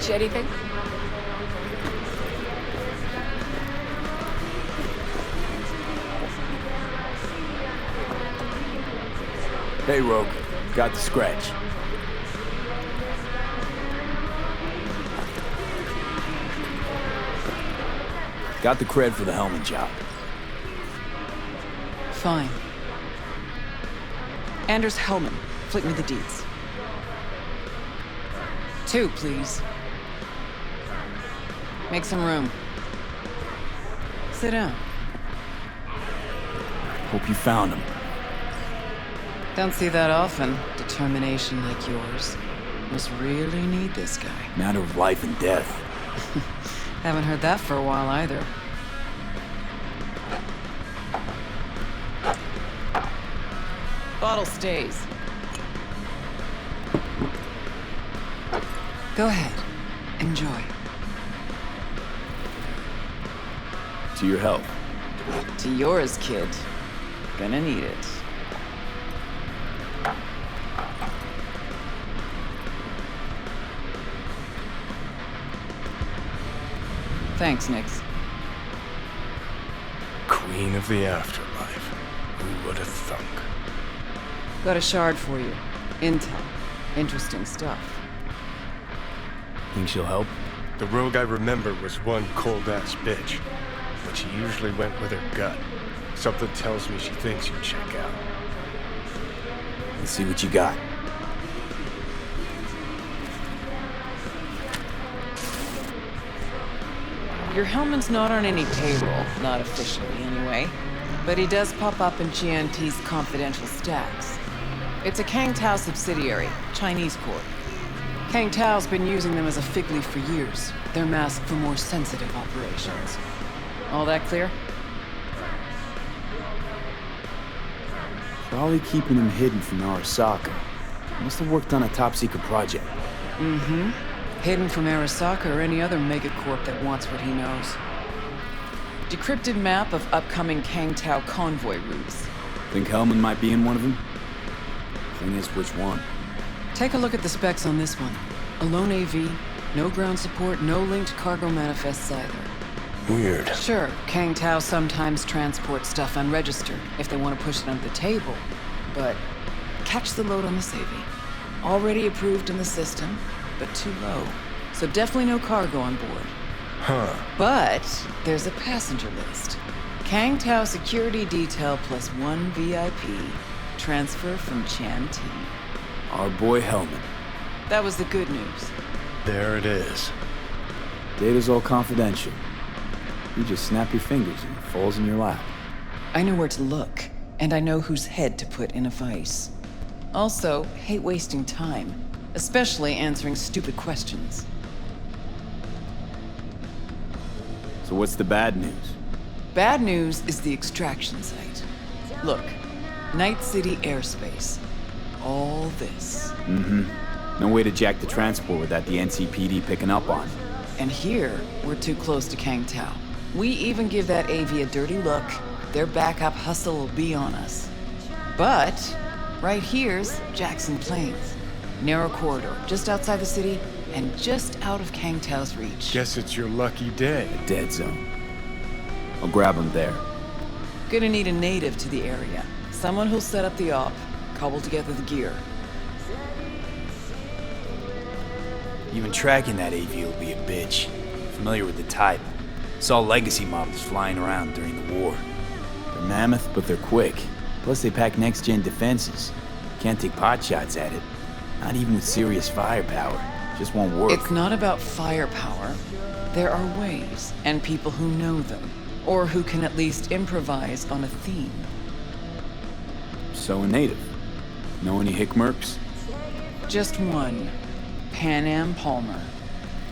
Teach you anything? Hey, Rogue. Got the scratch. Got the cred for the Hellman job. Fine. Anders Hellman, flick me the deeds. 2, please. Make some room. Sit down. Hope you found him. Don't see that often. Determination like yours. Must really need this guy. Matter of life and death. Haven't heard that for a while either. Bottle stays. Go ahead. Enjoy. To your health. To yours, kid. Gonna need it. Thanks, Nix. Queen of the afterlife. Who would have thunk? Got a shard for you. Intel. Interesting stuff. Think she'll help? The rogue I remember was one cold-ass bitch, but she usually went with her gut. Something tells me she thinks you check out. Let's see what you got. Your Hellman's not on any payroll, not officially anyway. But he does pop up in GNT's confidential stacks. It's a Kang Tao subsidiary, Chinese corp. Kang Tao's been using them as a fig leaf for years. They're masked for more sensitive operations. All that clear? Probably keeping him hidden from Arasaka. Must have worked on a top-secret project. Mm-hmm. Hidden from Arasaka or any other megacorp that wants what he knows. Decrypted map of upcoming Kang Tao convoy routes. Think Hellman might be in one of them? Thing is, which one? Take a look at the specs on this one. A lone AV, no ground support, no linked cargo manifests either. Weird. Sure, Kang Tao sometimes transports stuff unregistered if they want to push it under the table. But catch the load on this AV. Already approved in the system, but too low. So definitely no cargo on board. Huh. But there's a passenger list. Kang Tao security detail plus 1 VIP. Transfer from Chan T. Our boy Hellman. That was the good news. There it is. Data's all confidential. You just snap your fingers and it falls in your lap. I know where to look, and I know whose head to put in a vice. Also, hate wasting time, especially answering stupid questions. So what's the bad news? Bad news is the extraction site. Look, Night City airspace. All this. Mm-hmm. No way to jack the transport without the NCPD picking up on it. And here, we're too close to Kang Tao. We even give that AV a dirty look, their backup hustle will be on us. But, right here's Jackson Plains. Narrow corridor, just outside the city, and just out of Kang Tao's reach. Guess it's your lucky day. A dead zone. I'll grab him there. Gonna need a native to the area. Someone who'll set up the op, cobble together the gear. Even tracking that AV will be a bitch. Familiar with the type. Saw legacy models flying around during the war. They're mammoth, but they're quick. Plus they pack next-gen defenses. Can't take pot shots at it. Not even with serious firepower. Just won't work. It's not about firepower. There are ways, and people who know them. Or who can at least improvise on a theme. So a native. Know any hickmerks? Just one. Panam Palmer.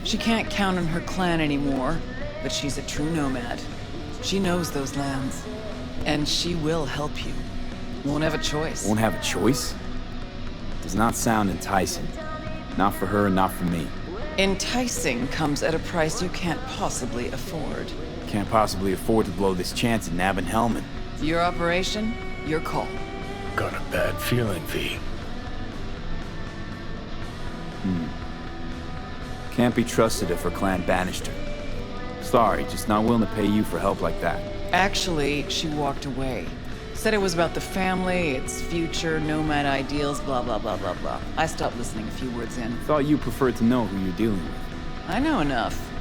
She can't count on her clan anymore, but she's a true nomad. She knows those lands. And she will help you. Won't have a choice. Won't have a choice? Does not sound enticing. Not for her and not for me. Enticing comes at a price you can't possibly afford. Can't possibly afford to blow this chance at nabbing Hellman. Your operation, your call. Got a bad feeling, V. Can't be trusted if her clan banished her. Sorry, just not willing to pay you for help like that. Actually, she walked away. Said it was about the family, its future, nomad ideals, blah, blah, blah, blah, blah. I stopped listening a few words in. Thought you preferred to know who you're dealing with. I know enough.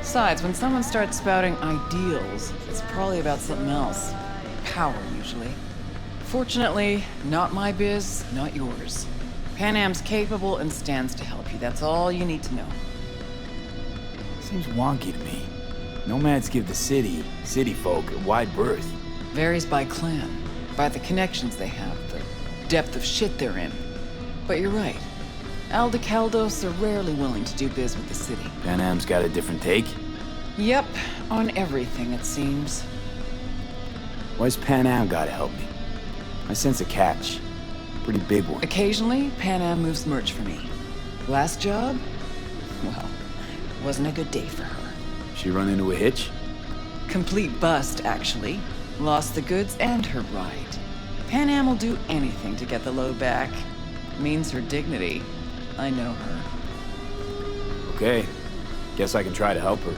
Besides, when someone starts spouting ideals, it's probably about something else. Power, usually. Fortunately, not my biz, not yours. Panam's capable and stands to help you. That's all you need to know. Seems wonky to me. Nomads give the city folk, a wide berth. Varies by clan, by the connections they have, the depth of shit they're in. But you're right. Aldecaldos are rarely willing to do biz with the city. Panam's got a different take? Yep, on everything, it seems. Why's Panam gotta help me? I sense a catch. Pretty big one. Occasionally, Panam moves merch for me. Last job? Well, wasn't a good day for her. She run into a hitch? Complete bust, actually. Lost the goods and her ride. Panam will do anything to get the load back. Means her dignity. I know her. Okay. Guess I can try to help her.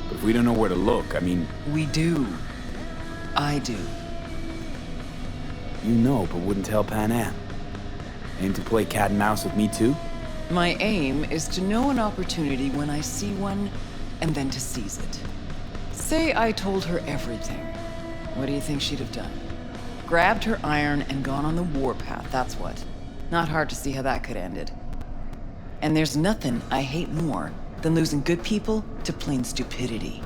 But if we don't know where to look, I mean... We do. I do. You know, but wouldn't tell Panam. Aim to play cat and mouse with me too? My aim is to know an opportunity when I see one, and then to seize it. Say I told her everything. What do you think she'd have done? Grabbed her iron and gone on the warpath, that's what. Not hard to see how that could have ended. And there's nothing I hate more than losing good people to plain stupidity.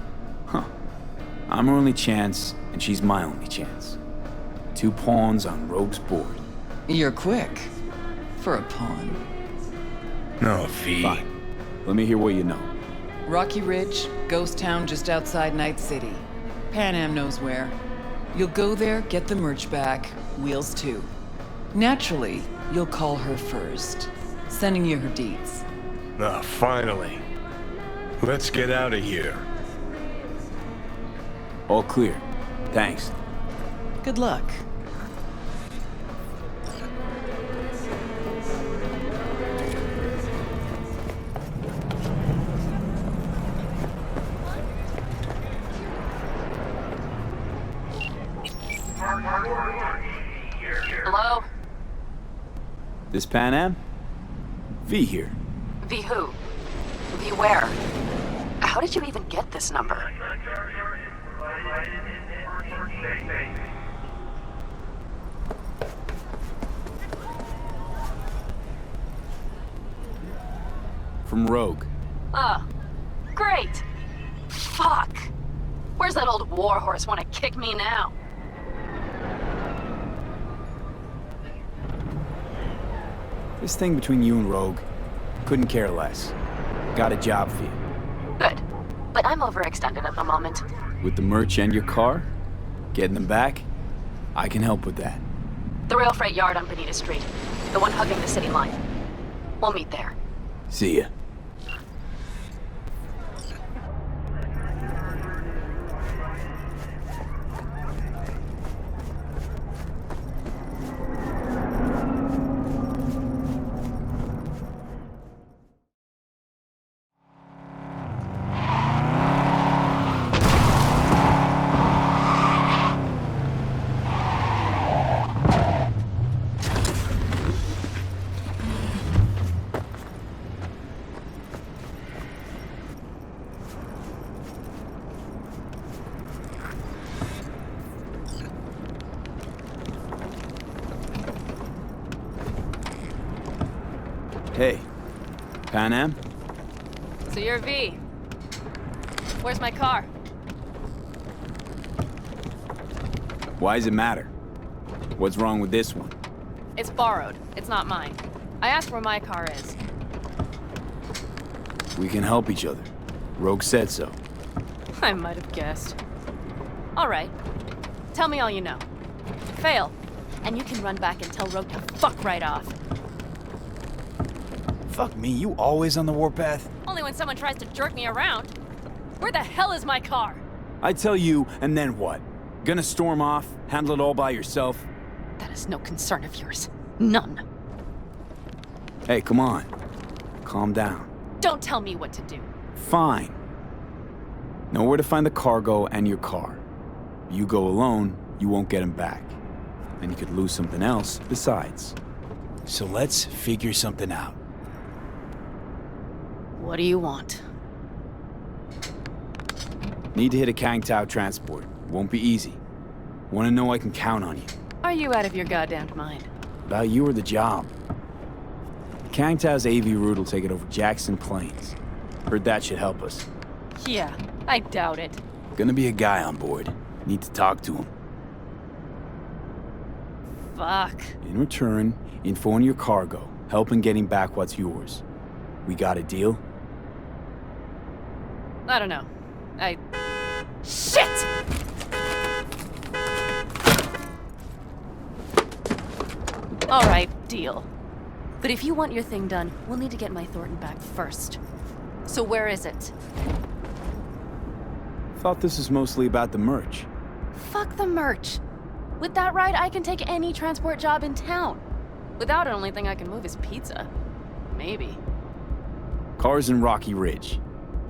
Huh. I'm her only chance, and she's my only chance. 2 pawns on Rogue's board. You're quick. For a pawn. No, V. Fine. Let me hear what you know. Rocky Ridge, ghost town just outside Night City. Panam knows where. You'll go there, get the merch back, wheels too. Naturally, you'll call her first. Sending you her deeds. Ah, finally. Let's get out of here. All clear. Thanks. Good luck. Hello? This Panam? V here. V who? V where? How did you even get this number? From Rogue. Oh, great. Fuck. Where's that old warhorse want to kick me now? This thing between you and Rogue, couldn't care less. Got a job for you. Good. But I'm overextended at the moment. With the merch and your car? Getting them back? I can help with that. The rail freight yard on Bonita Street. The one hugging the city line. We'll meet there. See ya. Hey, Panam? So you're V. Where's my car? Why does it matter? What's wrong with this one? It's borrowed. It's not mine. I asked where my car is. We can help each other. Rogue said so. I might have guessed. All right. Tell me all you know. Fail, and you can run back and tell Rogue to fuck right off. Fuck me, you always on the warpath? Only when someone tries to jerk me around. Where the hell is my car? I tell you, and then what? Gonna storm off? Handle it all by yourself? That is no concern of yours. None. Hey, come on. Calm down. Don't tell me what to do. Fine. Know where to find the cargo and your car. If you go alone, you won't get them back. And you could lose something else besides. So let's figure something out. What do you want? Need to hit a Kang Tao transport. Won't be easy. Want to know I can count on you. Are you out of your goddamned mind? About you or the job. Kang Tao's AV route will take it over Jackson Plains. Heard that should help us. Yeah, I doubt it. Gonna be a guy on board. Need to talk to him. Fuck. In return, info on your cargo. Help in getting back what's yours. We got a deal? I don't know. Shit! Alright, deal. But if you want your thing done, we'll need to get my Thornton back first. So where is it? Thought this was mostly about the merch. Fuck the merch. With that ride, I can take any transport job in town. Without it, only thing I can move is pizza. Maybe. Car's in Rocky Ridge.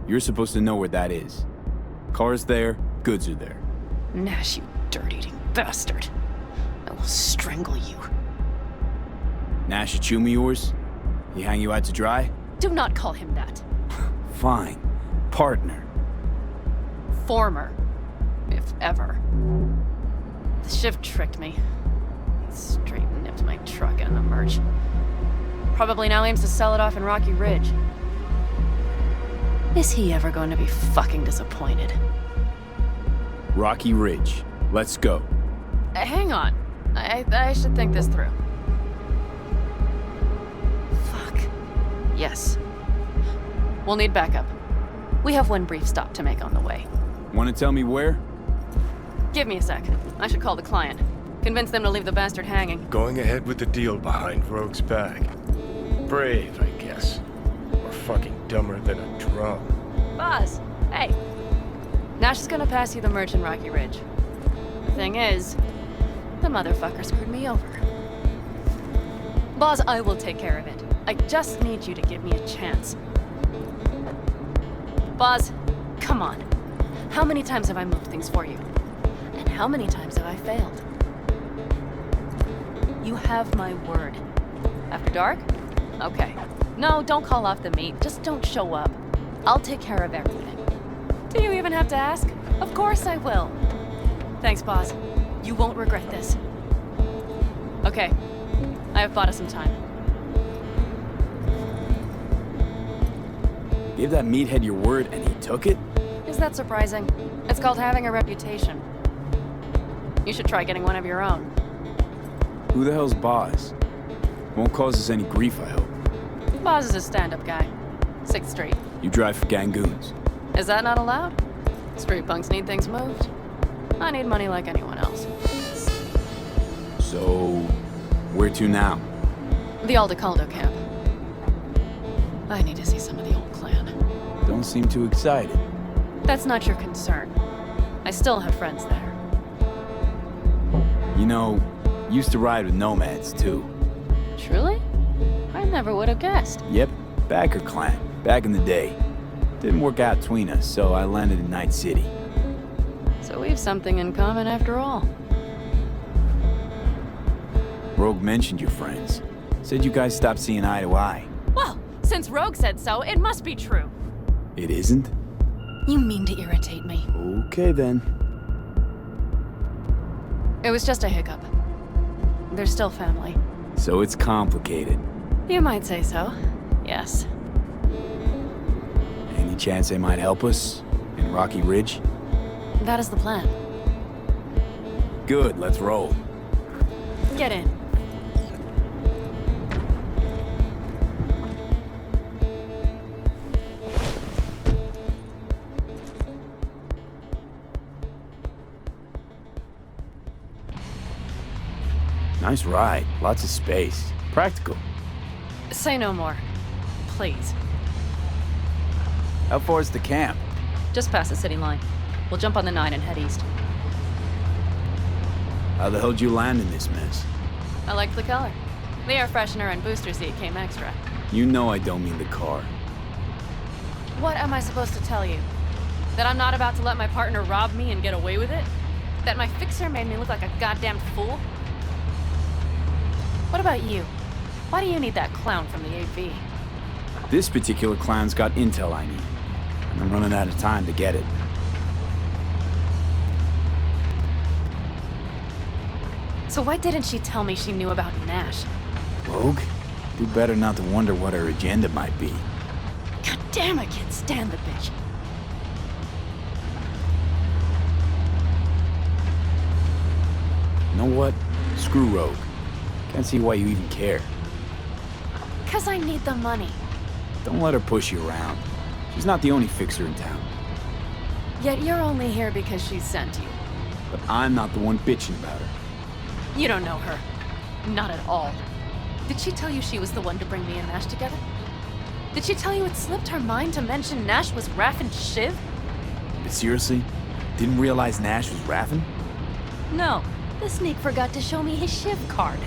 You're supposed to know where that is. Car's there, goods are there. Nash, you dirt-eating bastard. I will strangle you. Nash a chummy yours? He hang you out to dry? Do not call him that. Fine. Partner. Former. If ever. The shift tricked me. He straight nipped my truck and the merch. Probably now aims to sell it off in Rocky Ridge. Is he ever going to be fucking disappointed? Rocky Ridge. Let's go. Hang on. I should think this through. Fuck. Yes. We'll need backup. We have one brief stop to make on the way. Want to tell me where? Give me a sec. I should call the client. Convince them to leave the bastard hanging. Going ahead with the deal behind Rogue's back. Brave, I guess. Or fucking dumber than a drum. Boss, hey. Nash is gonna pass you the merch in Rocky Ridge. The thing is, the motherfucker screwed me over. Boss, I will take care of it. I just need you to give me a chance. Boss, come on. How many times have I moved things for you? And how many times have I failed? You have my word. After dark? Okay. No, don't call off the meet. Just don't show up. I'll take care of everything. Do you even have to ask? Of course I will. Thanks, boss. You won't regret this. Okay. I have bought us some time. Gave that meathead your word and he took it? Is that surprising? It's called having a reputation. You should try getting one of your own. Who the hell's Boz? Won't cause us any grief, I hope. Boz is a stand-up guy. 6th Street. You drive for gangoons. Is that not allowed? Street punks need things moved. I need money like anyone else. So, where to now? The Aldecaldo camp. I need to see some of the old clan. Don't seem too excited. That's not your concern. I still have friends there. You know, used to ride with nomads, too. Truly? I never would have guessed. Yep, Backer clan, back in the day. Didn't work out between us, so I landed in Night City. So we have something in common after all. Rogue mentioned your friends. Said you guys stopped seeing eye to eye. Well, since Rogue said so, it must be true. It isn't? You mean to irritate me. Okay then. It was just a hiccup. They're still family. So it's complicated. You might say so. Yes. Any chance they might help us? In Rocky Ridge? That is the plan. Good, let's roll. Get in. Nice ride, lots of space. Practical. Say no more. Please. How far is the camp? Just past the city line. We'll jump on the 9 and head east. How the hell did you land in this mess? I liked the color. The air freshener and booster seat came extra. You know I don't mean the car. What am I supposed to tell you? That I'm not about to let my partner rob me and get away with it? That my fixer made me look like a goddamn fool? What about you? Why do you need that clown from the AV? This particular clown's got intel I need. And I'm running out of time to get it. So why didn't she tell me she knew about Nash? Rogue? Do better not to wonder what her agenda might be. God damn, I can't stand the bitch. You know what? Screw Rogue. Can't see why you even care. 'Cause I need the money. Don't let her push you around. She's not the only fixer in town. Yet you're only here because she sent you. But I'm not the one bitching about her. You don't know her. Not at all. Did she tell you she was the one to bring me and Nash together? Did she tell you it slipped her mind to mention Nash was Raffen's Shiv? But seriously? Didn't realize Nash was Raffen? No. The sneak forgot to show me his Shiv card.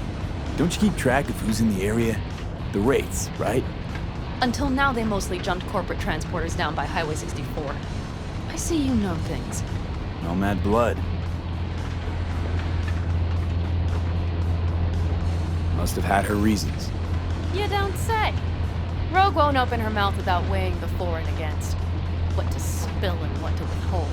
Don't you keep track of who's in the area? The rates, right? Until now, they mostly jumped corporate transporters down by Highway 64. I see you know things. Nomad blood. Must have had her reasons. You don't say. Rogue won't open her mouth without weighing the for and against. What to spill and what to withhold.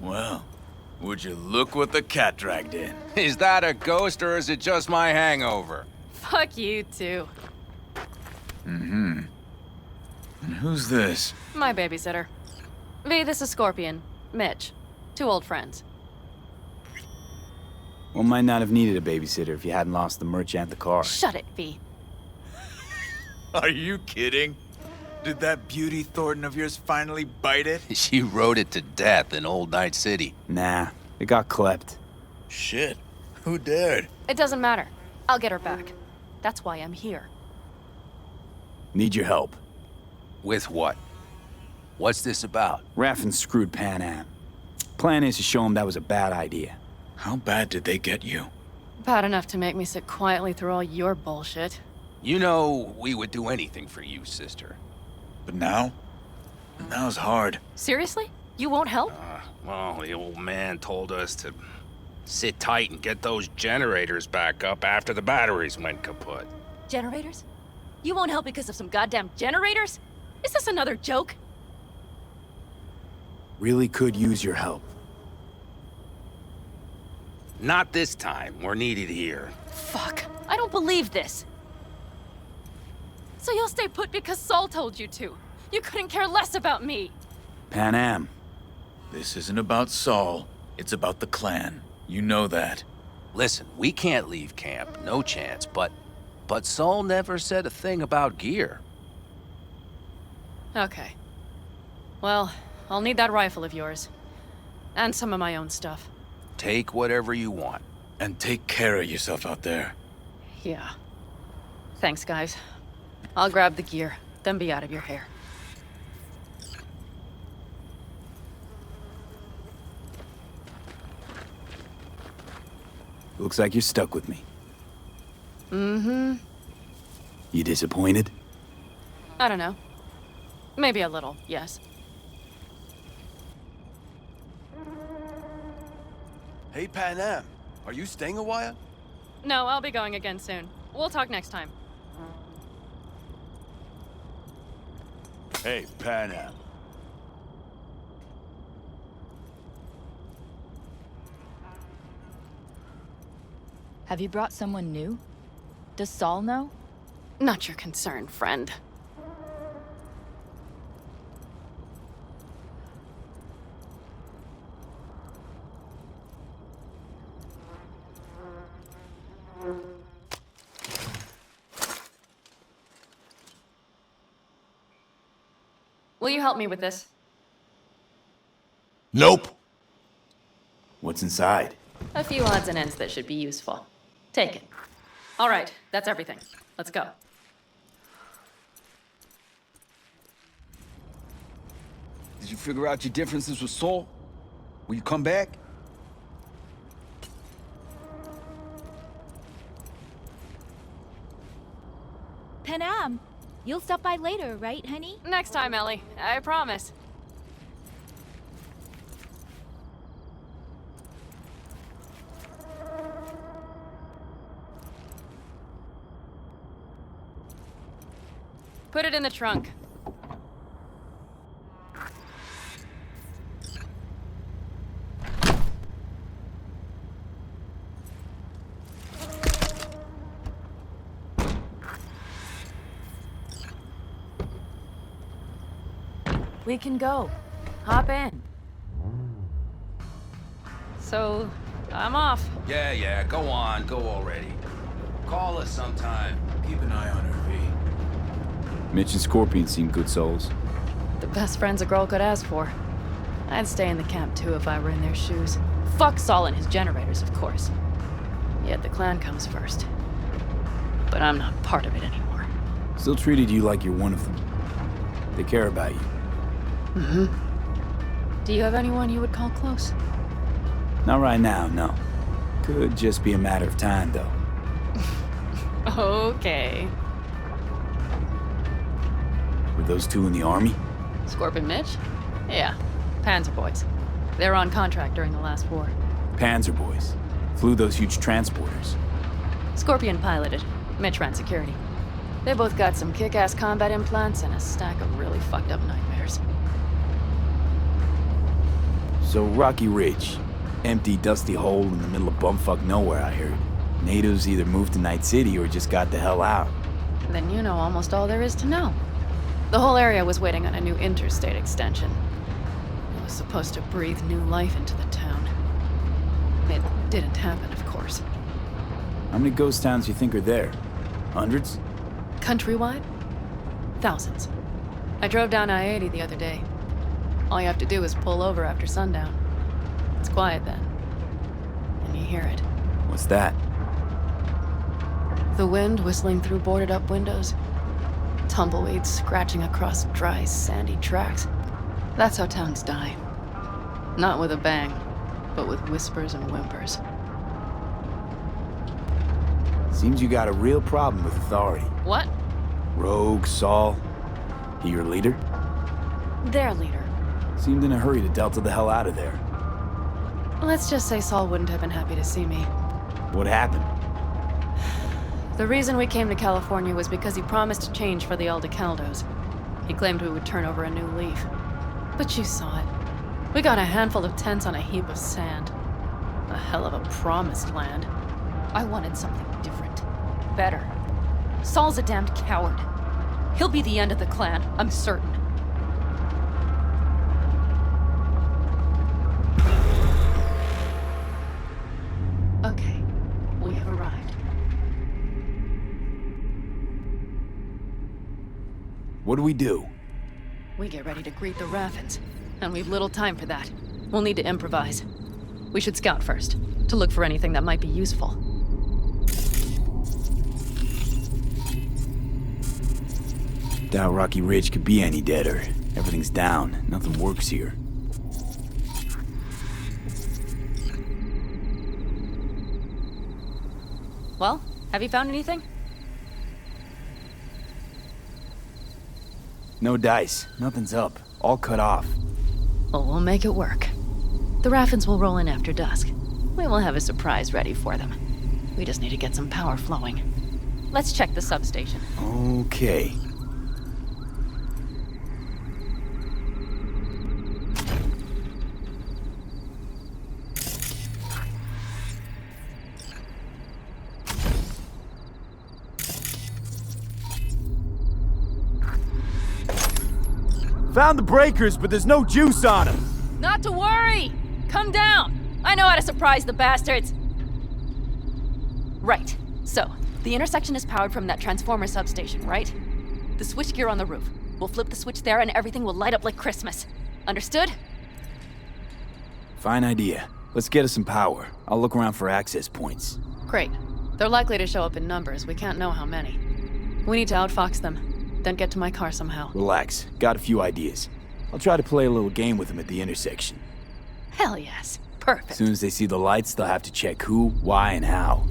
Well, would you look what the cat dragged in? Is that a ghost or is it just my hangover? Fuck you, too. And who's this? My babysitter. V, this is Scorpion. Mitch. 2 old friends. One might not have needed a babysitter if you hadn't lost the merch and the car. Shut it, V. Are you kidding? Did that beauty Thornton of yours finally bite it? She rode it to death in Old Night City. Nah, it got clept. Shit. Who dared? It doesn't matter. I'll get her back. That's why I'm here. Need your help. With what? What's this about? Raffen screwed Panam. Plan is to show him that was a bad idea. How bad did they get you? Bad enough to make me sit quietly through all your bullshit. You know, we would do anything for you, sister. But now? Now's hard. Seriously? You won't help? Well, the old man told us to sit tight and get those generators back up after the batteries went kaput. Generators? You won't help because of some goddamn generators? Is this another joke? Really could use your help. Not this time. We're needed here. Fuck. I don't believe this. So you'll stay put because Saul told you to. You couldn't care less about me. Panam. This isn't about Saul. It's about the clan. You know that. Listen, we can't leave camp. No chance. But Saul never said a thing about gear. Okay. Well, I'll need that rifle of yours. And some of my own stuff. Take whatever you want. And take care of yourself out there. Yeah. Thanks, guys. I'll grab the gear, then be out of your hair. Looks like you're stuck with me. Mm-hmm. You disappointed? I don't know. Maybe a little, yes. Hey, Panam, are you staying a while? No, I'll be going again soon. We'll talk next time. Hey, Panam. Have you brought someone new? Does Saul know? Not your concern, friend. Will you help me with this? Nope. What's inside? A few odds and ends that should be useful. Take it. All right, that's everything. Let's go. Did you figure out your differences with Saul? Will you come back? Panam, you'll stop by later, right, honey? Next time, Ellie. I promise. Put it in the trunk. We can go. Hop in. So, I'm off. Yeah, go on, go already. Call us sometime. Keep an eye on her, V. Mitch and Scorpion seem good souls. The best friends a girl could ask for. I'd stay in the camp too if I were in their shoes. Fuck Saul and his generators, of course. Yet the clan comes first. But I'm not part of it anymore. Still treated you like you're one of them. They care about you. Do you have anyone you would call close? Not right now, no. Could just be a matter of time, though. Okay. Were those two in the army? Scorpion Mitch? Yeah. Panzer boys. They were on contract during the last war. Panzer boys. Flew those huge transporters. Scorpion piloted. Mitch ran security. They both got some kick-ass combat implants and a stack of really fucked up nightmares. So Rocky Ridge. Empty, dusty hole in the middle of bumfuck nowhere, I heard. Natives either moved to Night City or just got the hell out. Then you know almost all there is to know. The whole area was waiting on a new interstate extension. It was supposed to breathe new life into the town. It didn't happen, of course. How many ghost towns you think are there? Hundreds? Countrywide? Thousands. I drove down I-80 the other day. All you have to do is pull over after sundown. It's quiet then. And you hear it. What's that? The wind whistling through boarded-up windows. Tumbleweeds scratching across dry, sandy tracks. That's how towns die. Not with a bang, but with whispers and whimpers. Seems you got a real problem with authority. What? Rogue, Saul. He your leader? Their leader. Seemed in a hurry to delta the hell out of there. Let's just say Saul wouldn't have been happy to see me. What happened? The reason we came to California was because he promised change for the Aldecaldos. He claimed we would turn over a new leaf. But you saw it. We got a handful of tents on a heap of sand. A hell of a promised land. I wanted something different. Better. Saul's a damned coward. He'll be the end of the clan, I'm certain. Okay, we have arrived. What do we do? We get ready to greet the Raffens, and we've little time for that. We'll need to improvise. We should scout first, to look for anything that might be useful. Doubt Rocky Ridge could be any deader. Everything's down. Nothing works here. Well, have you found anything? No dice. Nothing's up. All cut off. Well, we'll make it work. The Raffens will roll in after dusk. We will have a surprise ready for them. We just need to get some power flowing. Let's check the substation. Okay. Found the breakers, but there's no juice on them. Not to worry! Come down! I know how to surprise the bastards! Right. So, the intersection is powered from that transformer substation, right? The switchgear on the roof. We'll flip the switch there and everything will light up like Christmas. Understood? Fine idea. Let's get us some power. I'll look around for access points. Great. They're likely to show up in numbers. We can't know how many. We need to outfox them. Then get to my car somehow. Relax. Got a few ideas. I'll try to play a little game with them at the intersection. Hell yes. Perfect. As soon as they see the lights, they'll have to check who, why, and how.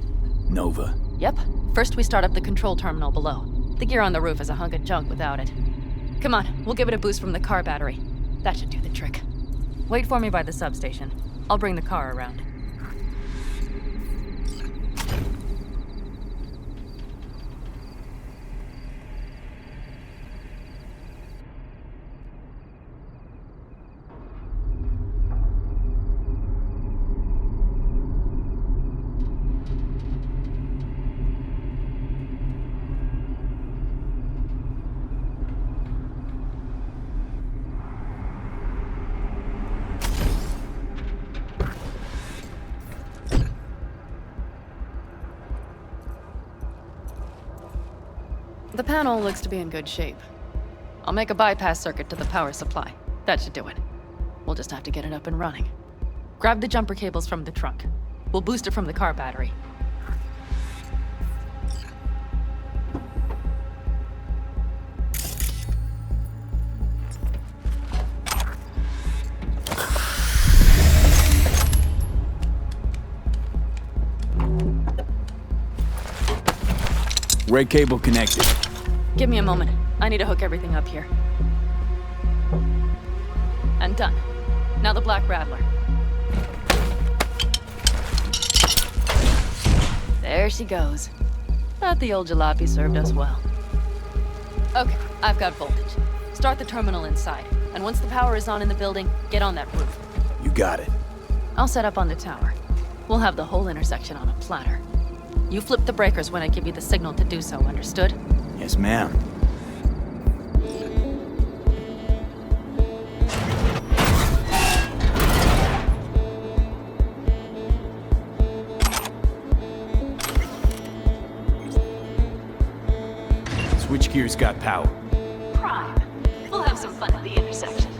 Nova. Yep. First we start up the control terminal below. The gear on the roof is a hunk of junk without it. Come on, we'll give it a boost from the car battery. That should do the trick. Wait for me by the substation. I'll bring the car around. The panel looks to be in good shape. I'll make a bypass circuit to the power supply. That should do it. We'll just have to get it up and running. Grab the jumper cables from the trunk. We'll boost it from the car battery. Red cable connected. Give me a moment. I need to hook everything up here. And done. Now the Black Rattler. There she goes. Thought the old jalopy served us well. Okay, I've got voltage. Start the terminal inside. And once the power is on in the building, get on that roof. You got it. I'll set up on the tower. We'll have the whole intersection on a platter. You flip the breakers when I give you the signal to do so, understood? Yes, ma'am. Switchgear's got power. Prime. We'll have some fun at the intersection.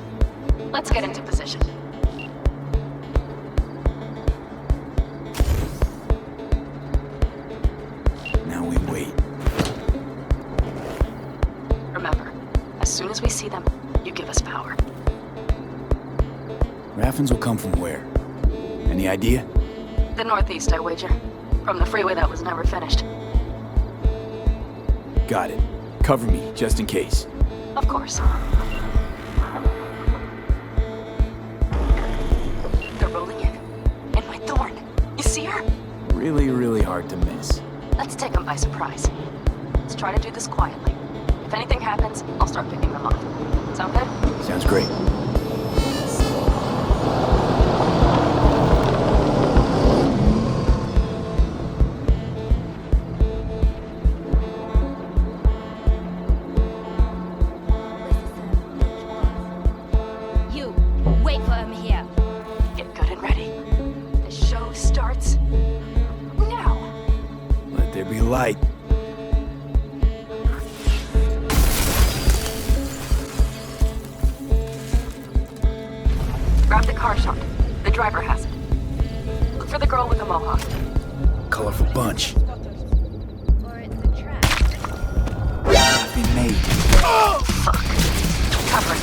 Let's get into position. Now we wait. Remember, as soon as we see them, you give us power. Raffens will come from where? Any idea? The northeast, I wager. From the freeway that was never finished. Got it. Cover me, just in case. Of course. They're rolling in. In my thorn. You see her? Really, really hard to miss. Let's take them by surprise. Let's try to do this quietly. If anything happens, I'll start picking them off. Sound good? Sounds great. You, wait for him here. Get good and ready. The show starts now. Let there be light. Grab the car shot. The driver has it. Look for the girl with the mohawk. Colorful bunch. Or it's the trap. Been made. Fuck. Cover it.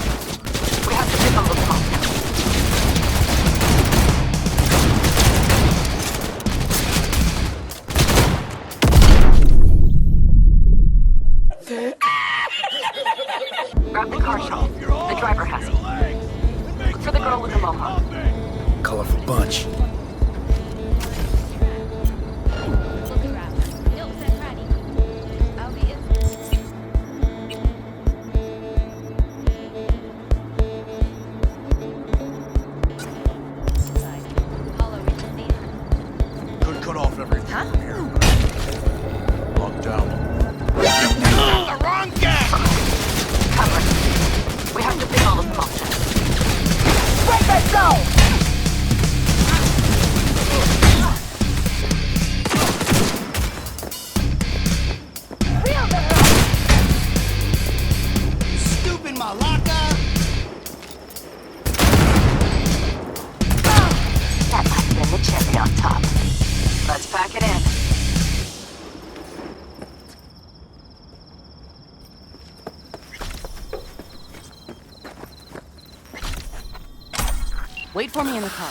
We have to pick on the pump. Grab the car shot. The driver has it. Look for the girl with the mohawk. Colorful bunch. Look around. Don't set ready. I'll be in. Hollow in the scene. Could cut off everything from here. Locked down. The wrong gas! Cover it. We have to pick all of them off. Break that zone! Stupid malaka! That might have been the cherry on top. Let's pack it in. for me in the car.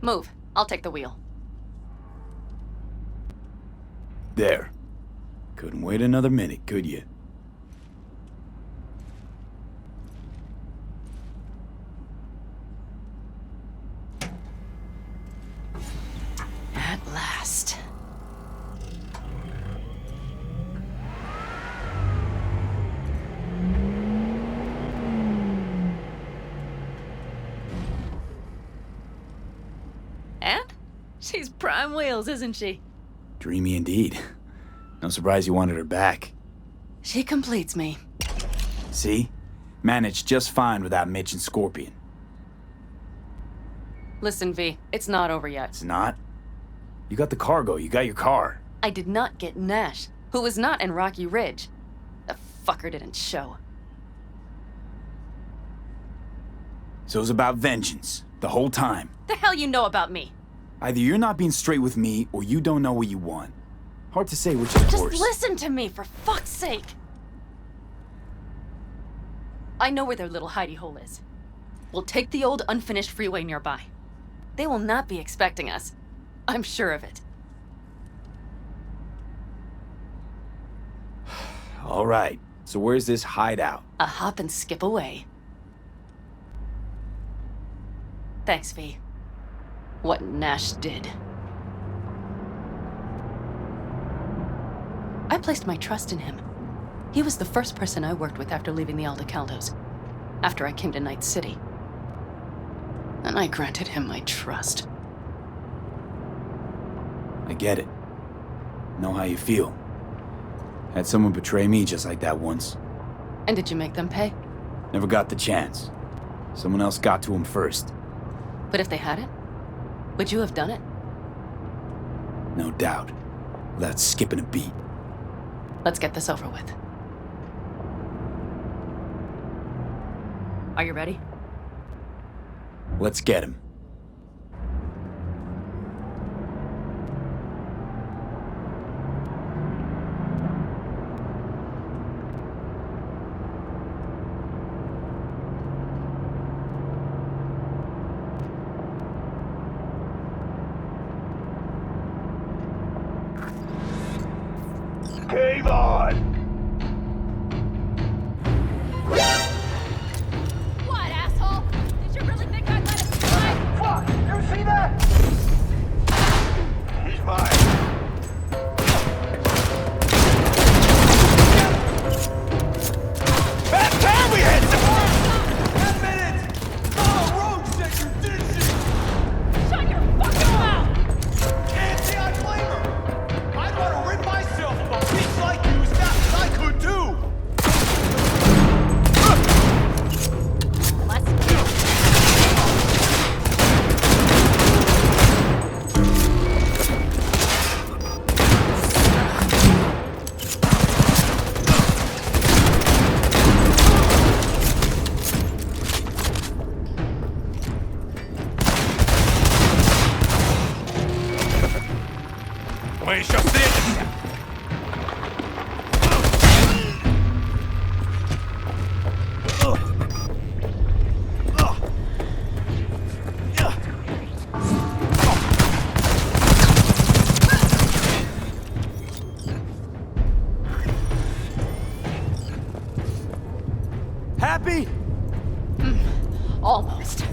Move. I'll take the wheel. There. Couldn't wait another minute, could you? At last. And? She's prime wheels, isn't she? Dreamy indeed. No surprise you wanted her back. She completes me. See? Managed just fine without Mitch and Scorpion. Listen, V, it's not over yet. It's not? You got the cargo, you got your car. I did not get Nash, who was not in Rocky Ridge. The fucker didn't show. So it was about vengeance, the whole time. The hell you know about me? Either you're not being straight with me, or you don't know what you want. Hard to say which is Just worse. listen to me, for fuck's sake! I know where their little hidey hole is. We'll take the old unfinished freeway nearby. They will not be expecting us. I'm sure of it. All right, so where's this hideout? A hop and skip away. Thanks, V. What Nash did. I placed my trust in him. He was the first person I worked with after leaving the Aldecaldos, after I came to Night City. And I granted him my trust. I get it. Know how you feel. Had someone betray me just like that once. And did you make them pay? Never got the chance. Someone else got to him first. But if they hadn't, would you have done it? No doubt. Without skipping a beat. Let's get this over with. Are you ready? Let's get him. Cave on! What, asshole? Did you really think I'd let him slide? Fuck! You see that? He's mine. Bad time we had some 10 minutes! Oh, road section, didn't she? Shut your fucking mouth! Can't say I blame her. I'd want to rid myself of a bitch like you as fast as I could too. Let's go. Wait, shut it. Happy? Almost.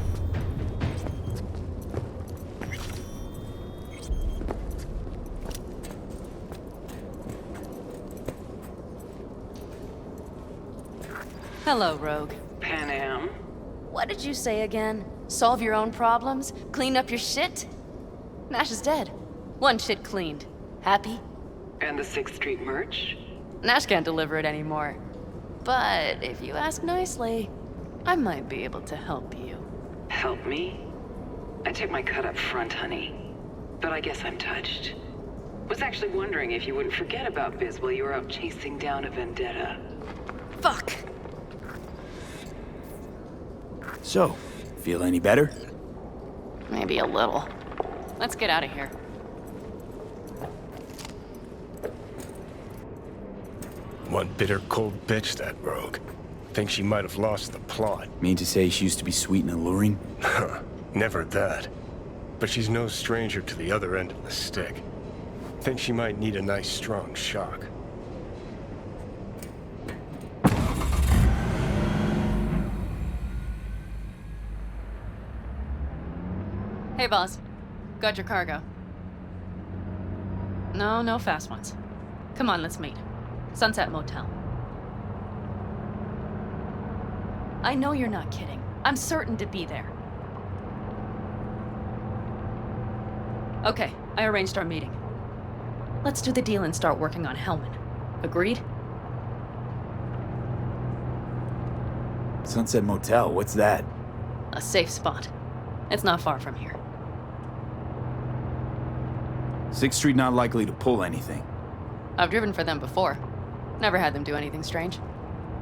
Hello, Rogue. Panam. What did you say again? Solve your own problems? Clean up your shit? Nash is dead. One shit cleaned. Happy? And the 6th Street merch? Nash can't deliver it anymore. But if you ask nicely, I might be able to help you. Help me? I took my cut up front, honey. But I guess I'm touched. Was actually wondering if you wouldn't forget about Biz while you were out chasing down a vendetta. Fuck! So, feel any better? Maybe a little. Let's get out of here. One bitter, cold bitch, that rogue. Think she might have lost the plot. Mean to say she used to be sweet and alluring? Never that. But she's no stranger to the other end of the stick. Think she might need a nice, strong shock. Hey, boss. Got your cargo. No fast ones. Come on, let's meet. Sunset Motel. I know you're not kidding. I'm certain to be there. Okay, I arranged our meeting. Let's do the deal and start working on Hellman. Agreed? Sunset Motel, what's that? A safe spot. It's not far from here. 6th Street not likely to pull anything. I've driven for them before. Never had them do anything strange.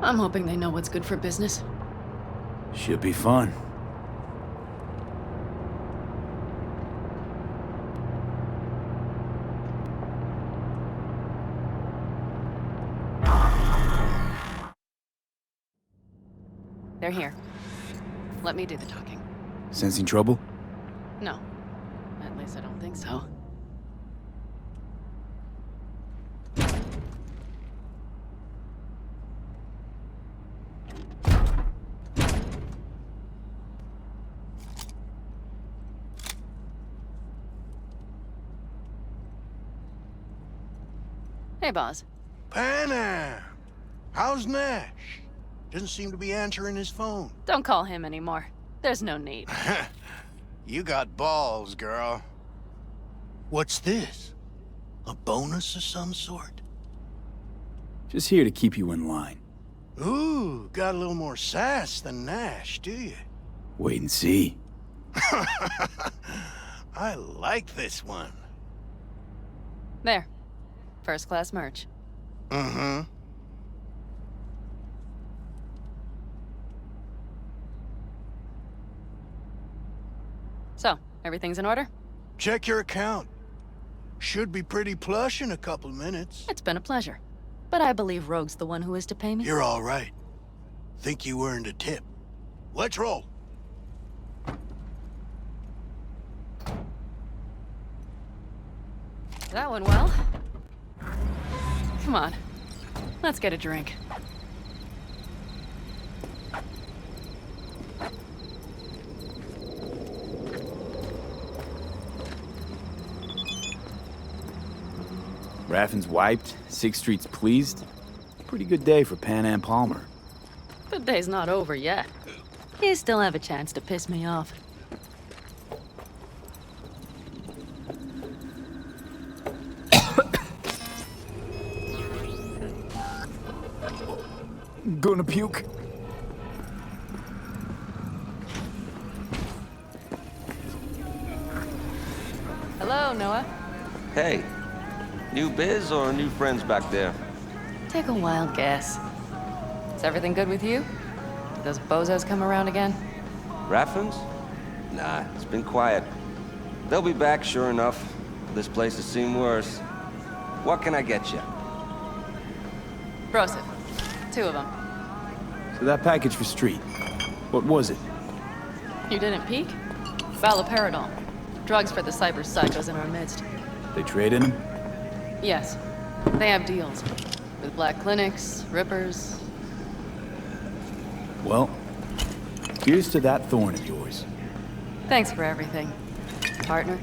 I'm hoping they know what's good for business. Should be fun. They're here. Let me do the talking. Sensing trouble? No. At least I don't think so. Hey, boss. Panam! How's Nash? Doesn't seem to be answering his phone. Don't call him anymore. There's no need. You got balls, girl. What's this? A bonus of some sort? Just here to keep you in line. Ooh, got a little more sass than Nash, do you? Wait and see. I like this one. There. First class merch. Mm-hmm. So, everything's in order? Check your account. Should be pretty plush in a couple minutes. It's been a pleasure. But I believe Rogue's the one who is to pay me. You're all right. Think you earned a tip. Let's roll. That went well. Come on. Let's get a drink. Raffen's wiped, 6th Street's pleased. Pretty good day for Panam Palmer. The day's not over yet. You still have a chance to piss me off. Gonna puke. Hello, Noah. Hey, new biz or new friends back there? Take a wild guess. Is everything good with you? Did those bozos come around again? Raffens? Nah, it's been quiet. They'll be back, sure enough. This place has seen worse. What can I get you? Broseph. 2 of them. So that package for Street, what was it? You didn't peek? Valoperidol. Drugs for the cyber psychos in our midst. They traded him? Yes. They have deals. With black clinics, rippers. Well, here's to that thorn of yours. Thanks for everything, partner.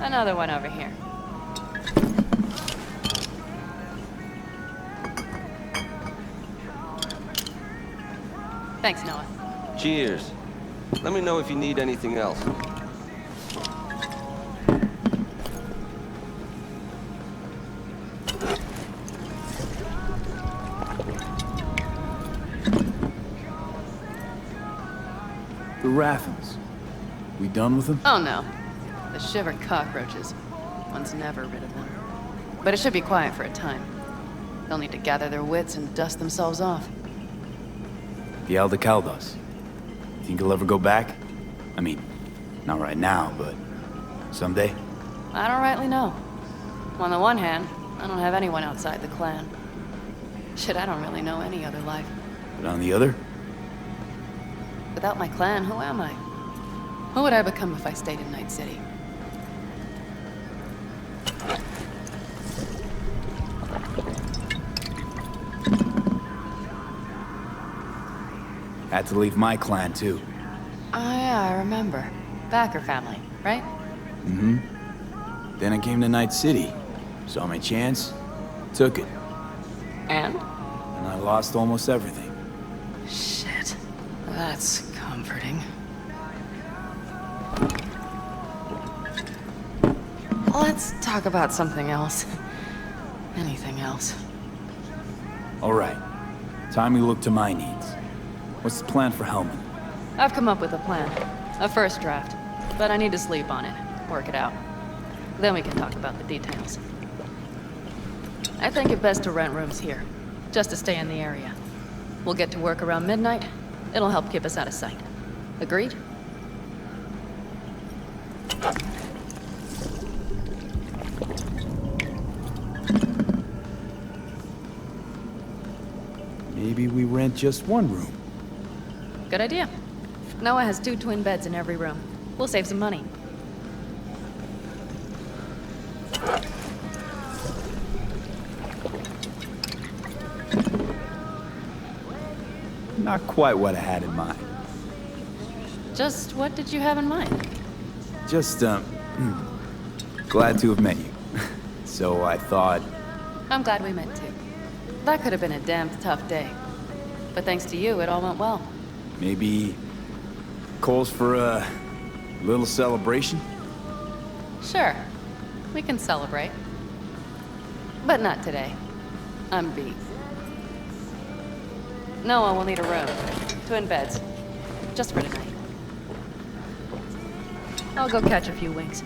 Another one over here. Thanks, Noah. Cheers. Let me know if you need anything else. The Raffens. We done with them? Oh no. The shivered cockroaches. One's never rid of them. But it should be quiet for a time. They'll need to gather their wits and dust themselves off. The Aldecaldos. Think he'll ever go back? I mean, not right now, but someday? I don't rightly know. On the one hand, I don't have anyone outside the clan. Shit, I don't really know any other life. But on the other? Without my clan, who am I? Who would I become if I stayed in Night City? Had to leave my clan, too. Oh yeah, I remember. Backer family, right? Mm-hmm. Then I came to Night City. Saw my chance, took it. And? And I lost almost everything. Shit. That's comforting. Let's talk about something else. Anything else. All right. Time we look to my needs. What's the plan for Hellman? I've come up with a plan. A first draft. But I need to sleep on it. Work it out. Then we can talk about the details. I think it best to rent rooms here. Just to stay in the area. We'll get to work around midnight. It'll help keep us out of sight. Agreed? Maybe we rent just one room. Good idea. Noah has 2 twin beds in every room. We'll save some money. Not quite what I had in mind. Just what did you have in mind? Just, glad to have met you. So I thought... I'm glad we met too. That could have been a damn tough day. But thanks to you, it all went well. Maybe... calls for a little celebration? Sure. We can celebrate. But not today. I'm beat. Noah will need a room. Twin beds. Just for tonight. I'll go catch a few winks.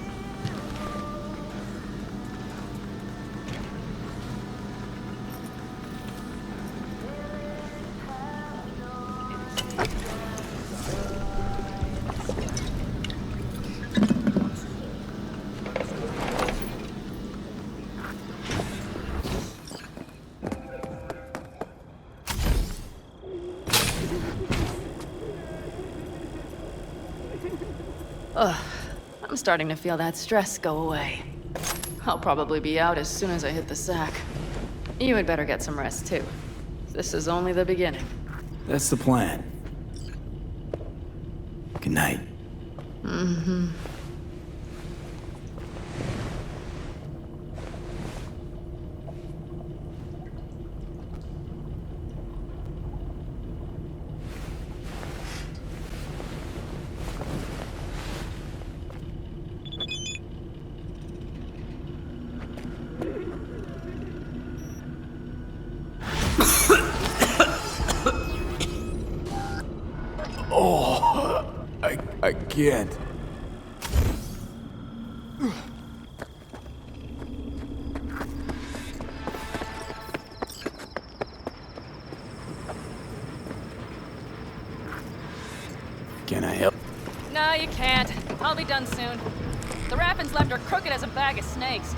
Ugh, I'm starting to feel that stress go away. I'll probably be out as soon as I hit the sack. You had better get some rest, too. This is only the beginning. That's the plan. Good night. Mm-hmm. I can't. Can I help? No, you can't. I'll be done soon. The Raffens left her crooked as a bag of snakes.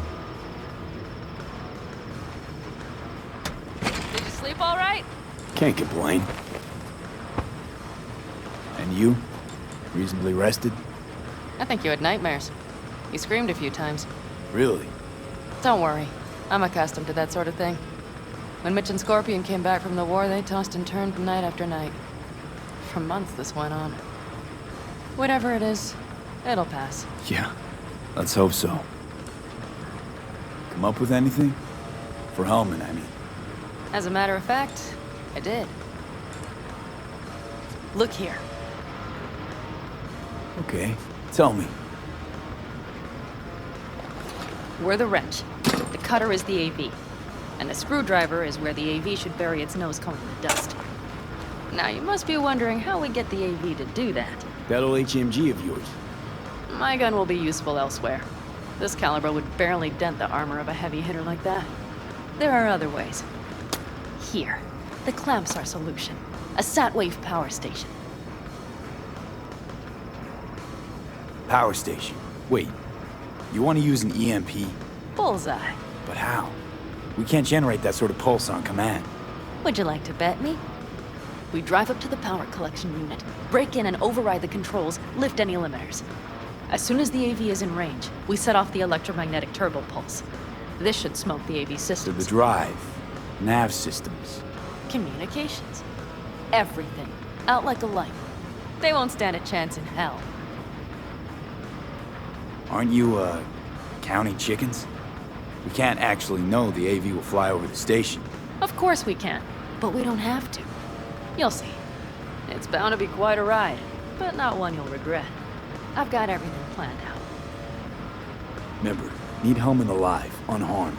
Did you sleep all right? Can't complain. And you? Reasonably rested? I think you had nightmares. You screamed a few times. Really? Don't worry. I'm accustomed to that sort of thing. When Mitch and Scorpion came back from the war, they tossed and turned night after night. For months this went on. Whatever it is, it'll pass. Yeah, let's hope so. Come up with anything? For Hellman, I mean. As a matter of fact, I did. Look here. Okay, tell me. We're the wrench. The cutter is the AV. And the screwdriver is where the AV should bury its nose cone in the dust. Now, you must be wondering how we get the AV to do that. That old HMG of yours. My gun will be useful elsewhere. This caliber would barely dent the armor of a heavy hitter like that. There are other ways. Here, the clamps are solution. A sat-wave power station. Power station. Wait, you want to use an EMP? Bullseye. But how? We can't generate that sort of pulse on command. Would you like to bet me? We drive up to the power collection unit, break in and override the controls, lift any limiters. As soon as the AV is in range, we set off the electromagnetic turbo pulse. This should smoke the AV So systems. the drive, nav systems. Communications. Everything. Out like a light. They won't stand a chance in hell. Aren't you, counting chickens? We can't actually know the AV will fly over the station. Of course we can, but we don't have to. You'll see. It's bound to be quite a ride, but not one you'll regret. I've got everything planned out. Remember, need Hellman alive, unharmed.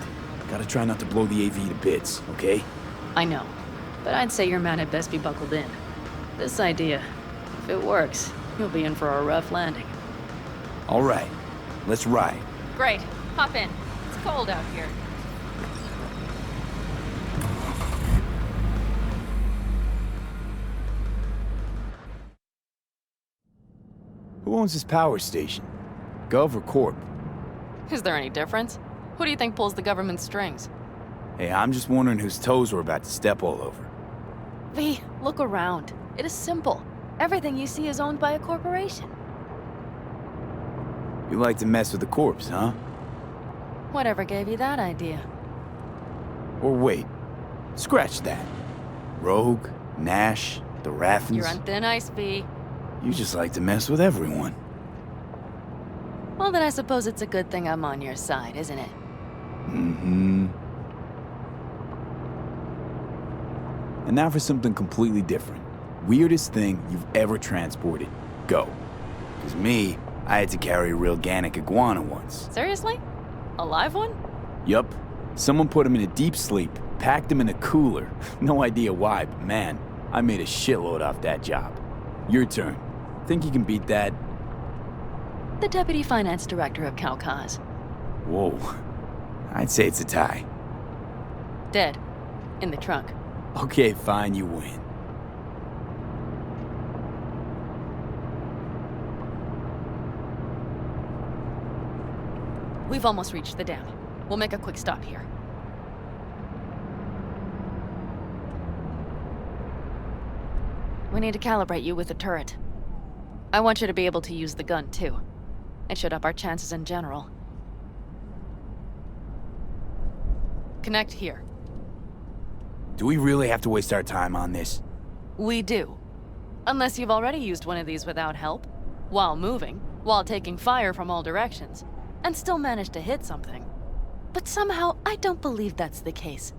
Gotta try not to blow the AV to bits, okay? I know, but I'd say your man had best be buckled in. This idea, if it works, you'll be in for a rough landing. All right, let's ride. Great, hop in. It's cold out here. Who owns this power station? Gov or Corp? Is there any difference? Who do you think pulls the government's strings? Hey, I'm just wondering whose toes we're about to step all over. V, look around. It is simple. Everything you see is owned by a corporation. You like to mess with the corpse, huh? Whatever gave you that idea? Or wait, scratch that. Rogue, Nash, the Raffens. You're on thin ice, V. You just like to mess with everyone. Well, then I suppose it's a good thing I'm on your side, isn't it? Mm-hmm. And now for something completely different. Weirdest thing you've ever transported. Go. 'Cause me, I had to carry a real Gannic iguana once. Seriously? A live one? Yup. Someone put him in a deep sleep, packed him in a cooler. No idea why, but man, I made a shitload off that job. Your turn. Think you can beat that? The Deputy Finance Director of Kaukaz. Whoa. I'd say it's a tie. Dead. In the trunk. Okay, fine, you win. We've almost reached the dam. We'll make a quick stop here. We need to calibrate you with the turret. I want you to be able to use the gun, too. It should up our chances in general. Connect here. Do we really have to waste our time on this? We do. Unless you've already used one of these without help, while moving, while taking fire from all directions, and still managed to hit something. But somehow, I don't believe that's the case.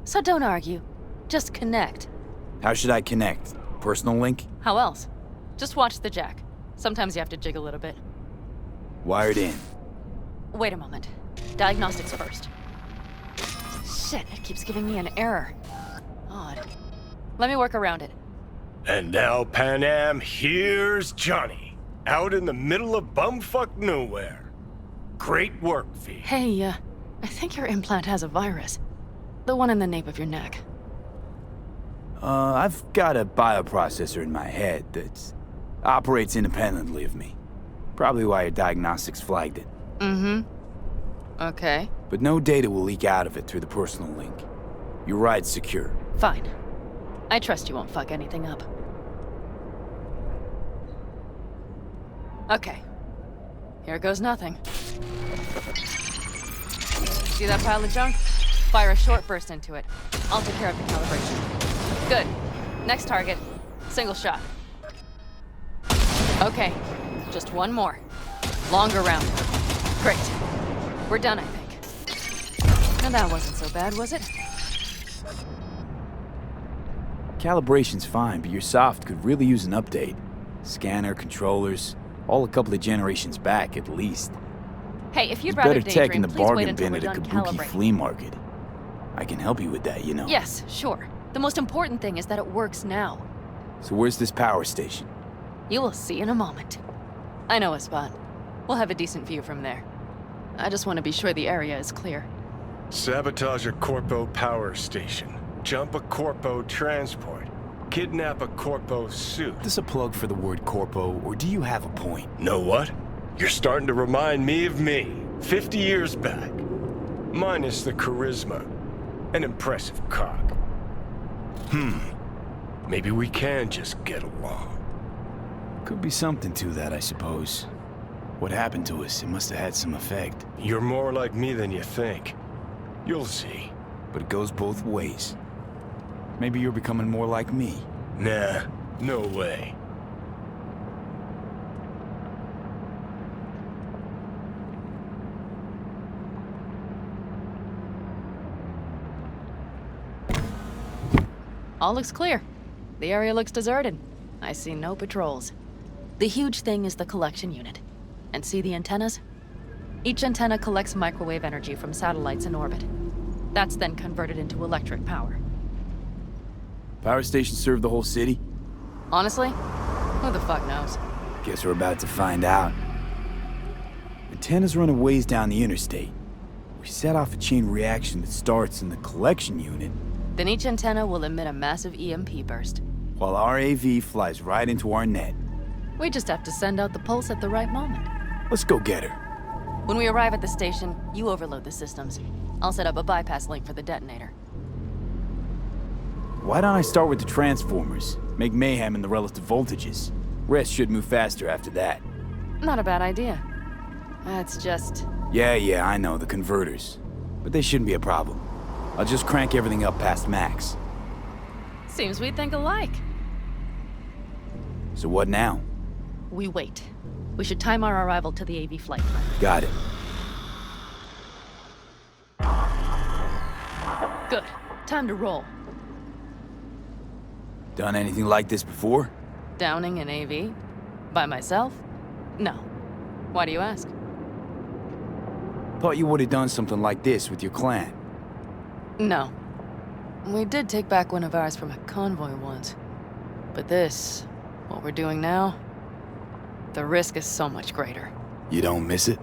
So don't argue. Just connect. How should I connect? Personal link? How else? Just watch the jack. Sometimes you have to jig a little bit. Wired in. Wait a moment. Diagnostics first. Shit, it keeps giving me an error. Odd. Let me work around it. And now, Panam, here's Johnny. Out in the middle of bumfuck nowhere. Great work, V. Hey, I think your implant has a virus. The one in the nape of your neck. I've got a bioprocessor in my head that operates independently of me. Probably why your diagnostics flagged it. Mm-hmm. Okay. But no data will leak out of it through the personal link. Your ride's secure. Fine. I trust you won't fuck anything up. Okay. Here goes nothing. See that pile of junk? Fire a short burst into it. I'll take care of the calibration. Good. Next target. Single shot. Okay. Just one more. Longer round. Great. We're done, I think. And that wasn't so bad, was it? Calibration's fine, but your soft could really use an update. Scanner, controllers, all a couple of generations back at least. Hey, if you'd There's rather better tech in daydream, the please wait bargain until bin we're at a done kabuki calibrating. flea market. I can help you with that, you know. Yes, sure. The most important thing is that it works now. So where's this power station? You will see in a moment. I know a spot. We'll have a decent view from there. I just want to be sure the area is clear. Sabotage a Corpo power station. Jump a Corpo transport. Kidnap a Corpo suit. Is this a plug for the word corpo, or do you have a point? Know what? You're starting to remind me of me, 50 years back. Minus the charisma. An impressive cock. Maybe we can just get along. Could be something to that, I suppose. What happened to us? It must have had some effect. You're more like me than you think. You'll see. But it goes both ways. Maybe you're becoming more like me. Nah, no way. All looks clear. The area looks deserted. I see no patrols. The huge thing is the collection unit. And see the antennas? Each antenna collects microwave energy from satellites in orbit. That's then converted into electric power. Power stations serve the whole city? Honestly, who the fuck knows? Guess we're about to find out. Antennas run a ways down the interstate. We set off a chain reaction that starts in the collection unit, Then each antenna will emit a massive EMP burst. while our AV flies right into our net. We just have to send out the pulse at the right moment. Let's go get her. When we arrive at the station, you overload the systems. I'll set up a bypass link for the detonator. Why don't I start with the transformers? Make mayhem in the relative voltages. Rest should move faster after that. Not a bad idea. It's just... Yeah, I know, the converters. But they shouldn't be a problem. I'll just crank everything up past max. Seems we think alike. So what now? We wait. We should time our arrival to the AV flight plan. Got it. Good. Time to roll. Done anything like this before? Downing an AV? By myself? No. Why do you ask? Thought you would have done something like this with your clan. No. We did take back one of ours from a convoy once. But this, what we're doing now, the risk is so much greater. You don't miss it?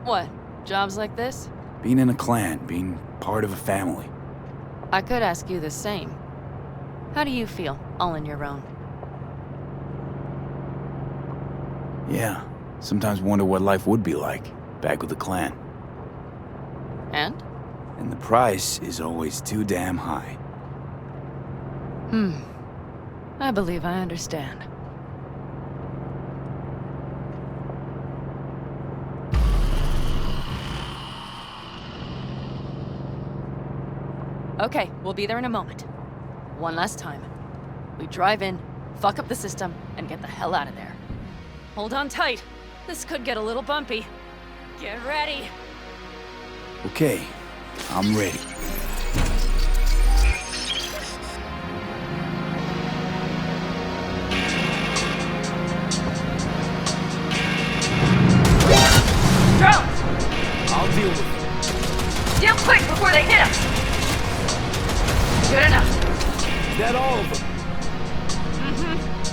What? Jobs like this? Being in a clan, being part of a family. I could ask you the same. How do you feel, all on your own? Yeah, sometimes wonder what life would be like, back with the clan. And? And the price is always too damn high. I believe I understand. Okay, we'll be there in a moment. One last time. We drive in, fuck up the system, and get the hell out of there. Hold on tight. This could get a little bumpy. Get ready. Okay, I'm ready. Drones! I'll deal with it. Deal quick before they hit us! Good enough. Is that all of them?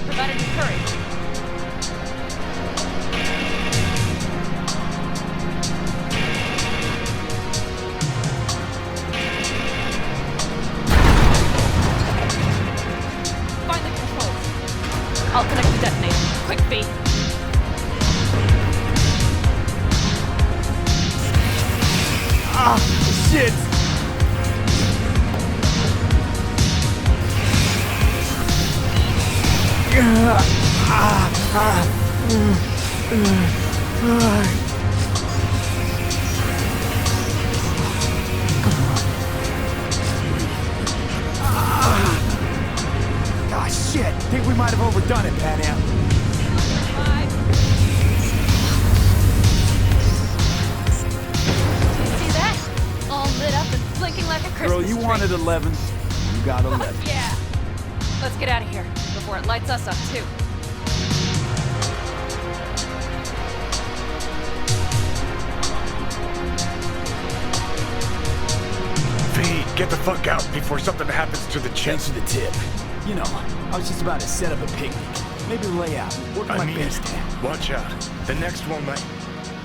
Provided you hurry. Find the controls. I'll connect the detonator. Quick, B. Shit! Ah, shit! Think we might have overdone it, Panam. See that? All lit up and blinking like a Christmas Girl, you tree. wanted 11. You got 11. Yeah. Let's get out of here before it lights us up too. V, get the fuck out before something happens to the chip. Thanks for the tip. You know, I was just about to set up a picnic. Maybe lay out. Work my best hand. Watch out. The next one might...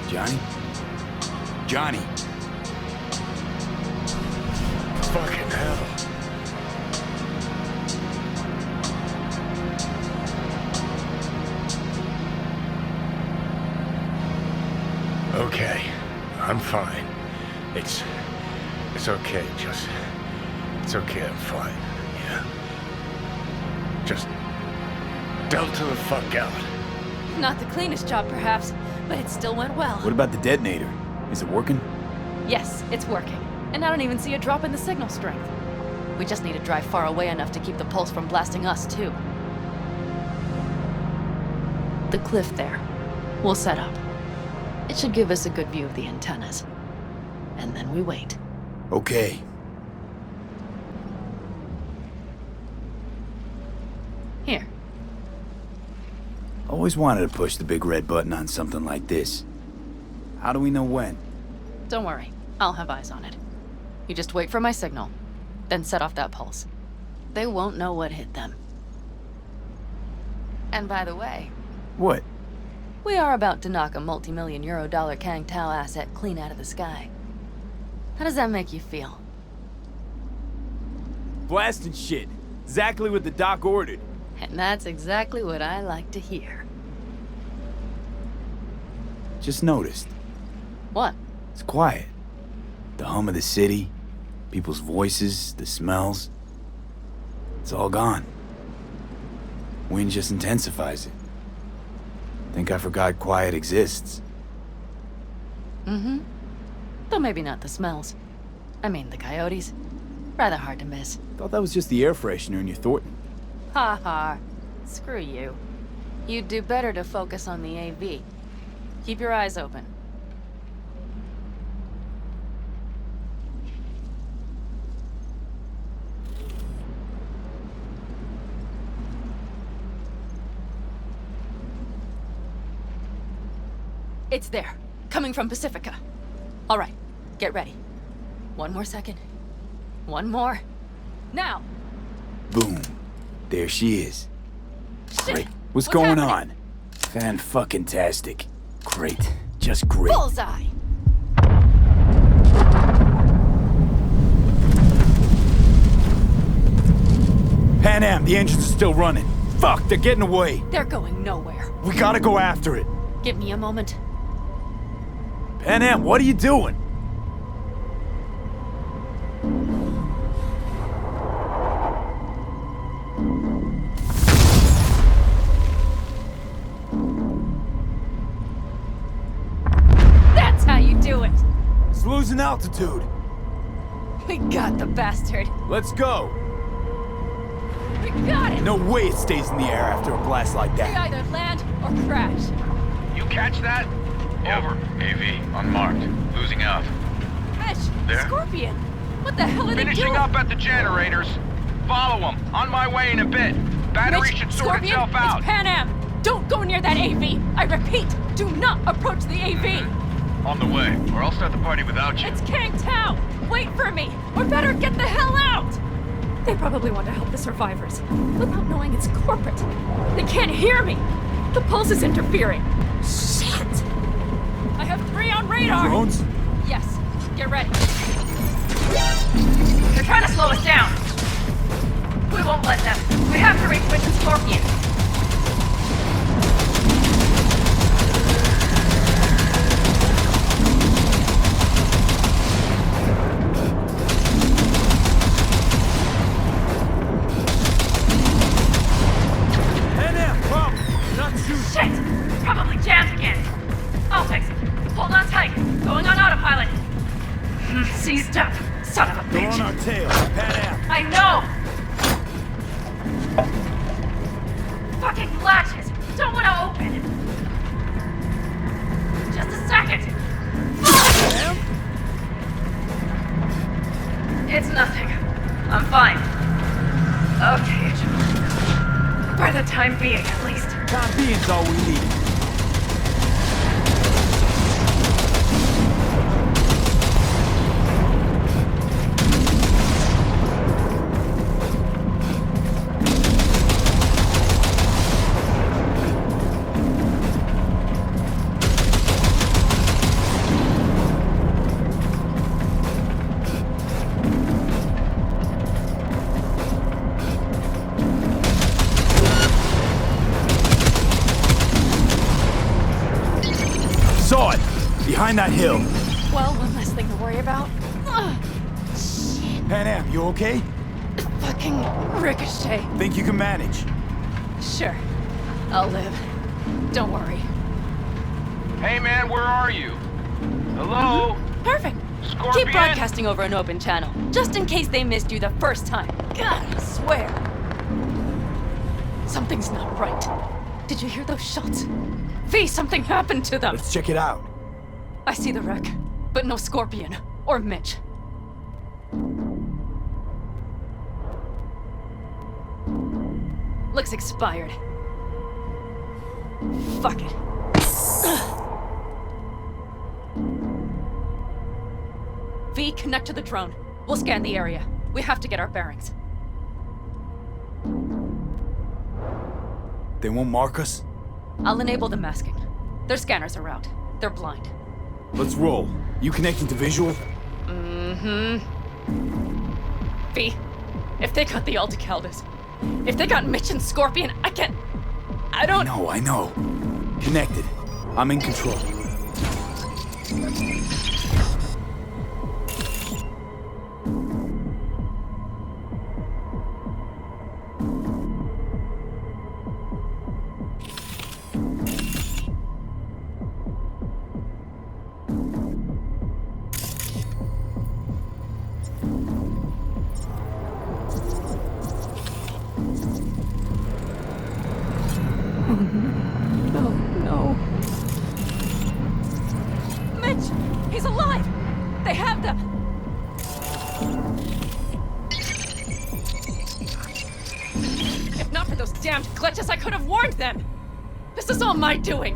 Johnny? Johnny! Fucking hell. Okay, I'm fine. It's okay, it's okay, I'm fine, yeah. Just delta the fuck out. Not the cleanest job, perhaps, but it still went well. What about the detonator? Is it working? Yes, it's working. And I don't even see a drop in the signal strength. We just need to drive far away enough to keep the pulse from blasting us, too. The cliff there. We'll set up. It should give us a good view of the antennas. And then we wait. Okay. Here. Always wanted to push the big red button on something like this. How do we know when? Don't worry. I'll have eyes on it. You just wait for my signal, then set off that pulse. They won't know what hit them. And by the way... What? We are about to knock a multi-million euro-dollar Kang Tao asset clean out of the sky. How does that make you feel? Blasting shit. Exactly what the doc ordered. And that's exactly what I like to hear. Just noticed. What? It's quiet. The hum of the city, people's voices, the smells. It's all gone. Wind just intensifies it. Think I forgot quiet exists. Mm-hmm. Though maybe not the smells. I mean, the coyotes. Rather hard to miss. Thought that was just the air freshener in your Thornton. Ha ha. Screw you. You'd do better to focus on the AV. Keep your eyes open. It's there. Coming from Pacifica. All right. Get ready. One more second. One more. Now! Boom. There she is. Shit! Great. What's going happening? on? Fan-fucking-tastic. Great. Just great. Bullseye! Panam, the engines are still running. Fuck, they're getting away. They're going nowhere. We gotta go after it. Give me a moment. Panam, what are you doing? That's how you do it! It's losing altitude. We got the bastard. Let's go. We got it! No way it stays in the air after a blast like We that. either land or crash. You catch that? Over. AV, unmarked. Losing out. Fish! There? Scorpion! What the hell are they doing? Finishing up at the generators. Follow them. On my way in a bit. Battery Mitch, should sort Scorpion, itself out. It's Panam! Don't go near that AV! I repeat, do not approach the AV! On the way, or I'll start the party without you. It's Kang Tao! Wait for me! Or better get the hell out! They probably want to help the survivors, without knowing it's corporate. They can't hear me! The pulse is interfering. Shit! I have 3 on radar! Drones? Yes, get ready. They're trying to slow us down. We won't let them. We have to reach Witch and Scorpion. Panam, problem. Not shooting. Shit! Probably jammed again. I'll fix it. Hold on tight. Going on autopilot. Seized up. Son of a They're bitch. on our tail. Panam. I know! Fucking latches! Don't want to open! Just a second! Panam? It's nothing. I'm fine. Okay, for the time being, at least. Time being's all we need. Behind that hill. Well, one less thing to worry about. Ugh. Panam, you okay? Fucking ricochet. Think you can manage? Sure. I'll live. Don't worry. Hey man, where are you? Hello? Perfect. Scorpion? Keep broadcasting over an open channel, just in case they missed you the first time. God, I swear. Something's not right. Did you hear those shots? V, something happened to them. Let's check it out. I see the wreck, but no Scorpion or Mitch. Looks expired. Fuck it. V, connect to the drone. We'll scan the area. We have to get our bearings. They won't mark us? I'll enable the masking. Their scanners are out. They're blind. Let's roll. You connecting to visual? Mm-hmm. V, if they got the Aldecaldos, if they got Mitch and Scorpion, I don't... I know. Connected. I'm in control. No. Mitch! He's alive! They have them! If not for those damned glitches, I could have warned them! This is all my doing!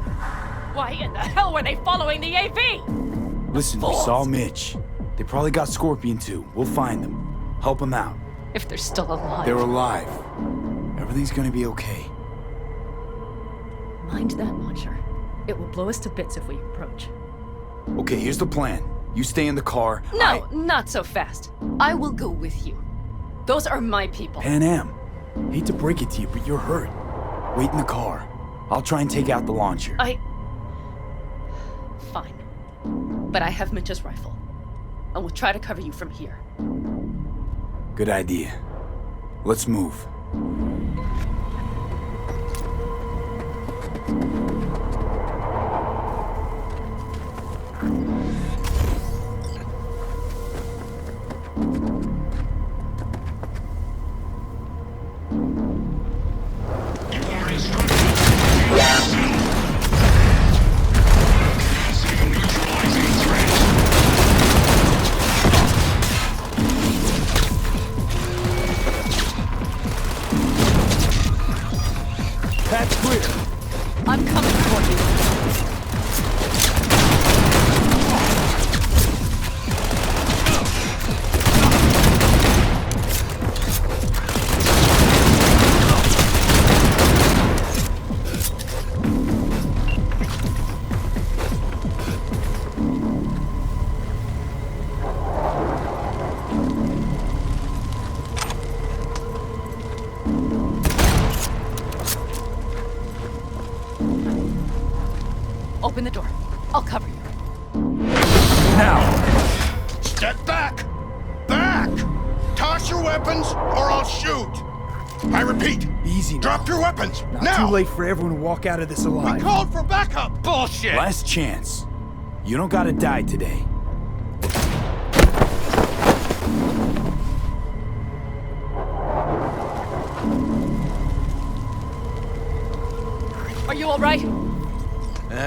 Why in the hell were they following the AV? Listen, we saw Mitch. They probably got Scorpion too. We'll find them. Help them out. If they're still alive. They're alive. Everything's gonna be okay. Mind that launcher. It will blow us to bits if we approach. Okay, here's the plan. You stay in the car. No, not so fast. I will go with you. Those are my people. Panam, hate to break it to you, but you're hurt. Wait in the car. I'll try and take out the launcher. Fine. But I have Mitch's rifle. And we'll try to cover you from here. Good idea. Let's move. That's clear. I'm coming for you. Open the door. I'll cover you. Now! Step back! Back! Toss your weapons, or I'll shoot! I repeat, Easy now. drop your weapons, Not now! too late for everyone to walk out of this alive. We called for backup! Bullshit! Last chance. You don't gotta die today. Are you alright?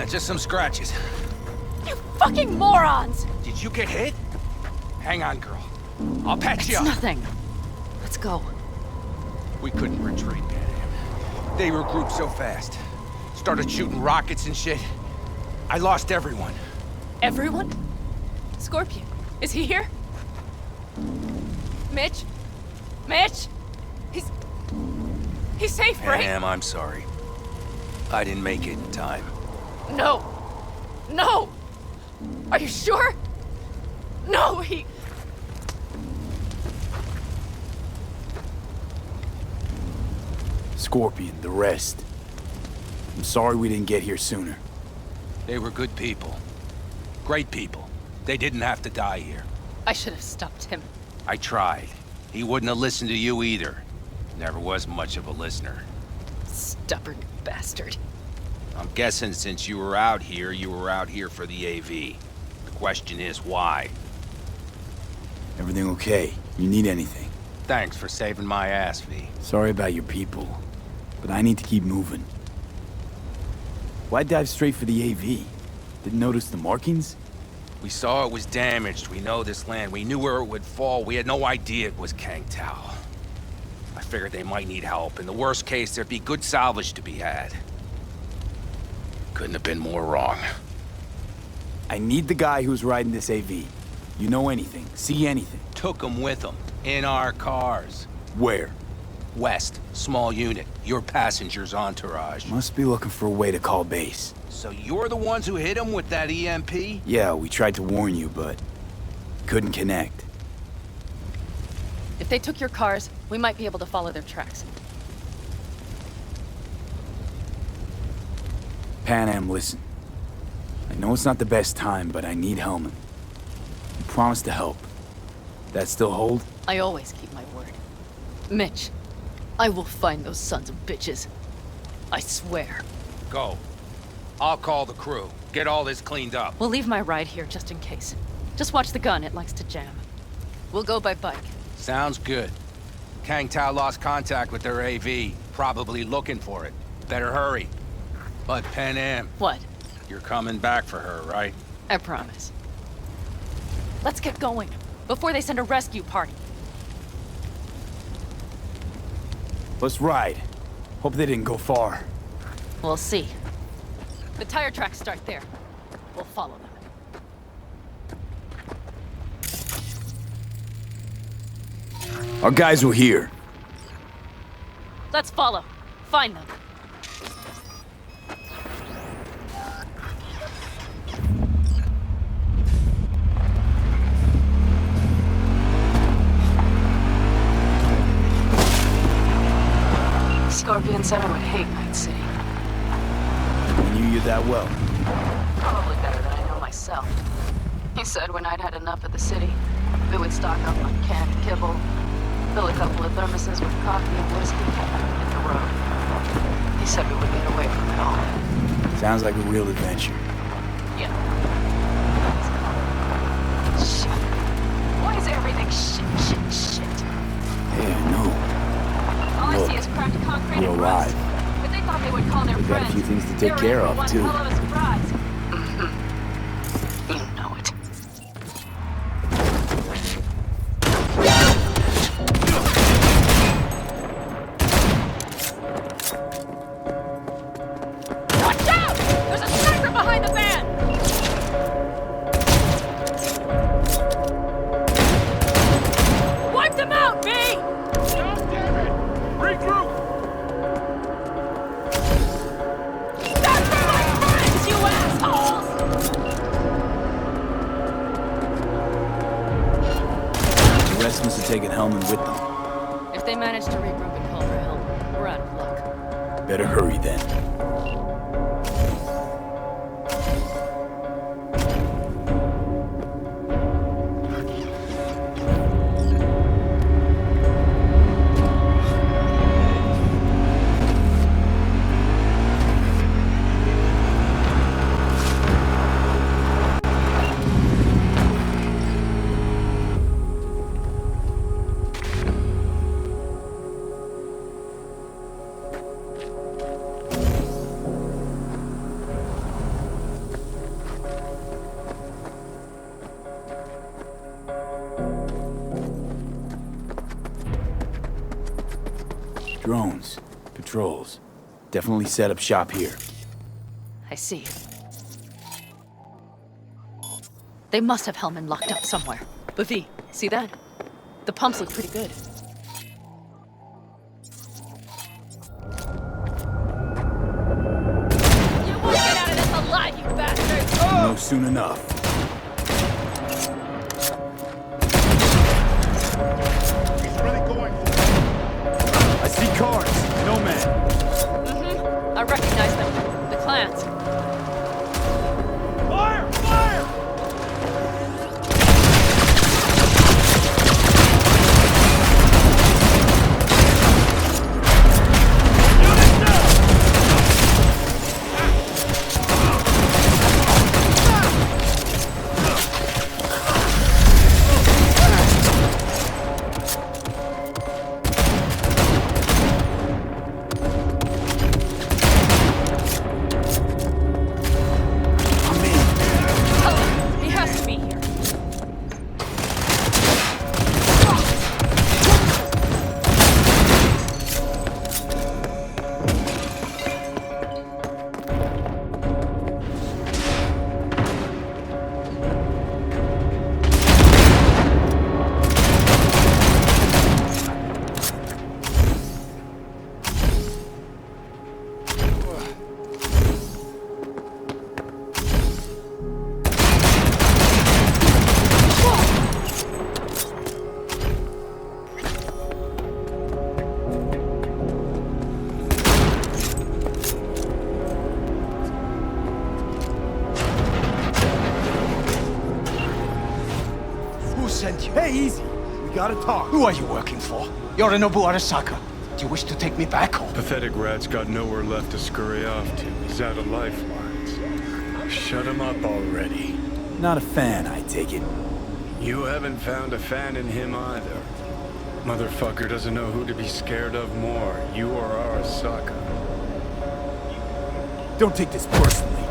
Just some scratches. You fucking morons! Did you get hit? Hang on, girl. I'll patch you It's up. nothing. Let's go. We couldn't retreat, Panam. They regrouped so fast. Started shooting rockets and shit. I lost everyone. Everyone? Scorpion, is he here? Mitch? Mitch? He's safe, right? Panam, I'm sorry. I didn't make it in time. No! No! Are you sure? No, he... Scorpion, the rest. I'm sorry we didn't get here sooner. They were good people. Great people. They didn't have to die here. I should have stopped him. I tried. He wouldn't have listened to you either. Never was much of a listener. Stubborn bastard. I'm guessing since you were out here for the AV. The question is why? Everything okay? You need anything? Thanks for saving my ass, V. Sorry about your people, but I need to keep moving. Why dive straight for the AV? Didn't notice the markings? We saw it was damaged. We know this land. We knew where it would fall. We had no idea it was Kangtao. I figured they might need help. In the worst case, there'd be good salvage to be had. Couldn't have been more wrong. I need the guy who's riding this AV. You know anything? See anything? Took him with him. In our cars. Where? West. Small unit. Your passenger's entourage. Must be looking for a way to call base. So you're the ones who hit him with that EMP? Yeah, we tried to warn you, but couldn't connect. If they took your cars, we might be able to follow their tracks. Panam, listen. I know it's not the best time, but I need Hellman. You promised to help. That still hold? I always keep my word. Mitch, I will find those sons of bitches. I swear. Go. I'll call the crew. Get all this cleaned up. We'll leave my ride here just in case. Just watch the gun, it likes to jam. We'll go by bike. Sounds good. Kangtao lost contact with their AV. Probably looking for it. Better hurry. But Panam. What? You're coming back for her, right? I promise. Let's get going, before they send a rescue party. Let's ride. Hope they didn't go far. We'll see. The tire tracks start there. We'll follow them. Our guys were here. Let's follow. Find them. Scorpion said I would hate Night City. We knew you that well. Probably better than I know myself. He said when I'd had enough of the city, we would stock up on canned kibble, fill a couple of thermoses with coffee and whiskey, hit the road. He said we would get away from it all. Sounds like a real adventure. Yeah. Shit. Why is everything shit? Hey, I know. All I Look, see is cracked concrete we're and rust. alive. But they thought they would call their We got a friends. few things to They take were care in for of, one too. hell of a surprise. You know it. Watch out! There's a sniper behind the van! Wipe them out, B! God damn it! Regroup! That's for my friends, you assholes! The rest must have taken Hellman with them. If they manage to regroup and call for help, we're out of luck. Better hurry then. Drones, patrols. Definitely set up shop here. I see. They must have Hellman locked up somewhere. But V, see that? The pumps look pretty good. You won't get out of this alive, you bastards! No, soon enough. He's really going for I see cars. No man. I recognize them. The clans. Fire! Fire! gotta talk. Who are you working for? Yorinobu Arasaka. Do you wish to take me back home? Pathetic rat's got nowhere left to scurry off to. He's out of lifelines. Shut him up already. Not a fan, I take it. You haven't found a fan in him either. Motherfucker doesn't know who to be scared of more, you or Arasaka. Don't take this personally.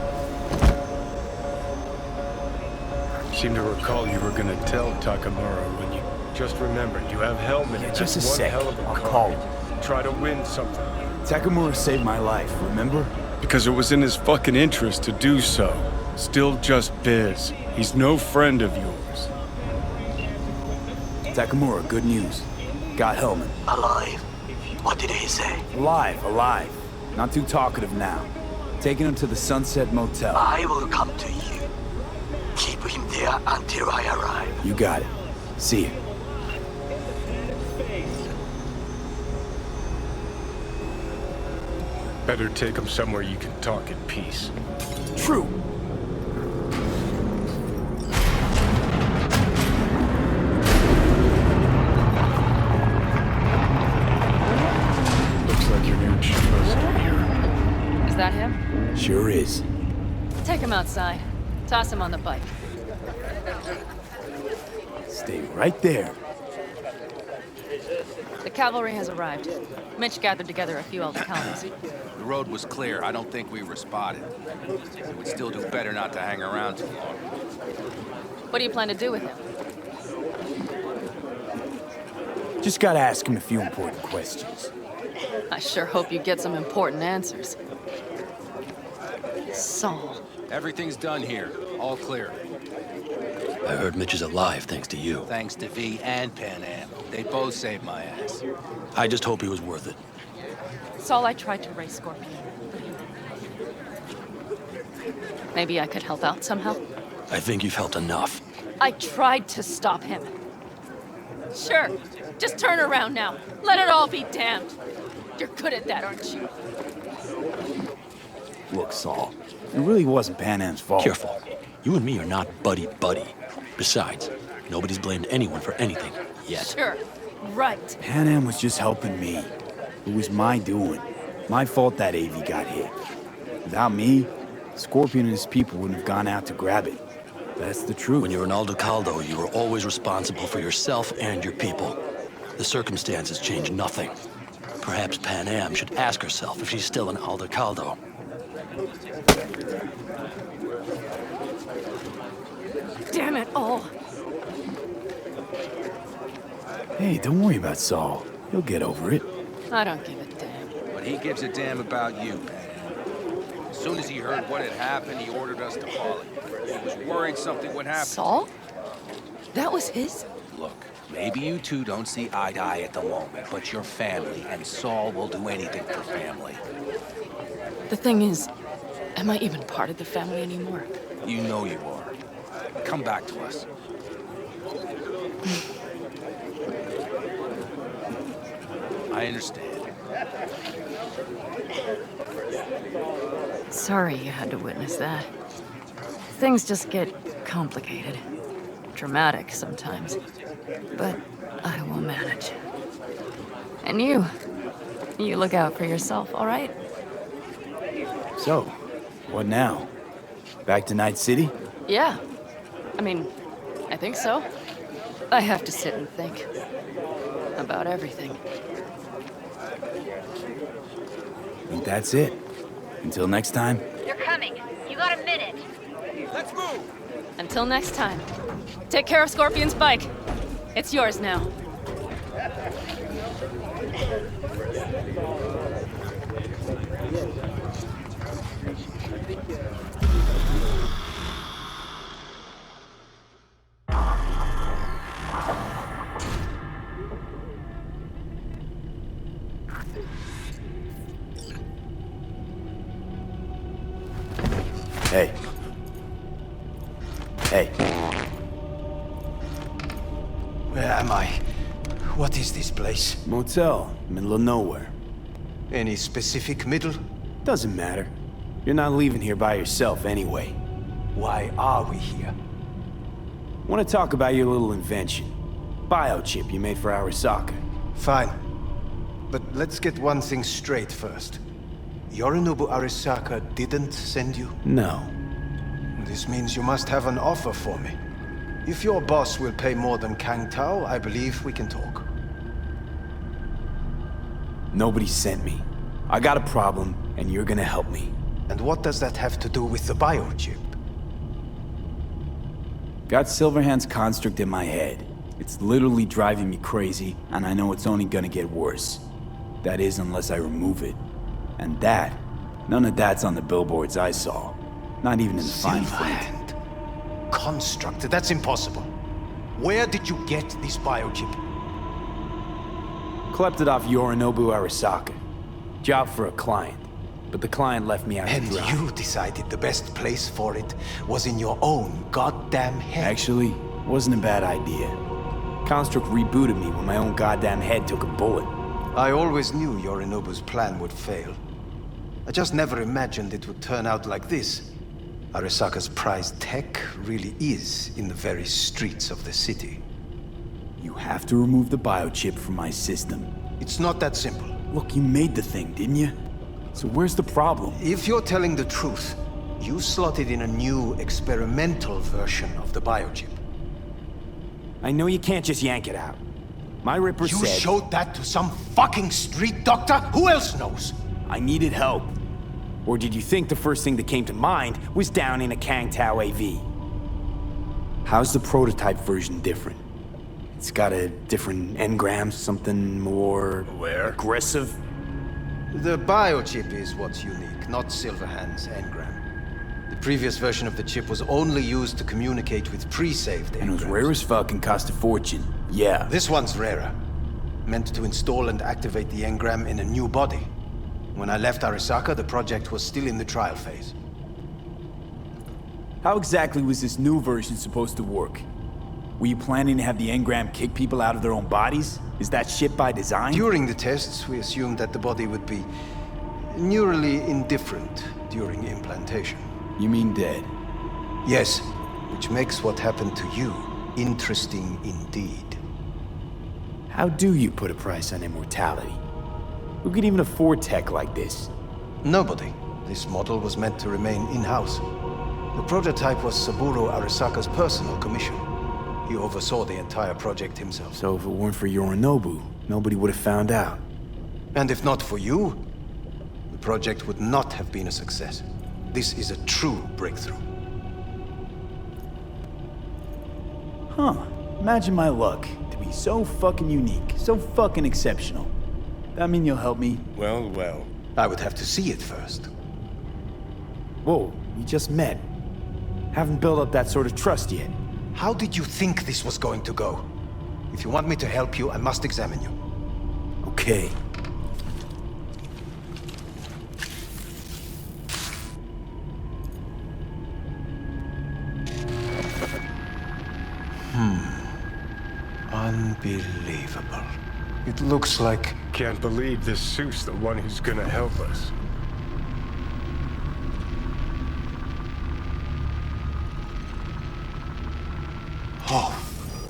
Seem to recall you were gonna tell Takamura when you... Just remember, you have Hellman. Yeah, just a one sec. hell of a I'll card. call him. Try to win something. Takamura saved my life, remember? Because it was in his fucking interest to do so. Still just biz. He's no friend of yours. Takamura, good news. Got Hellman. Alive. What did he say? Alive, alive. Not too talkative now. Taking him to the Sunset Motel. I will come to you. Keep him there until I arrive. You got it. See you. Better take him somewhere you can talk in peace. True. Looks like your new Chico's here. Is that him? Sure is. Take him outside. Toss him on the bike. Stay right there. The cavalry has arrived. Mitch gathered together a few Aldecaldos. The road was clear. I don't think we were spotted. It would still do better not to hang around too long. What do you plan to do with him? Just gotta ask him a few important questions. I sure hope you get some important answers. Saul. Everything's done here. All clear. I heard Mitch is alive thanks to you. Thanks to V and Panam. They both saved my ass. I just hope he was worth it. Saul, I tried to raise Scorpion, but he didn't. Maybe I could help out somehow? I think you've helped enough. I tried to stop him. Sure. Just turn around now. Let it all be damned. You're good at that, aren't you? Look, Saul, it really wasn't Panam's fault. Careful. You and me are not buddy-buddy. Besides, nobody's blamed anyone for anything, yet. Sure. Right. Panam was just helping me. It was my doing. My fault that AV got hit. Without me, Scorpion and his people wouldn't have gone out to grab it. That's the truth. When you're an Aldecaldo, you are always responsible for yourself and your people. The circumstances change nothing. Perhaps Panam should ask herself if she's still an Aldecaldo. Damn it all. Hey, don't worry about Saul. He'll get over it. I don't give a damn. But he gives a damn about you, Panam. As soon as he heard what had happened, he ordered us to follow you. He was worried something would happen. Saul? That was his? Look, maybe you two don't see eye to eye at the moment, but you're family, and Saul will do anything for family. The thing is, am I even part of the family anymore? You know you are. Come back to us. I understand. Sorry you had to witness that. Things just get complicated. Dramatic sometimes. But I will manage. And you look out for yourself, all right? So, what now? Back to Night City? Yeah. I mean, I think so. I have to sit and think. About everything. I think that's it. Until next time. They're coming. You got a minute. Let's move! Until next time. Take care of Scorpion's bike. It's yours now. Hey. Hey. Where am I? What is this place? Motel, middle of nowhere. Any specific middle? Doesn't matter. You're not leaving here by yourself anyway. Why are we here? Want to talk about your little invention. biochip you made for Arasaka. Fine. But let's get one thing straight first. Yorinobu Arasaka didn't send you? No. This means you must have an offer for me. If your boss will pay more than Kang Tao, I believe we can talk. Nobody sent me. I got a problem, and you're gonna help me. And what does that have to do with the biochip? Got Silverhand's construct in my head. It's literally driving me crazy, and I know it's only gonna get worse. That is, unless I remove it. And that, none of that's on the billboards I saw. Not even in the fine print. Construct? That's impossible. Where did you get this biochip? Klept it off Yorinobu Arasaka. Job for a client. But the client left me out to dry. And you decided the best place for it was in your own goddamn head. Actually, wasn't a bad idea. Construct rebooted me when my own goddamn head took a bullet. I always knew Yorinobu's plan would fail. I just never imagined it would turn out like this. Arasaka's prized tech really is in the very streets of the city. You have to remove the biochip from my system. It's not that simple. Look, you made the thing, didn't you? So where's the problem? If you're telling the truth, you slotted in a new experimental version of the biochip. I know you can't just yank it out. My Ripper said... You showed that to some fucking street doctor? Who else knows? I needed help. Or did you think the first thing that came to mind was down in a Kang Tao AV? How's the prototype version different? It's got a different engram, something more... aggressive? The biochip is what's unique, not Silverhand's engram. The previous version of the chip was only used to communicate with pre-saved engrams. And it was rare as fuck and cost a fortune. Yeah. This one's rarer. Meant to install and activate the engram in a new body. When I left Arasaka, the project was still in the trial phase. How exactly was this new version supposed to work? Were you planning to have the engram kick people out of their own bodies? Is that shit by design? During the tests, we assumed that the body would be neurally indifferent during implantation. You mean dead? Yes, which makes what happened to you interesting indeed. How do you put a price on immortality? Who could even afford tech like this? Nobody. This model was meant to remain in-house. The prototype was Saburo Arasaka's personal commission. He oversaw the entire project himself. So if it weren't for Yorinobu, nobody would have found out. And if not for you, the project would not have been a success. This is a true breakthrough. Huh. Imagine my luck to be so fucking unique, so fucking exceptional. That mean you'll help me? Well, well. I would have to see it first. Whoa, we just met. Haven't built up that sort of trust yet. How did you think this was going to go? If you want me to help you, I must examine you. Okay. Unbelievable. It looks like... Can't believe this suit's the one who's gonna help us. Oh,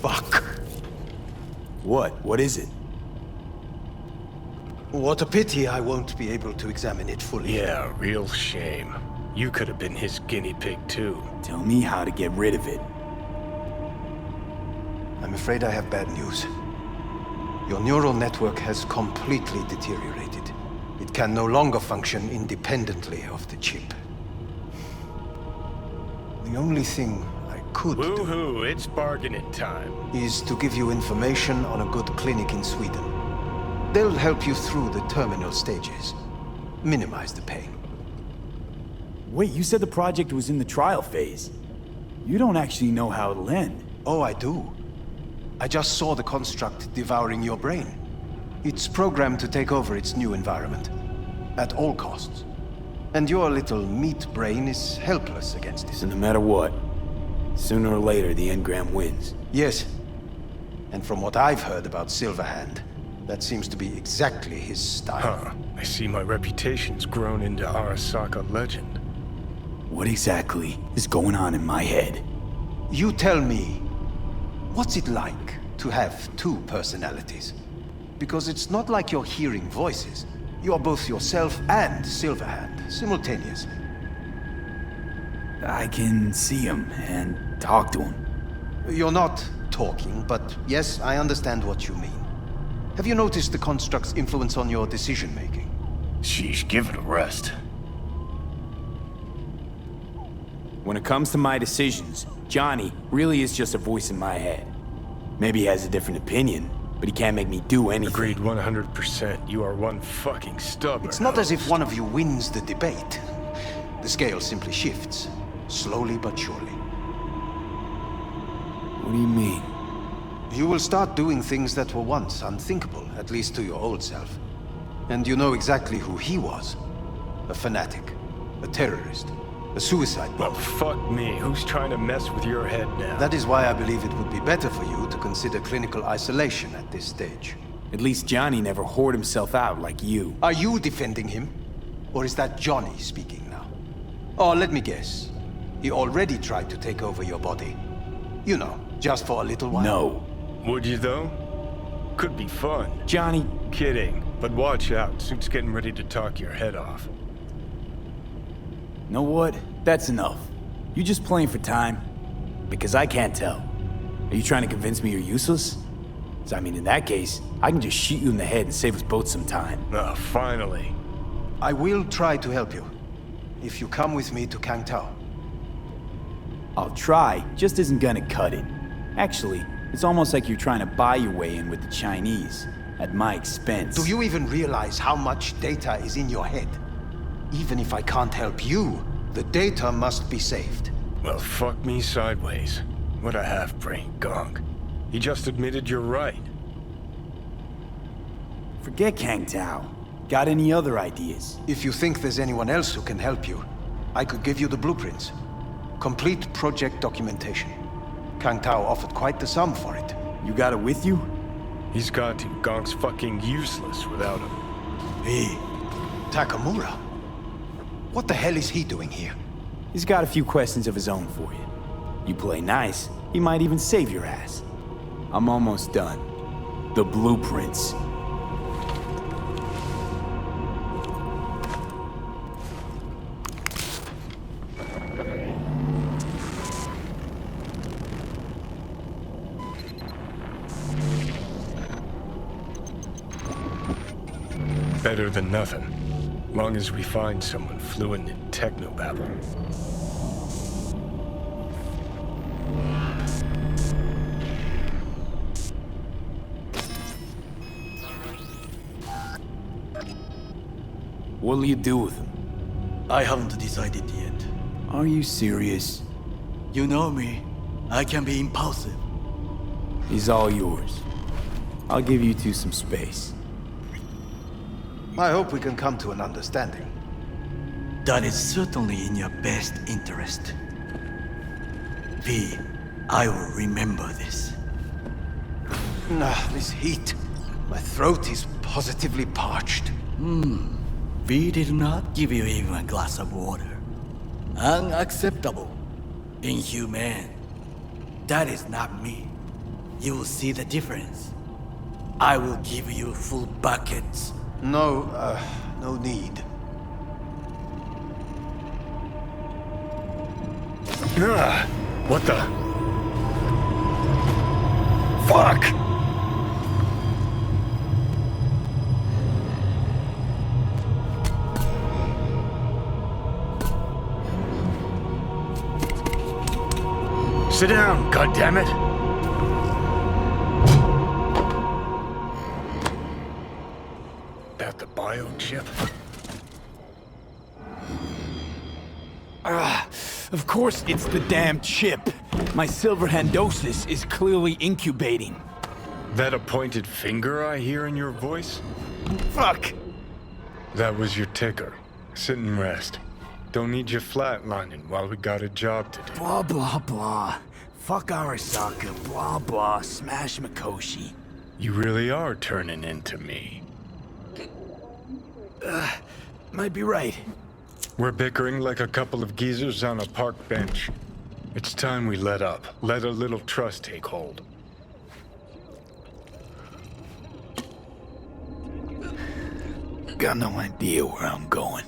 fuck. What? What is it? What a pity I won't be able to examine it fully. Yeah, real shame. You could have been his guinea pig too. Tell me how to get rid of it. I'm afraid I have bad news. Your neural network has completely deteriorated. It can no longer function independently of the chip. The only thing I could Woohoo, it's bargaining time. is to give you information on a good clinic in Sweden. They'll help you through the terminal stages. Minimize the pain. Wait, you said the project was in the trial phase. You don't actually know how it'll end. Oh, I do. I just saw the construct devouring your brain. It's programmed to take over its new environment. At all costs. And your little meat brain is helpless against it. So no matter what, sooner or later the engram wins. Yes. And from what I've heard about Silverhand, that seems to be exactly his style. Huh. I see my reputation's grown into Arasaka legend. What exactly is going on in my head? You tell me, what's it like to have two personalities. Because it's not like you're hearing voices. You are both yourself and Silverhand, simultaneously. I can see him and talk to him. You're not talking, but yes, I understand what you mean. Have you noticed the construct's influence on your decision-making? Sheesh, give it a rest. When it comes to my decisions, Johnny really is just a voice in my head. Maybe he has a different opinion, but he can't make me do anything. Agreed 100%. You are one fucking stubborn. It's not as if one of you wins the debate. The scale simply shifts, slowly but surely. What do you mean? You will start doing things that were once unthinkable, at least to your old self. And you know exactly who he was. A fanatic, a terrorist, a suicide bomber. Well, fuck me. Who's trying to mess with your head now? That is why I believe it would be better for you to consider clinical isolation at this stage. At least Johnny never whored himself out like you. Are you defending him? Or is that Johnny speaking now? Oh, let me guess. He already tried to take over your body. You know, just for a little while. No. Would you, though? Could be fun. Johnny... Kidding. But watch out. Suit's getting ready to talk your head off. Know what? That's enough. You just playing for time? Because I can't tell. Are you trying to convince me you're useless? 'Cause I mean, in that case, I can just shoot you in the head and save us both some time. Oh, finally. I will try to help you. If you come with me to Kangtao. I'll try, just isn't gonna cut it. Actually, it's almost like you're trying to buy your way in with the Chinese, at my expense. Do you even realize how much data is in your head? Even if I can't help you, the data must be saved. Well, fuck me sideways. What a half-brain gunk. He just admitted you're right. Forget Kangtao. Got any other ideas? If you think there's anyone else who can help you, I could give you the blueprints. Complete project documentation. Kangtao offered quite the sum for it. You got it with you? He's got to. Gonk's fucking useless without him. Hey, Takamura. What the hell is he doing here? He's got a few questions of his own for you. You play nice, he might even save your ass. I'm almost done. The blueprints. Better than nothing. Long as we find someone fluent in technobabble. What'll you do with him? I haven't decided yet. Are you serious? You know me. I can be impulsive. He's all yours. I'll give you two some space. I hope we can come to an understanding. That is certainly in your best interest. V, I will remember this. This heat. My throat is positively parched. V did not give you even a glass of water. Unacceptable. Inhumane. That is not me. You will see the difference. I will give you full buckets. No need. What the? Fuck! Sit down, goddammit! That the biochip? Of course it's the damn chip. My Silverhandosis is clearly incubating. That a pointed finger I hear in your voice? Fuck! That was your ticker. Sit and rest. Don't need you flatlining while we got a job to do. Blah, blah, blah. Fuck Arasaka, blah, blah, smash Mikoshi. You really are turning into me. Might be right. We're bickering like a couple of geezers on a park bench. It's time we let up. Let a little trust take hold. got no idea where I'm going.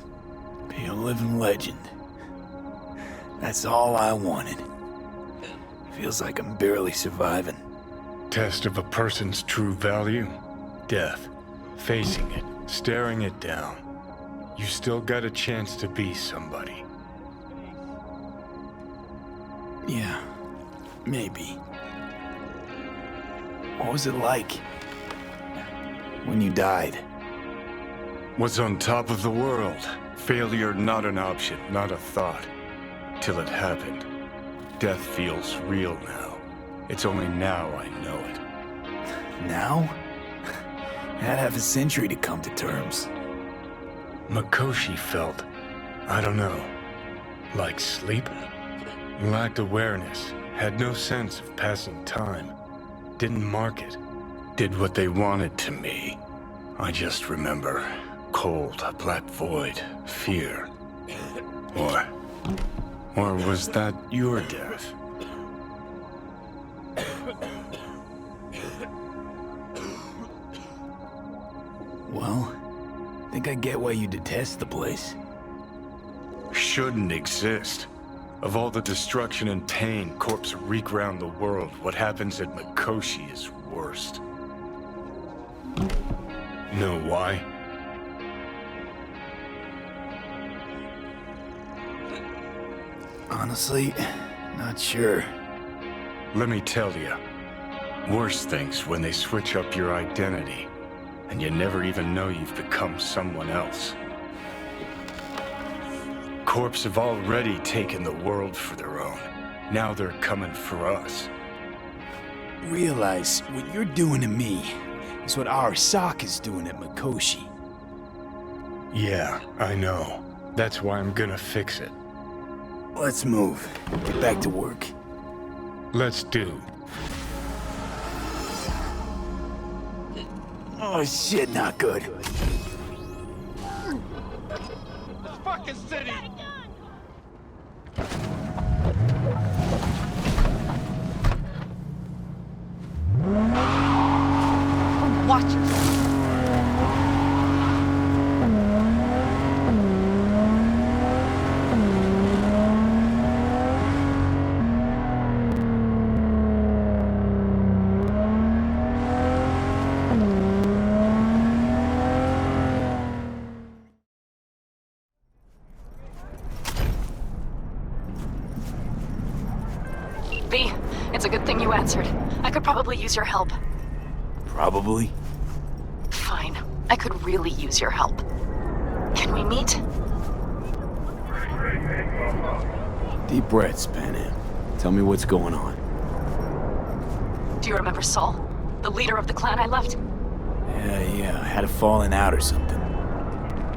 Be a living legend. That's all I wanted. Feels like I'm barely surviving. Test of a person's true value? Death. Facing it, staring it down. You still got a chance to be somebody. Yeah, maybe. What was it like when you died? Was on top of the world. Failure not an option, not a thought. Till it happened. Death feels real now. It's only now I know it. Now? I had half a century to come to terms. Mikoshi felt, I don't know, like sleep? Lacked awareness, had no sense of passing time. Didn't mark it. Did what they wanted to me. I just remember cold, a black void, fear. Or was that your death? Well, I think I get why you detest the place. Shouldn't exist. Of all the destruction and pain corpses wreak round the world, what happens at Mikoshi is worst. Know why? Honestly, not sure. Let me tell you. Worse things when they switch up your identity, and you never even know you've become someone else. Corps have already taken the world for their own. Now they're coming for us. Realize what you're doing to me is what Arasaka's doing at Mikoshi. Yeah, I know. That's why I'm gonna fix it. Let's move. Get back to work. Let's do. Oh shit, not good. This fucking city! Watch yourself. V, it's a good thing you answered. I could probably use your help. Probably. Fine. I could really use your help. Can we meet? Deep breaths, Panam. Tell me what's going on. Do you remember Saul? The leader of the clan I left? Yeah, I had a falling out or something.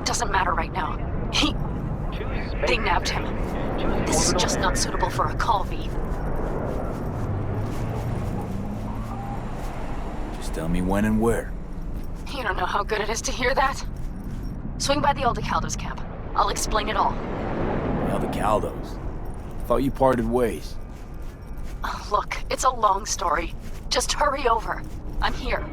Doesn't matter right now. They nabbed him. This is just not suitable for a call, V. Just tell me when and where. You don't know how good it is to hear that. Swing by the Aldecaldo's camp. I'll explain it all. Aldecaldo's? Thought you parted ways. Look, it's a long story. Just hurry over. I'm here.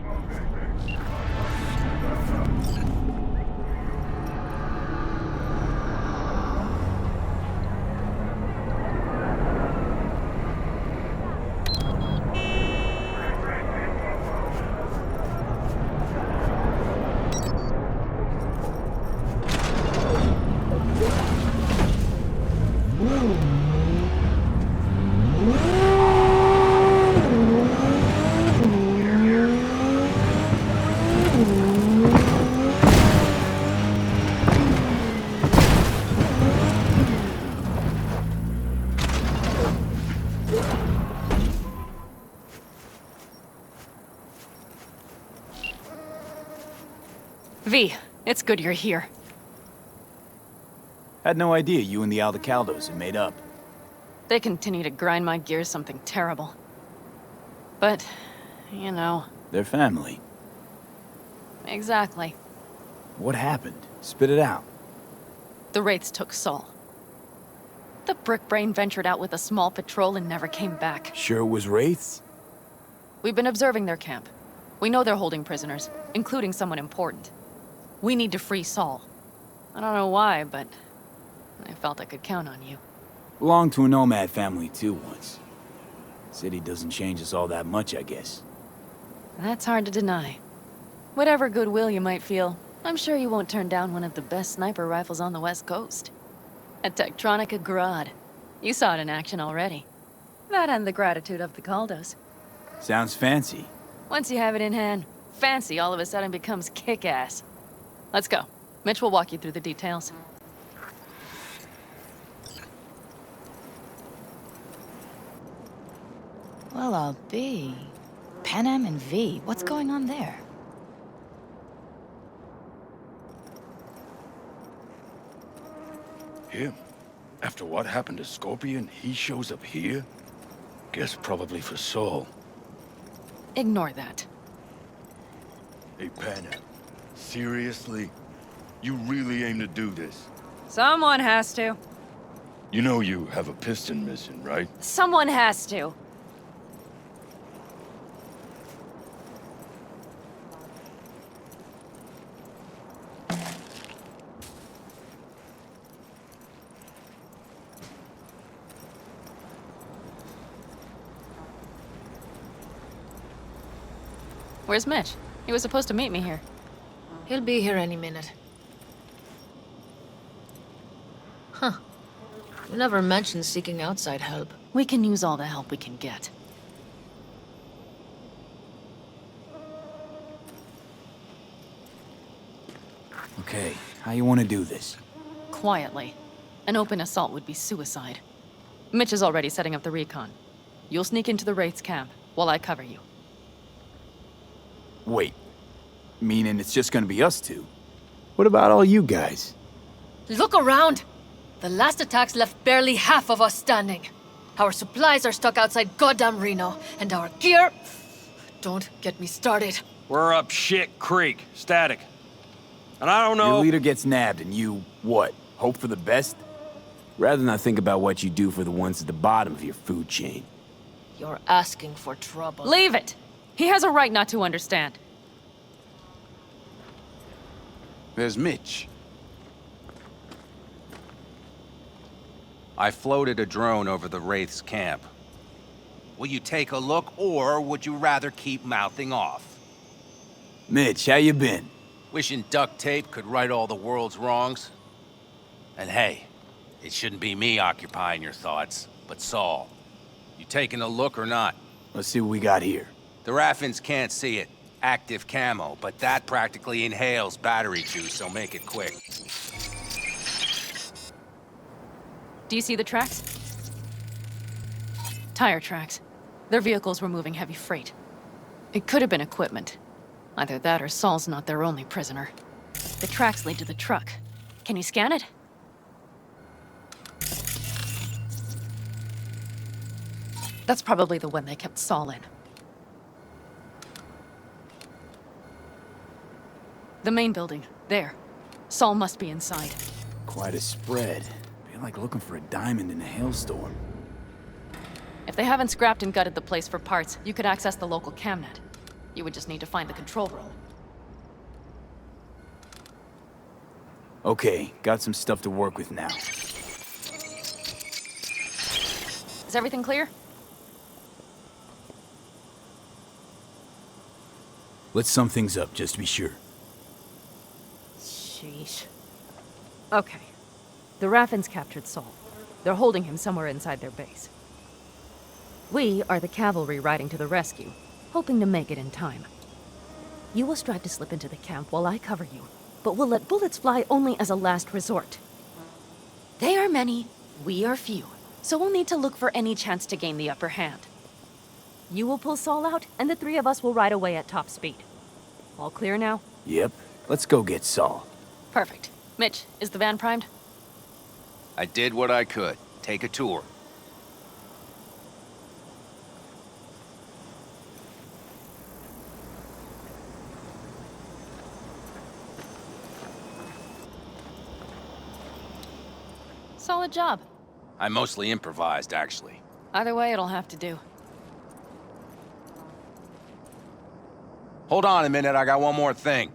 V, it's good you're here. Had no idea you and the Aldecaldos had made up. They continue to grind my gears something terrible. But, you know... They're family. Exactly. What happened? Spit it out. The Wraiths took Saul. The Brickbrain ventured out with a small patrol and never came back. Sure it was Wraiths? We've been observing their camp. We know they're holding prisoners, including someone important. We need to free Saul. I don't know why, but I felt I could count on you. Belonged to a nomad family too once. City doesn't change us all that much, I guess. That's hard to deny. Whatever goodwill you might feel, I'm sure you won't turn down one of the best sniper rifles on the West Coast. A Tektronica Grad. You saw it in action already. That and the gratitude of the Caldos. Sounds fancy. Once you have it in hand, fancy all of a sudden becomes kick-ass. Let's go. Mitch will walk you through the details. Well, I'll be. Panam and V, what's going on there? Him? After what happened to Scorpion, he shows up here? Guess probably for Saul. Ignore that. Hey, Panam. Seriously? You really aim to do this? Someone has to. You know you have a piston missing, right? Someone has to. Where's Mitch? He was supposed to meet me here. He'll be here any minute. Huh. You never mentioned seeking outside help. We can use all the help we can get. Okay, how you want to do this? Quietly. An open assault would be suicide. Mitch is already setting up the recon. You'll sneak into the Wraith's camp while I cover you. Wait. Meaning it's just gonna be us two? What about all you guys? Look around! The last attacks left barely half of us standing. Our supplies are stuck outside goddamn Reno, and our gear... Don't get me started. We're up shit creek, static. And I don't know... Your leader gets nabbed and you, what, hope for the best? Rather not think about what you do for the ones at the bottom of your food chain. You're asking for trouble. Leave it! He has a right not to understand. There's Mitch. I floated a drone over the Wraith's camp. Will you take a look, or would you rather keep mouthing off? Mitch, how you been? Wishing duct tape could right all the world's wrongs. And hey, it shouldn't be me occupying your thoughts, but Saul. You taking a look or not? Let's see what we got here. The Raffens can't see it. Active camo, but that practically inhales battery juice, so make it quick. Do you see the tracks? Tire tracks. Their vehicles were moving heavy freight. It could have been equipment. Either that or Saul's not their only prisoner. The tracks lead to the truck. Can you scan it? That's probably the one they kept Saul in. The main building. There. Saul must be inside. Quite a spread. Feel like looking for a diamond in a hailstorm. If they haven't scrapped and gutted the place for parts, you could access the local camnet. You would just need to find the control room. Okay, got some stuff to work with now. Is everything clear? Let's sum things up, just to be sure. Sheesh. Okay. The Raffens captured Saul. They're holding him somewhere inside their base. We are the cavalry riding to the rescue, hoping to make it in time. You will strive to slip into the camp while I cover you, but we'll let bullets fly only as a last resort. They are many, we are few, so we'll need to look for any chance to gain the upper hand. You will pull Saul out, and the three of us will ride away at top speed. All clear now? Yep. Let's go get Saul. Perfect. Mitch, is the van primed? I did what I could. Take a tour. Solid job. I mostly improvised, actually. Either way, it'll have to do. Hold on a minute, I got one more thing.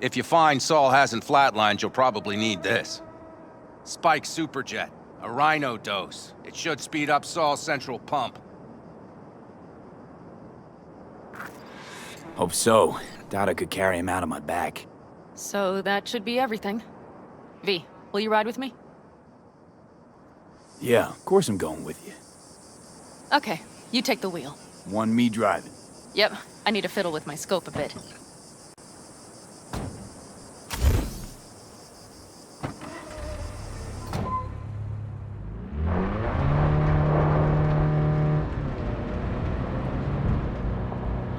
If you find Saul hasn't flatlined, you'll probably need this. Spike Superjet, a Rhino dose. It should speed up Saul's central pump. Hope so. Doubt I could carry him out on my back. So that should be everything. V, will you ride with me? Yeah, of course I'm going with you. Okay, you take the wheel. One me driving. Yep, I need to fiddle with my scope a bit.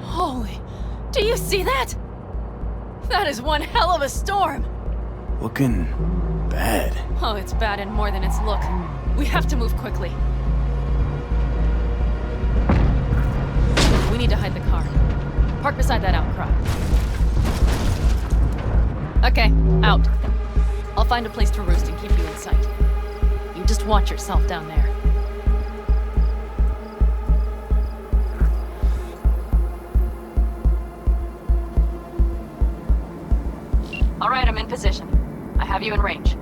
Holy, do you see that? That is one hell of a storm! Looking bad. Oh, it's bad in more than its look. We have to move quickly. We need to hide the car. Park beside that outcrop. Okay, out. I'll find a place to roost and keep you in sight. You just watch yourself down there. All right, I'm in position. I have you in range.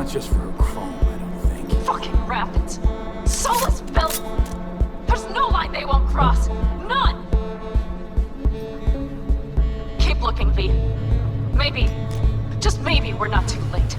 Just for a chrome, I don't think. Fucking Raffens! Soulless built! There's no line they won't cross! None! Keep looking, V. Maybe, just maybe, we're not too late.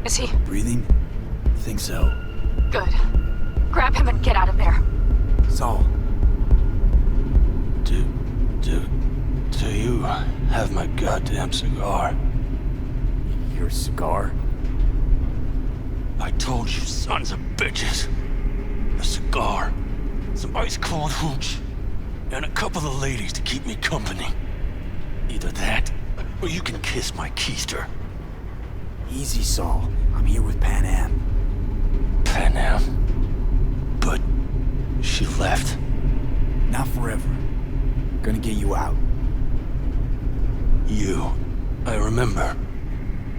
Is he breathing? Think so. Good. Grab him and get out of there. Saul. Do you have my goddamn cigar? Your cigar? I told you sons of bitches. A cigar, some ice cold hooch, and a couple of ladies to keep me company. Either that, or you can kiss my keister. Easy, Saul. I'm here with Panam. Panam? But she left. Not forever. Gonna get you out. You. I remember.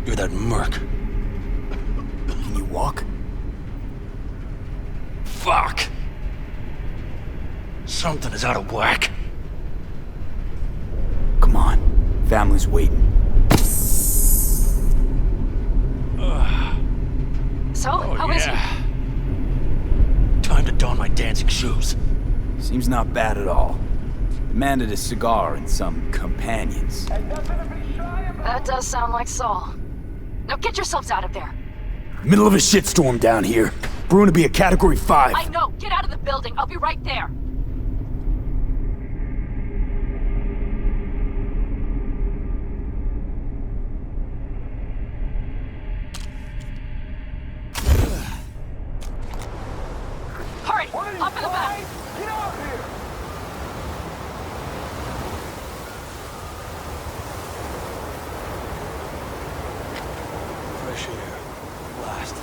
You're that merc. Can you walk? Fuck! Something is out of whack. Come on. Family's waiting. So, how is he? Time to don my dancing shoes. Seems not bad at all. Demanded a cigar and some companions. That does sound like Saul. Now get yourselves out of there. Middle of a shitstorm down here. Brewing to be a Category 5. I know. Get out of the building. I'll be right there. Hurry! Up in the back! Get out here! Fresh air. Blast.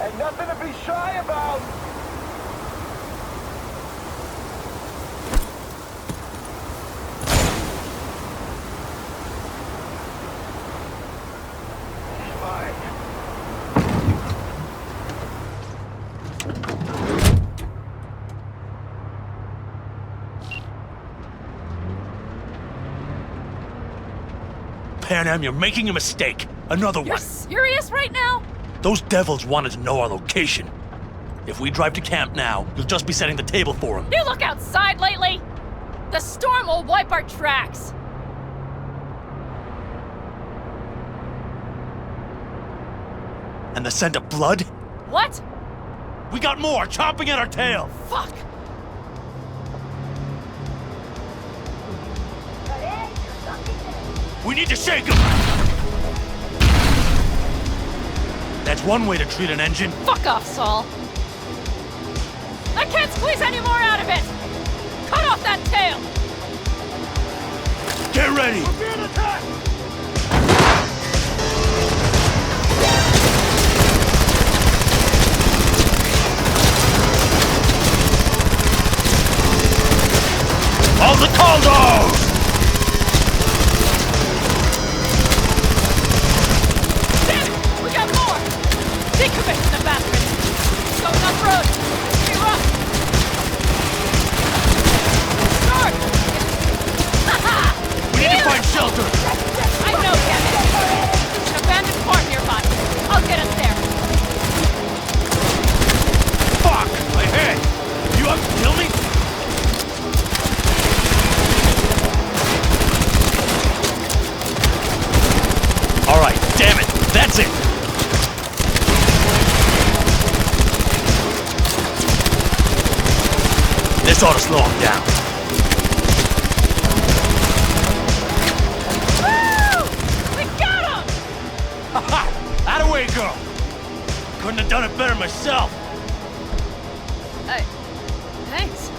Ain't nothing to be shy about! Panam, you're making a mistake. Another You're one. serious right now? Those devils wanted to know our location. If we drive to camp now, you'll just be setting the table for them. You look outside lately? The storm will wipe our tracks. And the scent of blood? What? We got more chomping at our tail. Fuck! We need to shake them! That's one way to treat an engine. Fuck off, Saul. I can't squeeze any more out of it! Cut off that tail! Get ready! We're being attacked! Aldecaldo! We got more! Decommission the bastard! Going off road! Be rough! Start! We need to find shelter! I know, Kevin! There's an abandoned farm nearby. I'll get us there. Fuck! My head! You up to kill me? Alright, damn it! That's it! This ought to slow him down. Woo! We got him! Ha-ha! Attaway, girl! Couldn't have done it better myself. Thanks.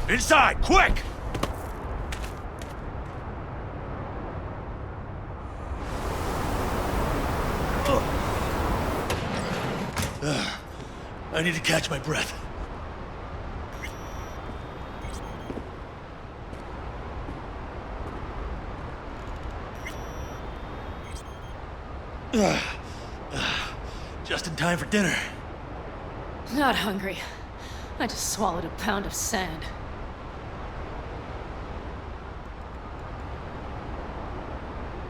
Inside, quick! I need to catch my breath. Just in time for dinner. Not hungry. I just swallowed a pound of sand.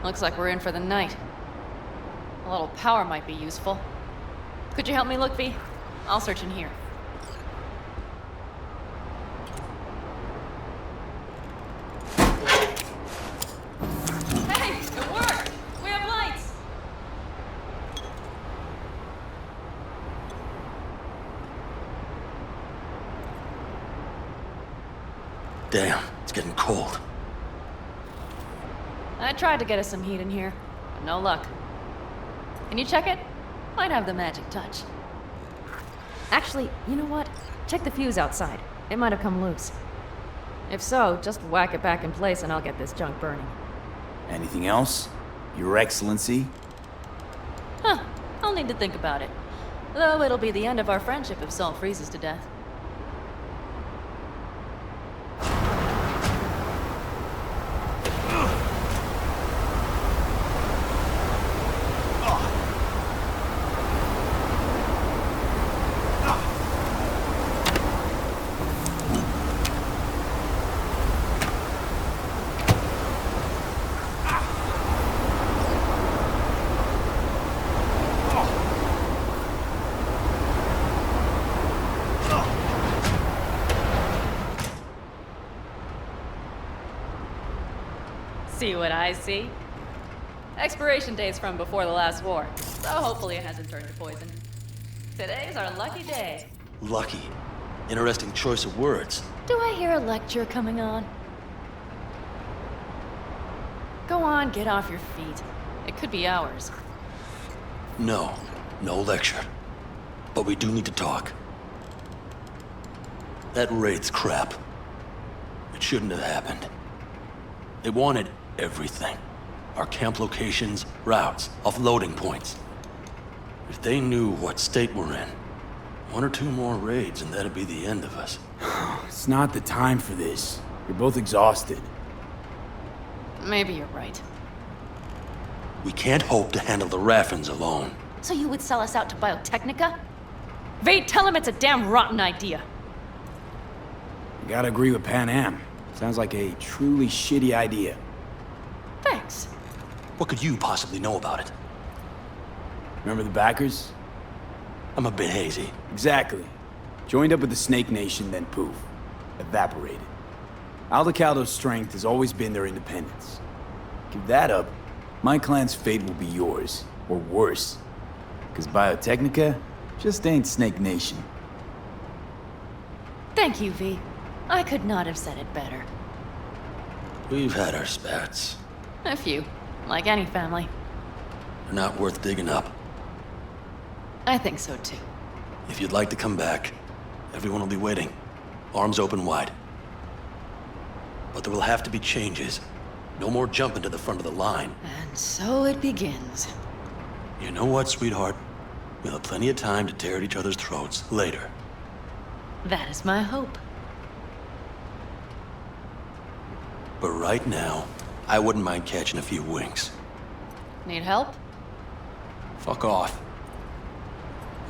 Looks like we're in for the night. A little power might be useful. Could you help me look, V? I'll search in here. Hey, it worked! We have lights! Damn, it's getting cold. I tried to get us some heat in here, but no luck. Can you check it? Might have the magic touch. Actually, you know what? Check the fuse outside. It might have come loose. If so, just whack it back in place and I'll get this junk burning. Anything else? Your Excellency? Huh. I'll need to think about it. Though it'll be the end of our friendship if Saul freezes to death. See what I see? Expiration date's from before the last war, so hopefully it hasn't turned to poison. Today's our lucky day. Lucky. Interesting choice of words. Do I hear a lecture coming on? Go on, get off your feet. It could be hours. No lecture. But we do need to talk. That Wraith's crap. It shouldn't have happened. They wanted everything. Our camp locations, routes, offloading points. If they knew what state we're in, 1 or 2 more raids and that'd be the end of us. It's not the time for this. You're both exhausted. Maybe you're right. We can't hope to handle the Raffens alone. So you would sell us out to Biotechnica? Vade, tell him it's a damn rotten idea. You gotta agree with Panam. Sounds like a truly shitty idea. Thanks. What could you possibly know about it? Remember the backers? I'm a bit hazy. Exactly. Joined up with the Snake Nation, then poof. Evaporated. Aldecaldo's strength has always been their independence. Give that up, my clan's fate will be yours. Or worse. Because Biotechnica just ain't Snake Nation. Thank you, V. I could not have said it better. We've had our spats. A few. Like any family. They're not worth digging up. I think so too. If you'd like to come back, everyone will be waiting. Arms open wide. But there will have to be changes. No more jumping to the front of the line. And so it begins. You know what, sweetheart? We'll have plenty of time to tear at each other's throats later. That is my hope. But right now, I wouldn't mind catching a few winks. Need help? Fuck off.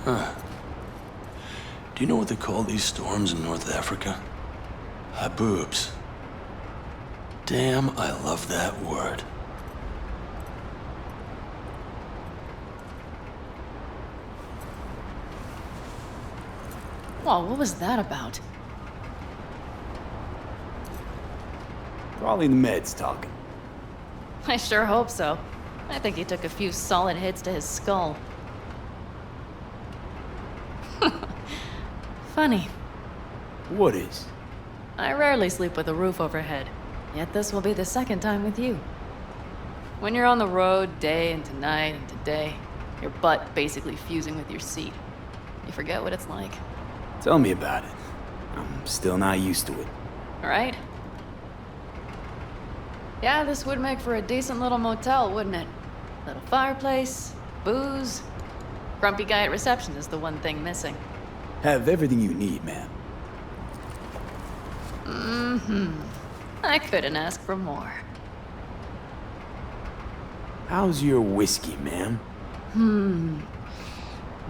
Huh. Do you know what they call these storms in North Africa? Haboobs. Damn, I love that word. Whoa, what was that about? Probably the meds talking. I sure hope so. I think he took a few solid hits to his skull. Funny. What is? I rarely sleep with a roof overhead, yet this will be the second time with you. When you're on the road day into night into day, your butt basically fusing with your seat. You forget what it's like. Tell me about it. I'm still not used to it. Right? Yeah, this would make for a decent little motel, wouldn't it? Little fireplace, booze. Grumpy guy at reception is the one thing missing. Have everything you need, ma'am. I couldn't ask for more. How's your whiskey, ma'am?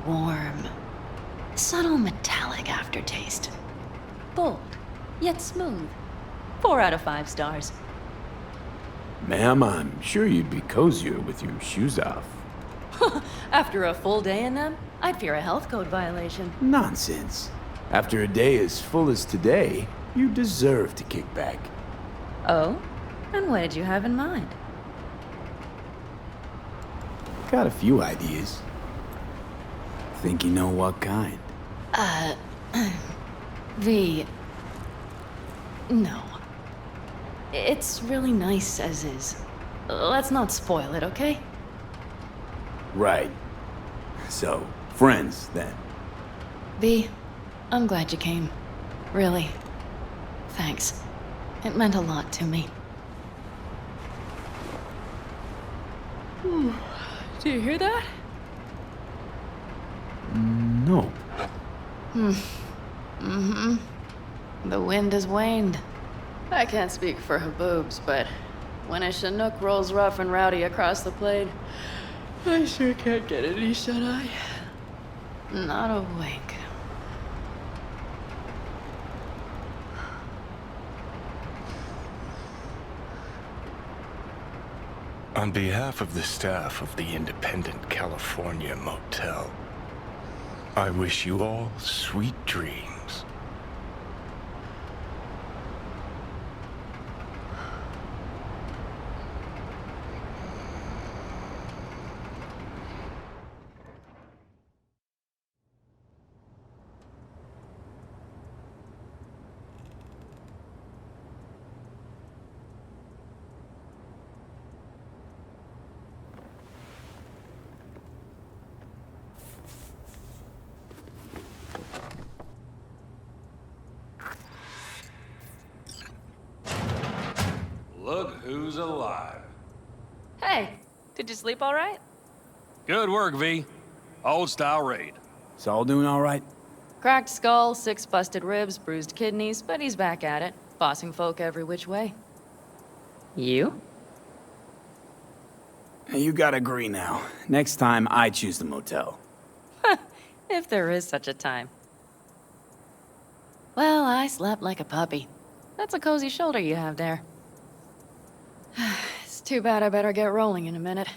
Warm. Subtle metallic aftertaste. Bold, yet smooth. 4 out of 5 stars. Ma'am, I'm sure you'd be cozier with your shoes off. After a full day in them, I'd fear a health code violation. Nonsense. After a day as full as today, you deserve to kick back. Oh? And what did you have in mind? Got a few ideas. Think you know what kind? V... No. It's really nice as is. Let's not spoil it, okay? Right. So, friends, then. V, I'm glad you came. Really. Thanks. It meant a lot to me. Do you hear that? No. The wind has waned. I can't speak for Haboobs, but when a Chinook rolls rough and rowdy across the plain, I sure can't get any shut-eye. Not a wink. On behalf of the staff of the Independent California Motel, I wish you all sweet dreams. Look who's alive. Hey, did you sleep all right? Good work, V. Old style raid. Saul doing all right? Cracked skull, 6 busted ribs, bruised kidneys, but he's back at it, bossing folk every which way. You? You gotta agree now. Next time, I choose the motel. If there is such a time. Well, I slept like a puppy. That's a cozy shoulder you have there. It's too bad I better get rolling in a minute.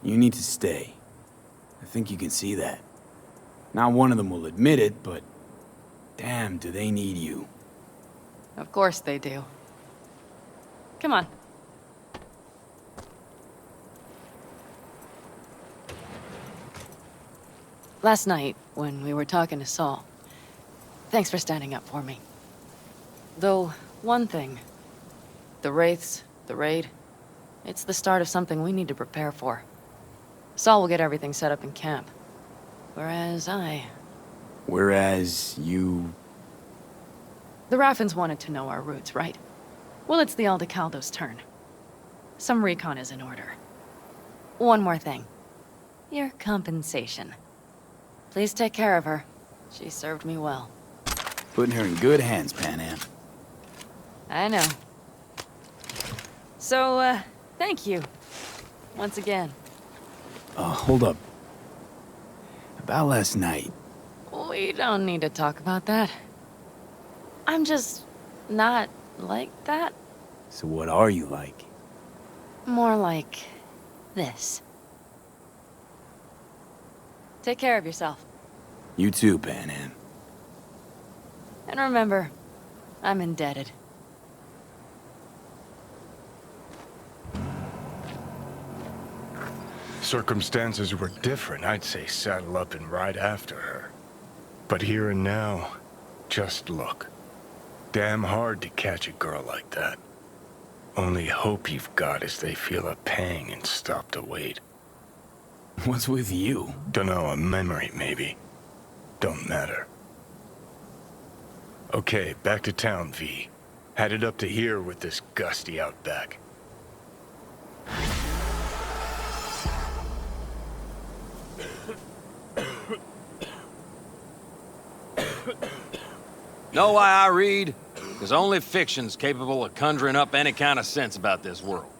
You need to stay. I think you can see that. Not one of them will admit it, but damn, do they need you. Of course they do. Come on. Last night, when we were talking to Saul, thanks for standing up for me. Though, one thing. The Wraiths, the raid, it's the start of something we need to prepare for. Saul will get everything set up in camp. Whereas you... The Raffens wanted to know our routes, right? Well, it's the Aldecaldo's turn. Some recon is in order. One more thing. Your compensation. Please take care of her. She served me well. Putting her in good hands, Panam. I know. So, thank you. Once again. Hold up. About last night. We don't need to talk about that. I'm just not like that. So what are you like? More like this. Take care of yourself. You too, Panam. And remember, I'm indebted. Circumstances were different, I'd say saddle up and ride after her. But here and now, just look. Damn hard to catch a girl like that. Only hope you've got is they feel a pang and stop to wait. What's with you? Dunno, a memory maybe. Don't matter. Okay, back to town, V. Headed up to here with this gusty outback. Know why I read? Because only fiction's capable of conjuring up any kind of sense about this world.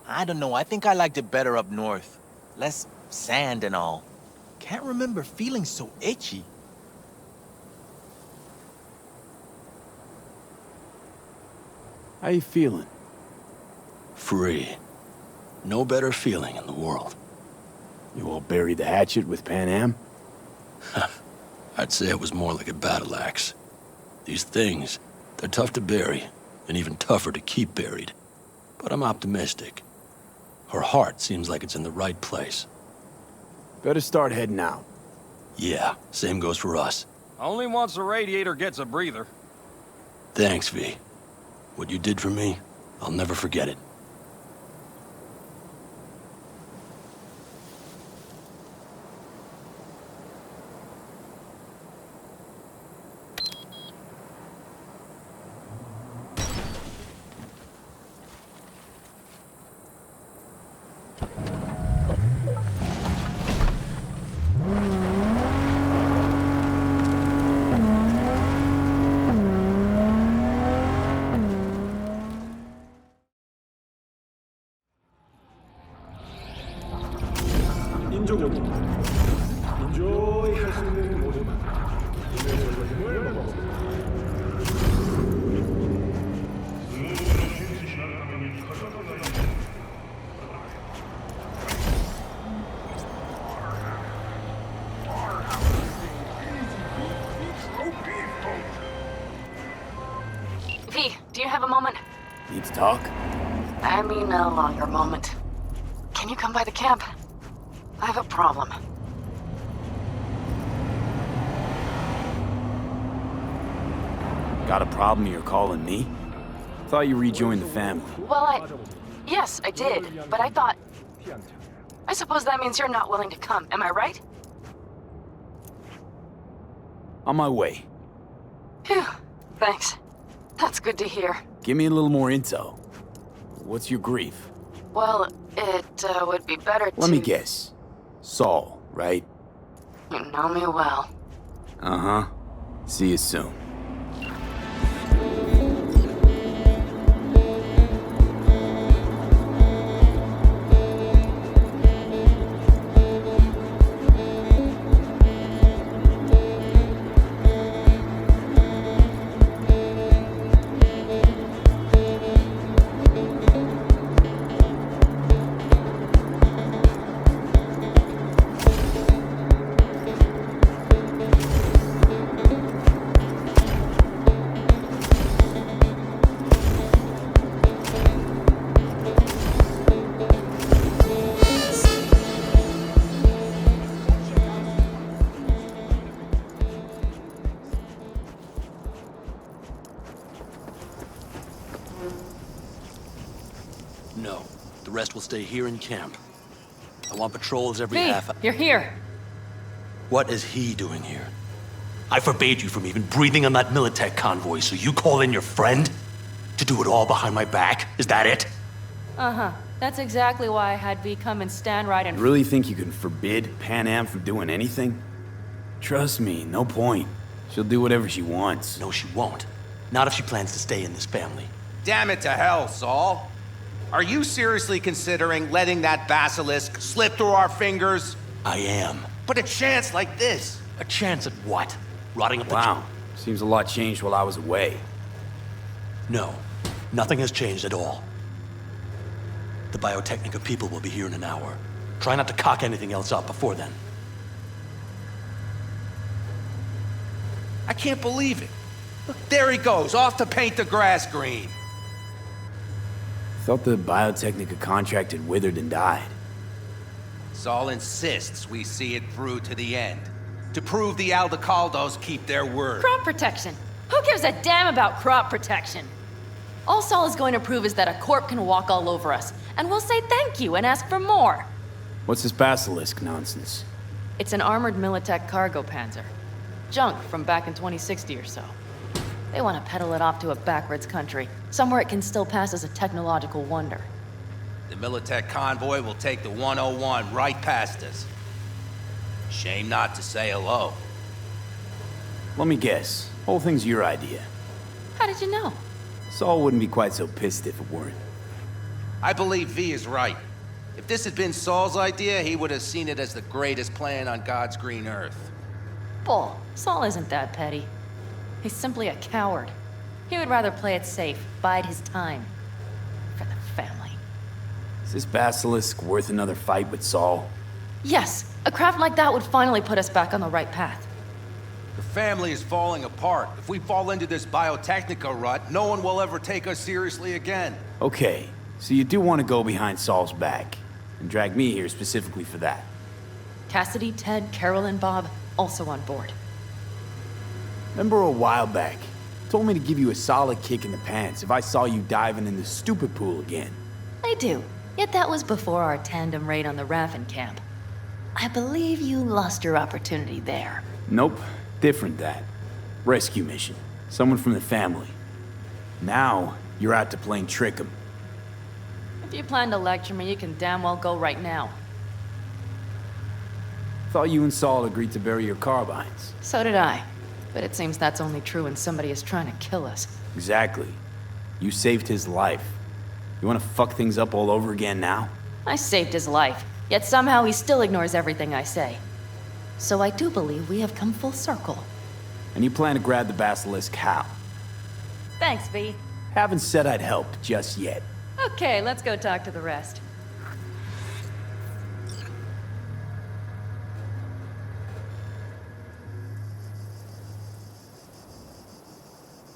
I don't know, I think I liked it better up north. Less sand and all. Can't remember feeling so itchy. How you feeling? Free. No better feeling in the world. You all buried the hatchet with Panam? I'd say it was more like a battle axe. These things, they're tough to bury, and even tougher to keep buried. But I'm optimistic. Her heart seems like it's in the right place. Better start heading out. Yeah, same goes for us. Only once a radiator gets a breather. Thanks, V. What you did for me, I'll never forget it. V, do you have a moment? Need to talk? I mean a longer moment. Can you come by the camp? I have a problem. Got a problem you're calling me? Thought you rejoined the family. Well, yes, I did, but I thought... I suppose that means you're not willing to come, am I right? On my way. Phew, thanks. That's good to hear. Give me a little more intel. What's your grief? Well, it would be better to... Let me guess. Saul, right? You know me well. Uh-huh. See you soon. No. The rest will stay here in camp. I want patrols every V, half hour. you're here. What is he doing here? I forbade you from even breathing on that Militech convoy, so you call in your friend? To do it all behind my back? Is that it? Uh-huh. That's exactly why I had V come and stand right in... Really think you can forbid Panam from doing anything? Trust me, no point. She'll do whatever she wants. No, she won't. Not if she plans to stay in this family. Damn it to hell, Saul. Are you seriously considering letting that basilisk slip through our fingers? I am. But a chance like this? A chance at what? Rotting up the... Wow. Seems a lot changed while I was away. No. Nothing has changed at all. The Biotechnica people will be here in an hour. Try not to cock anything else up before then. I can't believe it. Look, there he goes, off to paint the grass green. Thought the Biotechnica contract had withered and died. Saul insists we see it through to the end. To prove the Aldecaldos keep their word. Crop protection. Who gives a damn about crop protection? All Saul is going to prove is that a corp can walk all over us, and we'll say thank you and ask for more. What's this basilisk nonsense? It's an armored Militech cargo panzer. Junk from back in 2060 or so. They want to peddle it off to a backwards country, somewhere it can still pass as a technological wonder. The Militech convoy will take the 101 right past us. Shame not to say hello. Let me guess. Whole thing's your idea. How did you know? Saul wouldn't be quite so pissed if it weren't. I believe V is right. If this had been Saul's idea, he would have seen it as the greatest plan on God's green earth. Bull. Saul isn't that petty. He's simply a coward. He would rather play it safe, bide his time. For the family. Is this basilisk worth another fight with Saul? Yes, a craft like that would finally put us back on the right path. The family is falling apart. If we fall into this Biotechnica rut, no one will ever take us seriously again. Okay, so you do want to go behind Saul's back, and drag me here specifically for that. Cassidy, Ted, Carol, and Bob also on board. Remember a while back, told me to give you a solid kick in the pants if I saw you diving in the stupid pool again. I do, yet that was before our tandem raid on the Raffen camp. I believe you lost your opportunity there. Nope, different that. Rescue mission. Someone from the family. Now, you're out to plain trick 'em. If you plan to lecture me, you can damn well go right now. Thought you and Saul agreed to bury your carbines. So did I. But it seems that's only true when somebody is trying to kill us. Exactly. You saved his life. You want to fuck things up all over again now? I saved his life, yet somehow he still ignores everything I say. So I do believe we have come full circle. And you plan to grab the basilisk how? Thanks, V. Haven't said I'd help just yet. Okay, let's go talk to the rest.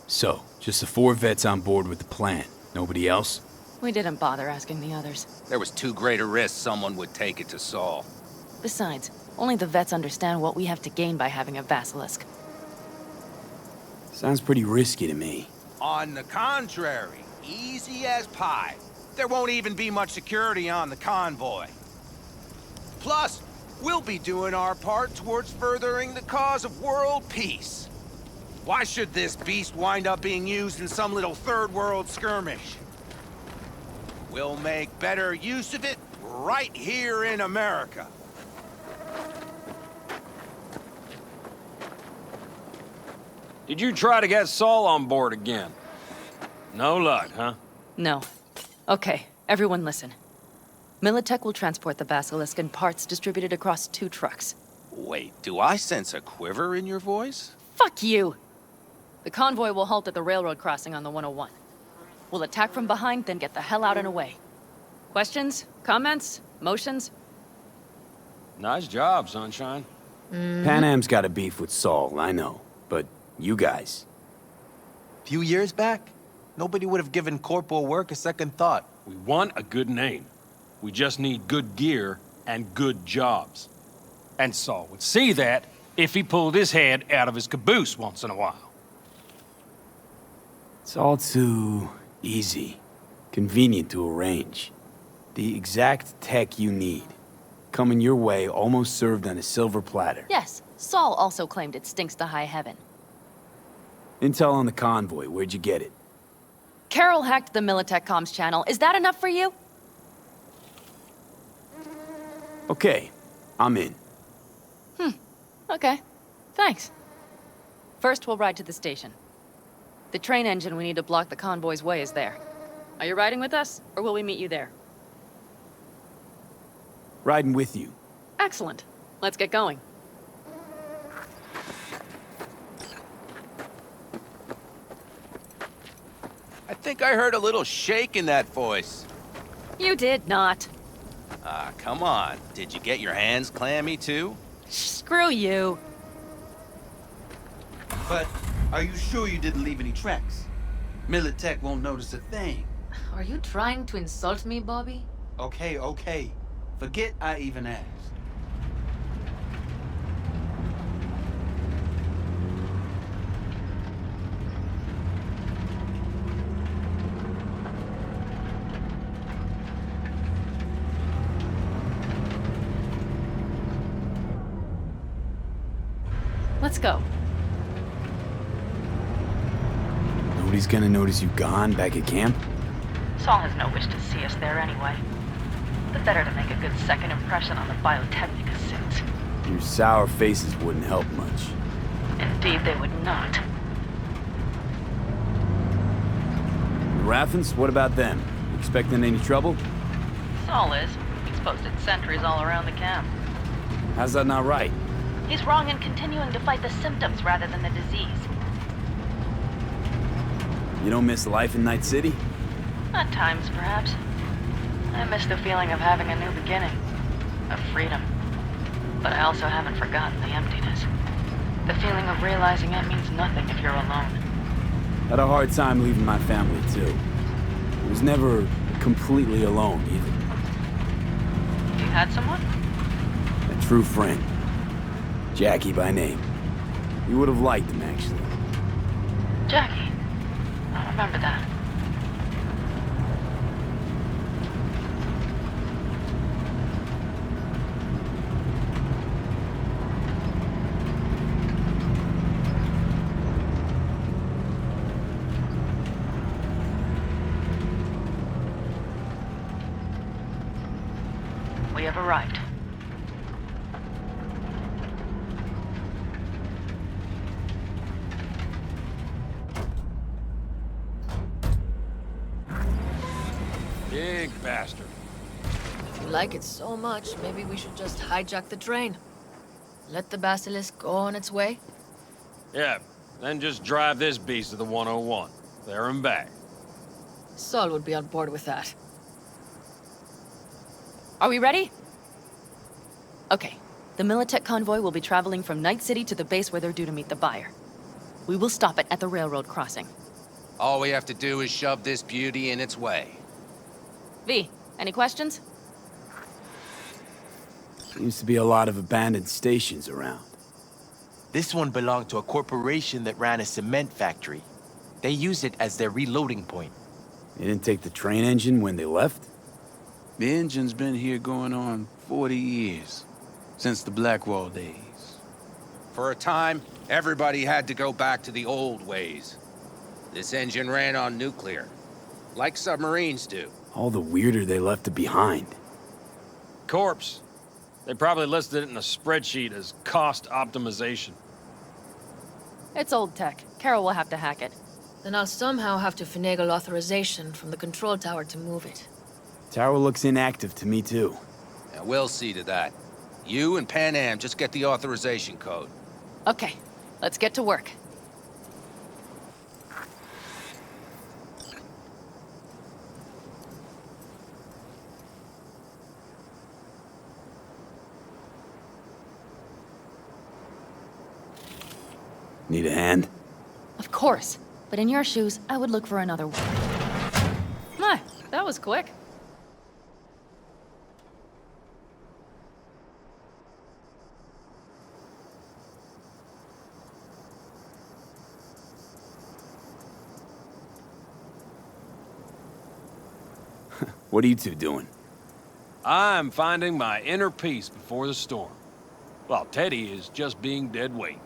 So, just the 4 vets on board with the plan. Nobody else? We didn't bother asking the others. There was too great a risk someone would take it to Saul. Besides, only the vets understand what we have to gain by having a basilisk. Sounds pretty risky to me. On the contrary, easy as pie. There won't even be much security on the convoy. Plus, we'll be doing our part towards furthering the cause of world peace. Why should this beast wind up being used in some little third world skirmish? We'll make better use of it right here in America. Did you try to get Saul on board again? No luck, huh? No. Okay, everyone listen. Militech will transport the Basilisk in parts distributed across 2 trucks. Wait, do I sense a quiver in your voice? Fuck you! The convoy will halt at the railroad crossing on the 101. We'll attack from behind, then get the hell out and away. Questions? Comments? Motions? Nice job, Sunshine. Panam's got a beef with Saul, I know. But you guys... Few years back, nobody would have given corporal work a second thought. We want a good name. We just need good gear and good jobs. And Saul would see that if he pulled his head out of his caboose once in a while. It's all too easy. Convenient to arrange. The exact tech you need. Coming your way, almost served on a silver platter. Yes, Saul also claimed it stinks to high heaven. Intel on the convoy, where'd you get it? Carol hacked the Militech comms channel. Is that enough for you? Okay, I'm in. Okay. Thanks. First, we'll ride to the station. The train engine we need to block the convoy's way is there. Are you riding with us, or will we meet you there? Riding with you. Excellent. Let's get going. I think I heard a little shake in that voice. You did not. Ah, come on. Did you get your hands clammy, too? Screw you. But are you sure you didn't leave any tracks? Militech won't notice a thing. Are you trying to insult me, Bobby? Okay, okay. Forget I even asked. Let's go. Nobody's gonna notice you gone back at camp? Saul has no wish to see us there anyway. The better to make a good second impression on the Biotechnica suits. Your sour faces wouldn't help much. Indeed, they would not. The Raffens, what about them? Expecting any trouble? Saul is. He's posted sentries all around the camp. How's that not right? He's wrong in continuing to fight the symptoms rather than the disease. You don't miss life in Night City? At times, perhaps. I miss the feeling of having a new beginning. Of freedom. But I also haven't forgotten the emptiness. The feeling of realizing it means nothing if you're alone. Had a hard time leaving my family, too. I was never completely alone, either. You had someone? A true friend. Jackie by name. You would have liked him, actually. Jackie. I remember that. We have arrived. Big bastard. If you like it so much, maybe we should just hijack the train. Let the Basilisk go on its way. Yeah, then just drive this beast to the 101. There and back. Saul would be on board with that. Are we ready? Okay. The Militech convoy will be traveling from Night City to the base where they're due to meet the buyer. We will stop it at the railroad crossing. All we have to do is shove this beauty in its way. V, any questions? Seems to be a lot of abandoned stations around. This one belonged to a corporation that ran a cement factory. They used it as their reloading point. They didn't take the train engine when they left? The engine's been here going on 40 years. Since the Blackwall days. For a time, Everybody had to go back to the old ways. This engine ran on nuclear, like submarines do. All the weirder they left it behind. Corpse. They probably listed it in a spreadsheet as cost optimization. It's old tech. Carol will have to hack it. Then I'll somehow have to finagle authorization from the control tower to move it. Tower looks inactive to me, too. Yeah, we'll see to that. You and Panam just get the authorization code. Okay, let's get to work. Need a hand? Of course. But in your shoes, I would look for another one. My, that was quick. What are you two doing? I'm finding my inner peace before the storm. While Teddy is just being dead weight.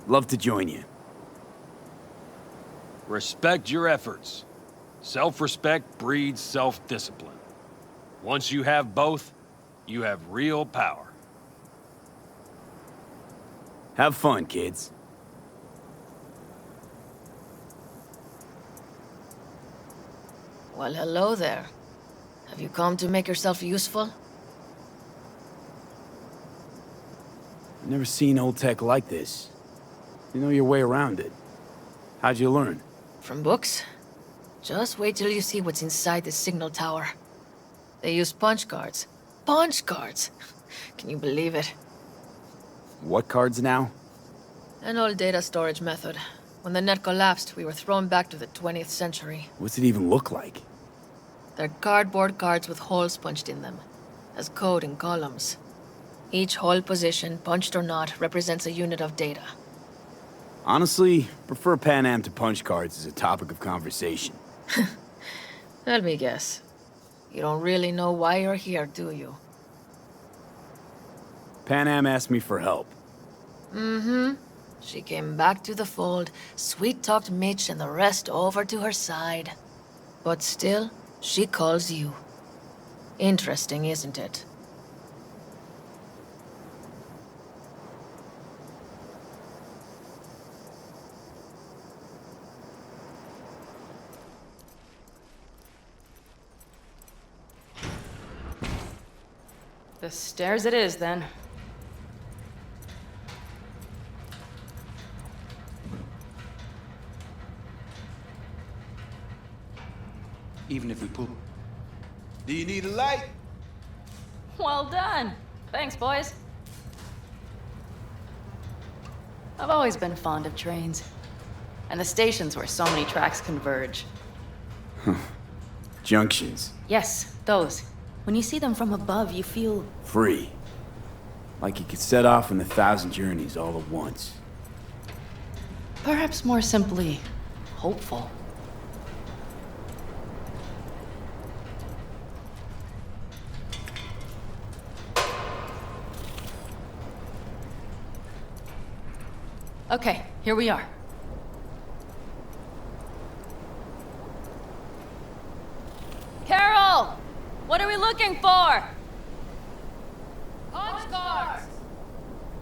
Love to join you. Respect your efforts. Self-respect breeds self-discipline. Once you have both, you have real power. Have fun, kids. Well, hello there. Have you come to make yourself useful? I've never seen old tech like this. You know your way around it. How'd you learn? From books? Just wait till you see what's inside the signal tower. They use punch cards. Punch cards! Can you believe it? What cards now? An old data storage method. When the net collapsed, we were thrown back to the 20th century. What's it even look like? They're cardboard cards with holes punched in them, as code in columns. Each hole position, punched or not, represents a unit of data. Honestly, prefer Panam to punch cards as a topic of conversation. Let me guess. You don't really know why you're here, do you? Panam asked me for help. Mm-hmm. She came back to the fold, sweet-talked Mitch and the rest over to her side. But still, she calls you. Interesting, isn't it? The stairs it is, then. Even if we pull... Do you need a light? Well done. Thanks, boys. I've always been fond of trains. And the stations where so many tracks converge. Junctions. Yes, those. When you see them from above, you feel... Free. Like you could set off on 1,000 journeys all at once. Perhaps more simply, hopeful. Okay, here we are. Carol! What are we looking for? Punch cards!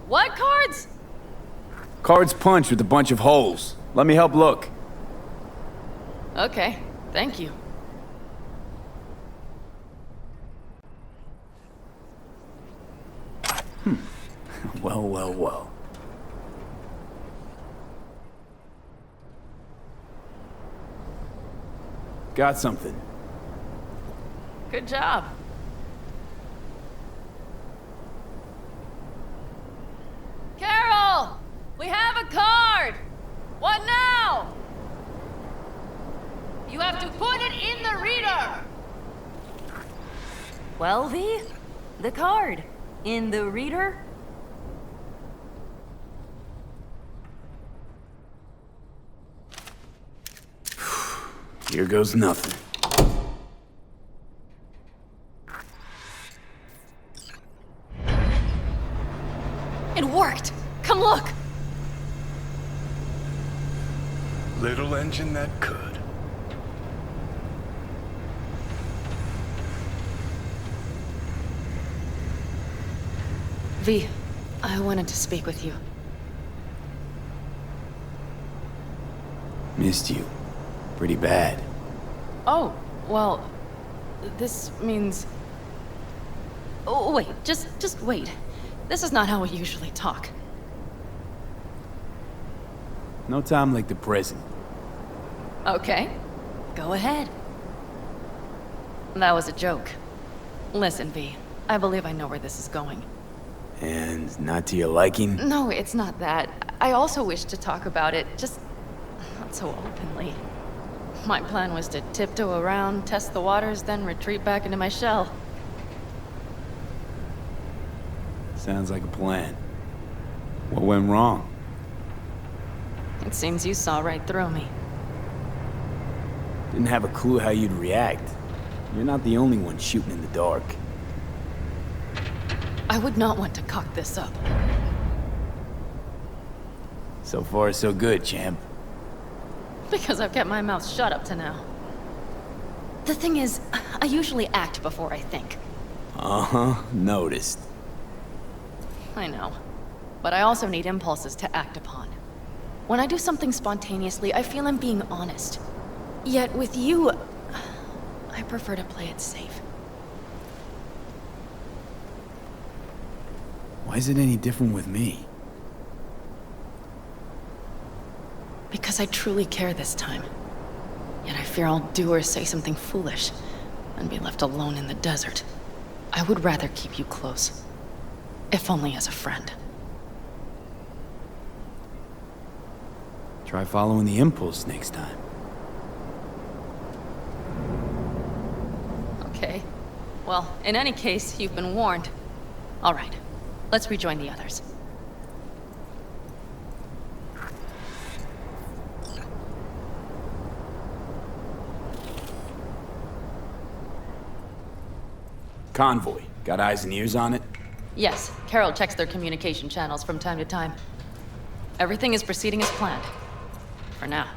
What cards? Cards punched with a bunch of holes. Let me help look. Okay, thank you. Well, well, well. Got something. Good job. Carol! We have a card! What now? You have to put it in the reader! Well, the card. In the reader? Here goes nothing. worked! Come look! Little engine that could. V, I wanted to speak with you. Missed you. Pretty bad. Oh, well, this means... Oh, wait, just wait. This is not how we usually talk. No time like the present. Okay, go ahead. That was a joke. Listen, V, I believe I know where this is going. And not to your liking? No, it's not that. I also wish to talk about it, just not so openly. My plan was to tiptoe around, test the waters, then retreat back into my shell. Sounds like a plan. What went wrong? It seems you saw right through me. Didn't have a clue how you'd react. You're not the only one shooting in the dark. I would not want to cock this up. So far, so good, champ. Because I've kept my mouth shut up to now. The thing is, I usually act before I think. Uh-huh, noticed. I know. But I also need impulses to act upon. When I do something spontaneously, I feel I'm being honest. Yet with you, I prefer to play it safe. Why is it any different with me? Because I truly care this time. Yet I fear I'll do or say something foolish and be left alone in the desert. I would rather keep you close. If only as a friend. Try following the impulse next time. Okay. Well, in any case, you've been warned. All right. Let's rejoin the others. Convoy. Got eyes and ears on it? Yes, Carol checks their communication channels from time to time. Everything is proceeding as planned. For now.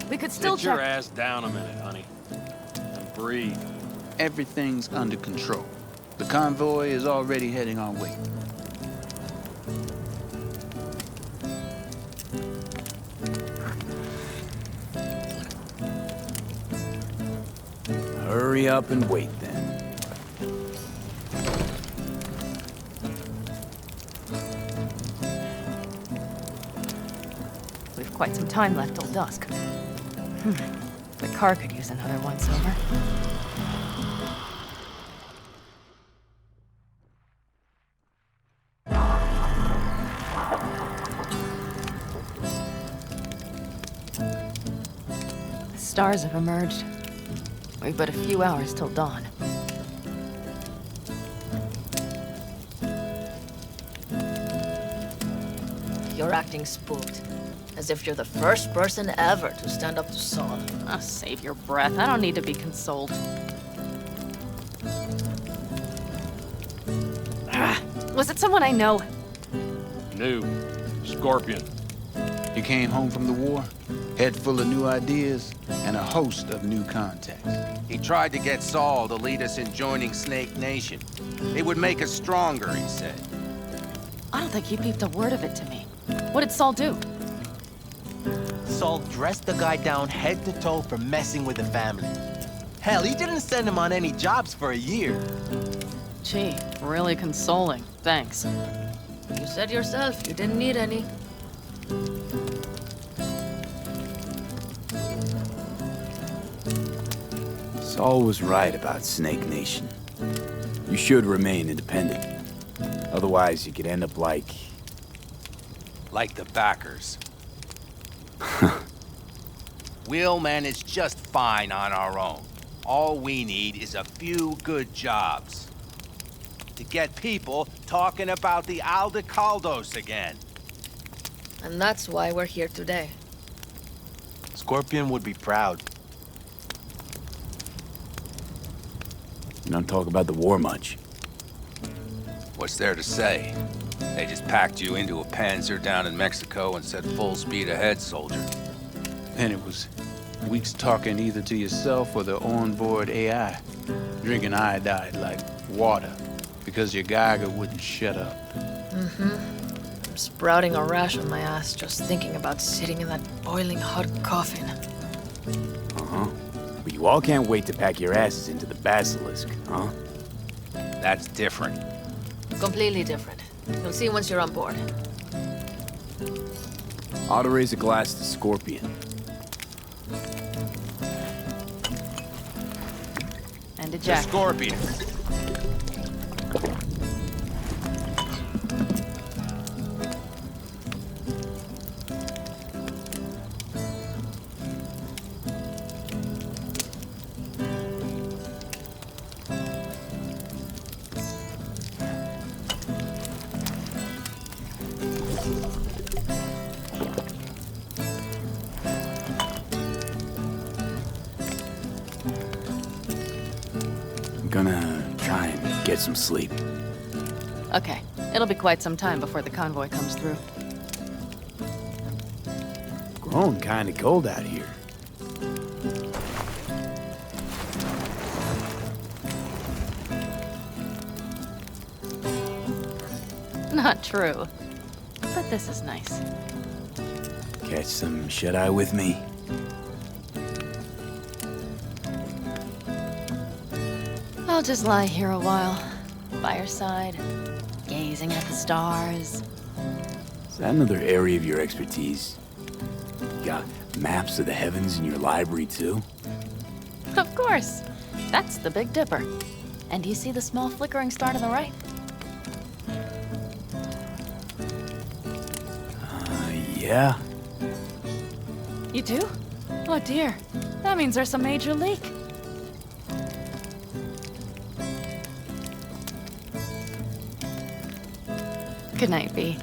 We could still Sit your check. ass down a minute, honey. And breathe. Everything's under control. The convoy is already heading our way. Hurry up and wait then. We've quite some time left till dusk. The car could use another once-over. The stars have emerged. We've but a few hours till dawn. You're acting spooked. As if you're the first person ever to stand up to Saul. Oh, save your breath. I don't need to be consoled. Was it someone I know? New. Scorpion. He came home from the war, head full of new ideas, and a host of new contacts. He tried to get Saul to lead us in joining Snake Nation. It would make us stronger, he said. I don't think he peeped a word of it to me. What did Saul do? Saul dressed the guy down head to toe for messing with the family. Hell, he didn't send him on any jobs for a year. Gee, really consoling. Thanks. You said yourself you didn't need any. Saul was right about Snake Nation. You should remain independent. Otherwise, you could end up like... Like the backers. We'll manage just fine on our own. All we need is a few good jobs. To get people talking about the Aldecaldos again. And that's why we're here today. Scorpion would be proud. You don't talk about the war much. What's there to say? They just packed you into a Panzer down in Mexico and said full speed ahead, soldier. And it was weeks talking either to yourself or the onboard AI, drinking iodide like water, because your Geiger wouldn't shut up. I'm sprouting a rash on my ass just thinking about sitting in that boiling hot coffin. Uh-huh. But you all can't wait to pack your asses into the Basilisk, huh? That's different. Completely different. You'll see once you're on board. Ought to raise a glass to Scorpion. And a jack. Scorpion. Gonna try and get some sleep. Okay, it'll be quite some time before the convoy comes through. Grown kinda cold out here. Not true. But this is nice. Catch some shut-eye with me? I'll just lie here a while, by your side, gazing at the stars. Is that another area of your expertise? You got maps of the heavens in your library, too? Of course. That's the Big Dipper. And do you see the small flickering star to the right? Yeah. You do? Oh dear. That means there's a major leak. Good night, V.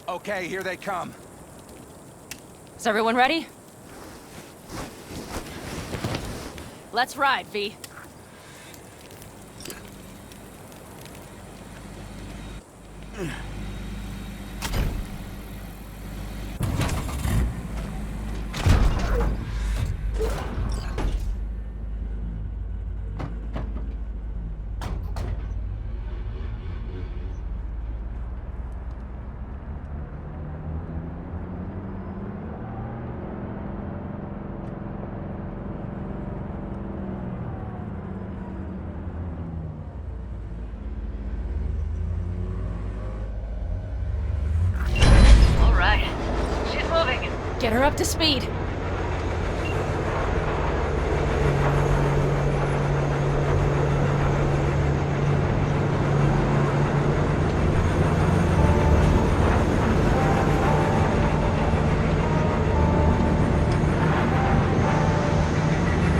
Okay, here they come. Is everyone ready? Let's ride, V. Get her up to speed.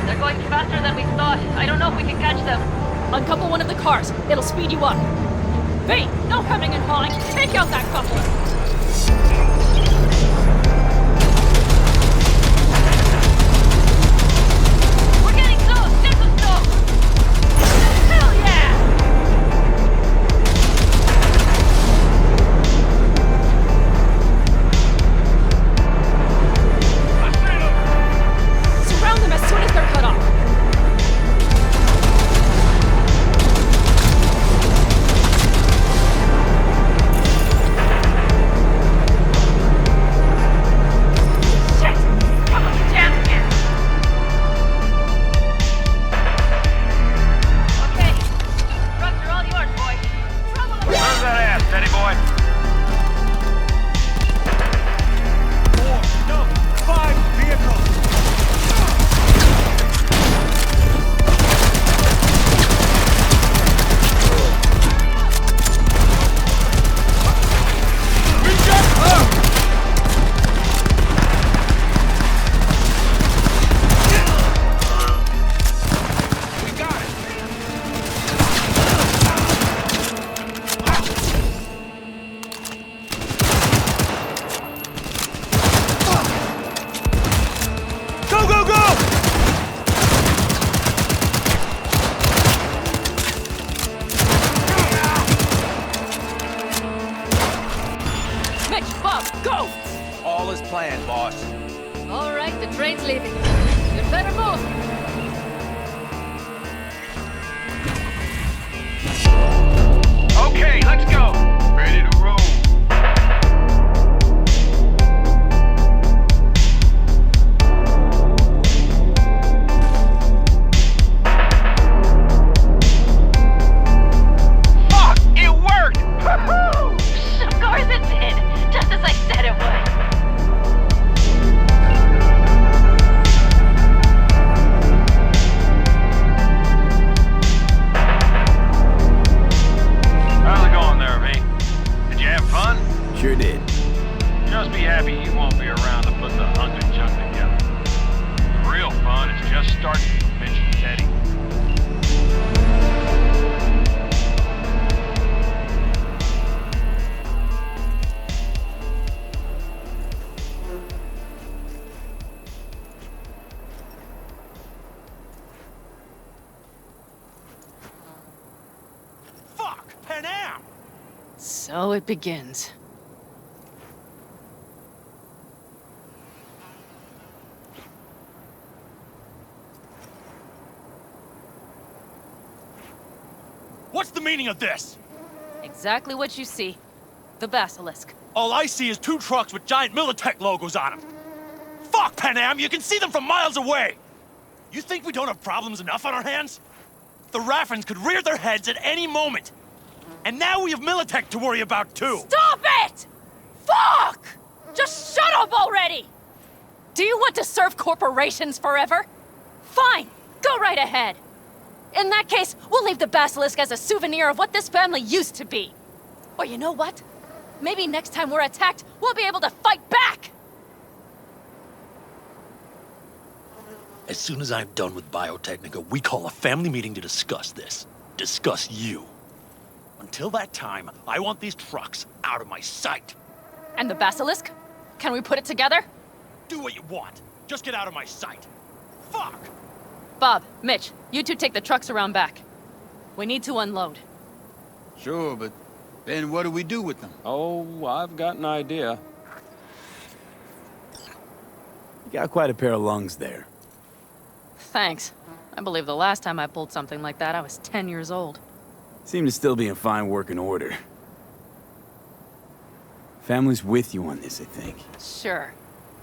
They're going faster than we thought. I don't know if we can catch them. Uncouple one of the cars. It'll speed you up. V, no hemming and hawing. Take out that couple. plan, boss? All right, the train's leaving. You'd better move. Okay, let's go. Ready to roll. Fuck! It worked! Woohoo! Of course it did. Just as I said it would. How's it going there, V? Did you have fun? Sure did. Just be happy you won't be around to put the hunk of junk together. The real fun is just starting for Mitch and Teddy. Fuck! Panam! So it begins. What's the meaning of this? Exactly what you see. The basilisk. All I see is 2 trucks with giant Militech logos on them. Fuck, Panam! You can see them from miles away! You think we don't have problems enough on our hands? The Raffens could rear their heads at any moment. And now we have Militech to worry about, too! Stop it! Fuck! Just shut up already! Do you want to serve corporations forever? Fine, go right ahead. In that case, we'll leave the basilisk as a souvenir of what this family used to be. Or you know what? Maybe next time we're attacked, we'll be able to fight back! As soon as I'm done with Biotechnica, we call a family meeting to discuss this. Discuss you. Until that time, I want these trucks out of my sight. And the basilisk? Can we put it together? Do what you want. Just get out of my sight. Fuck! Bob, Mitch, you two take the trucks around back. We need to unload. Sure, but then what do we do with them? Oh, I've got an idea. You got quite a pair of lungs there. Thanks. I believe the last time I pulled something like that, I was 10 years old. Seem to still be in fine working order. Family's with you on this, I think. Sure.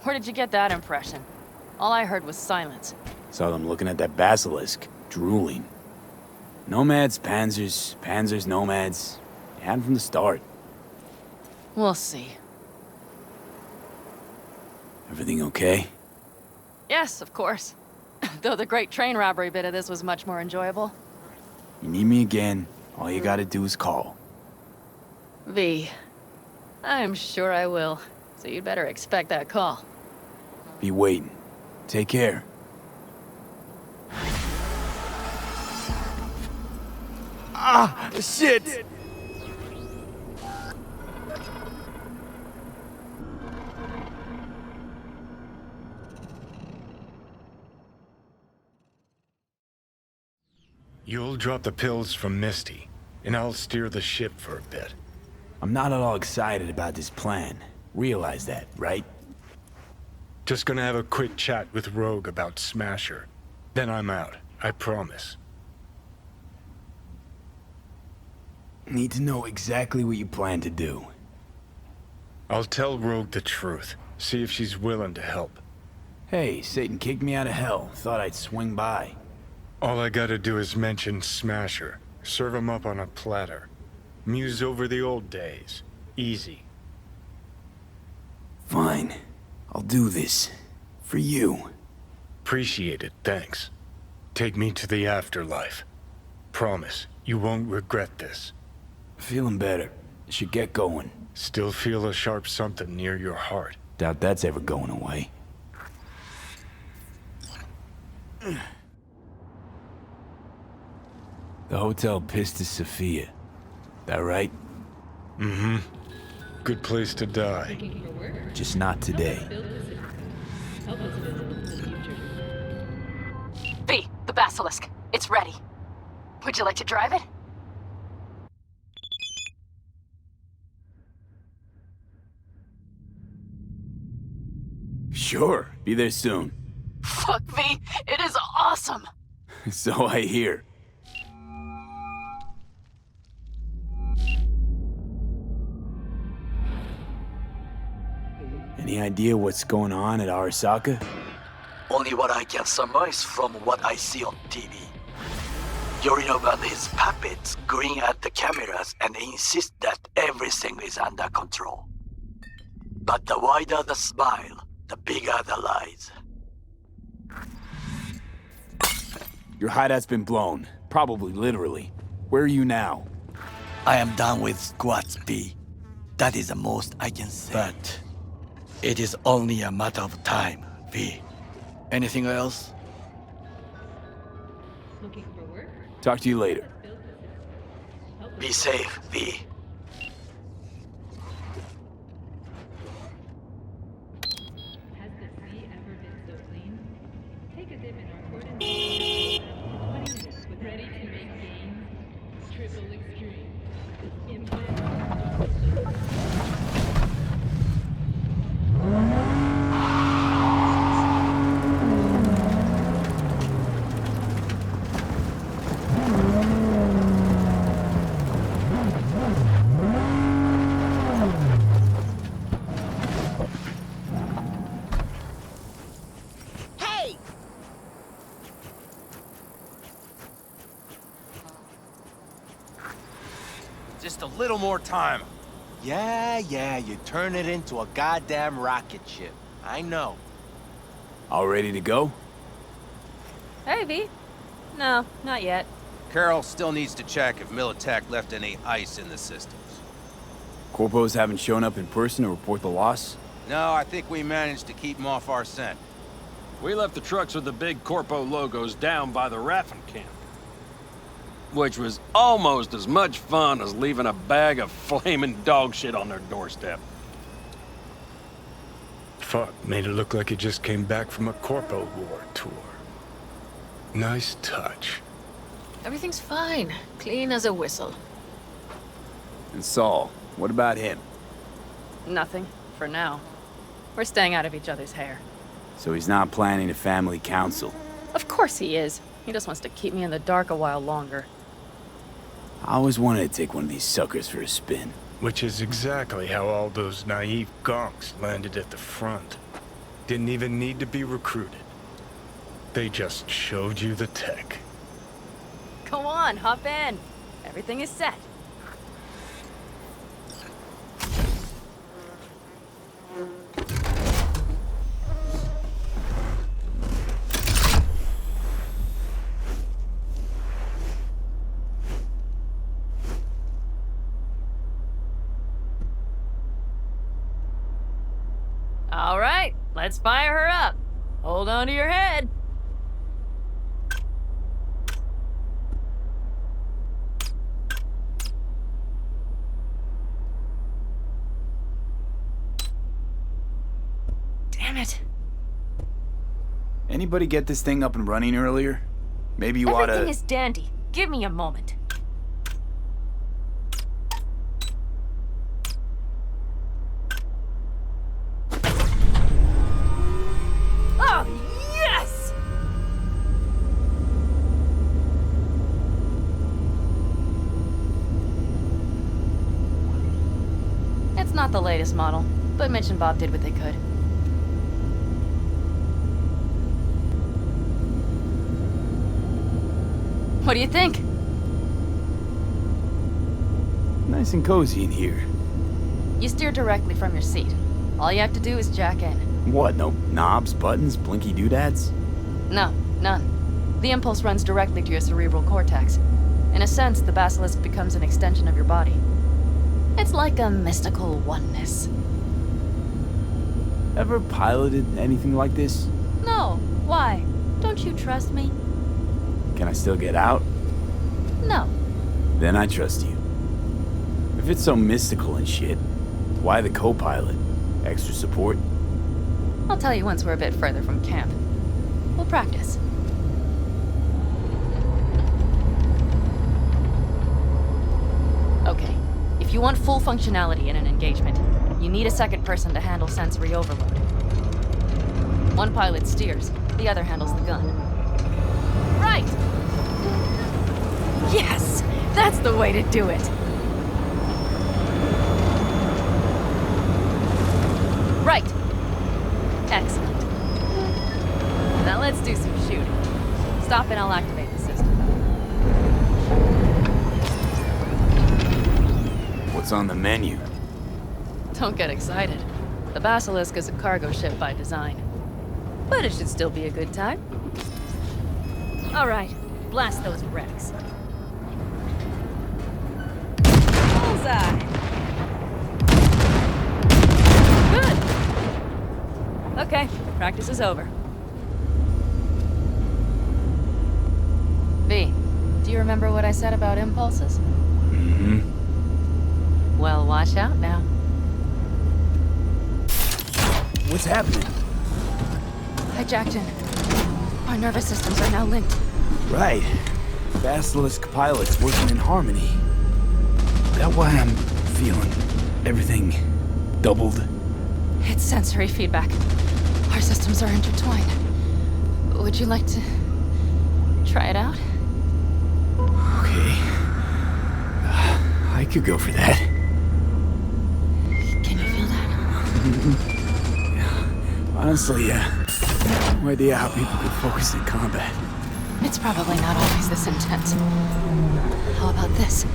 Where did you get that impression? All I heard was silence. Saw them looking at that basilisk, drooling. Nomads, panzers, panzers, nomads. They had 'em from the start. We'll see. Everything okay? Yes, of course. Though the great train robbery bit of this was much more enjoyable. You need me again, all you gotta do is call. V. I'm sure I will. So you'd better expect that call. Be waiting. Take care. Ah, shit! You'll drop the pills from Misty, and I'll steer the ship for a bit. I'm not at all excited about this plan. Realize that, right? Just gonna have a quick chat with Rogue about Smasher. Then I'm out, I promise. Need to know exactly what you plan to do. I'll tell Rogue the truth. See if she's willing to help. Hey, Satan kicked me out of hell. Thought I'd swing by. All I gotta do is mention Smasher. Serve him up on a platter. Muse over the old days. Easy. Fine. I'll do this. For you. Appreciate it, thanks. Take me to the afterlife. Promise, you won't regret this. Feeling better. Should get going. Still feel a sharp something near your heart. Doubt that's ever going away. The Hotel Pistis Sophia. That right? Mm-hmm. Good place to die. Just not today. V, the basilisk. It's ready. Would you like to drive it? Sure, be there soon. Fuck me, it is awesome! So I hear. Any idea what's going on at Arasaka? Only what I can surmise from what I see on TV. Yorinobu and his puppets grin at the cameras and insist that everything is under control. But the wider the smile, the bigger the lies. Your hideout's been blown. Probably literally. Where are you now? I am done with squats, B. That is the most I can say. But it is only a matter of time, V. Anything else? Talk to you later. Be safe, V. Just a little more time. Yeah, you turn it into a goddamn rocket ship. I know. All ready to go? Hey, V. No, not yet. Carol still needs to check if Militech left any ice in the systems. Corpos haven't shown up in person to report the loss? No, I think we managed to keep them off our scent. We left the trucks with the big Corpo logos down by the Raffen camp. Which was almost as much fun as leaving a bag of flaming dog shit on their doorstep. Fuck, made it look like he just came back from a Corpo War tour. Nice touch. Everything's fine. Clean as a whistle. And Saul, what about him? Nothing, for now. We're staying out of each other's hair. So he's not planning a family council? Of course he is. He just wants to keep me in the dark a while longer. I always wanted to take one of these suckers for a spin. Which is exactly how all those naive gonks landed at the front. Didn't even need to be recruited. They just showed you the tech. Go on, hop in. Everything is set. All right, let's fire her up. Hold on to your head. Damn it. Anybody get this thing up and running earlier? Maybe you oughta... Everything is dandy. Give me a moment. Oh, yes! It's not the latest model, but Mitch and Bob did what they could. What do you think? Nice and cozy in here. You steer directly from your seat. All you have to do is jack in. What, no knobs, buttons, blinky doodads? No, none. The impulse runs directly to your cerebral cortex. In a sense, the basilisk becomes an extension of your body. It's like a mystical oneness. Ever piloted anything like this? No, why? Don't you trust me? Can I still get out? No. Then I trust you. If it's so mystical and shit, why the co-pilot? Extra support? I'll tell you once we're a bit further from camp. We'll practice. Okay, if you want full functionality in an engagement, you need a second person to handle sensory overload. One pilot steers, the other handles the gun. Right! Yes! That's the way to do it! Right! Excellent. Now let's do some shooting. Stop and I'll activate the system. What's on the menu? Don't get excited. The Basilisk is a cargo ship by design. But it should still be a good time. All right, blast those wrecks. Bullseye! Good! Okay, practice is over. V, do you remember what I said about impulses? Mm-hmm. Well, watch out now. What's happening? Hijacked in. Our nervous systems are now linked. Right. Basilisk pilots working in harmony. That's why I'm feeling everything doubled. It's sensory feedback. Our systems are intertwined. Would you like to try it out? Okay. I could go for that. Can you feel that? Honestly, no idea how people could focus in combat. It's probably not always this intense. How about this?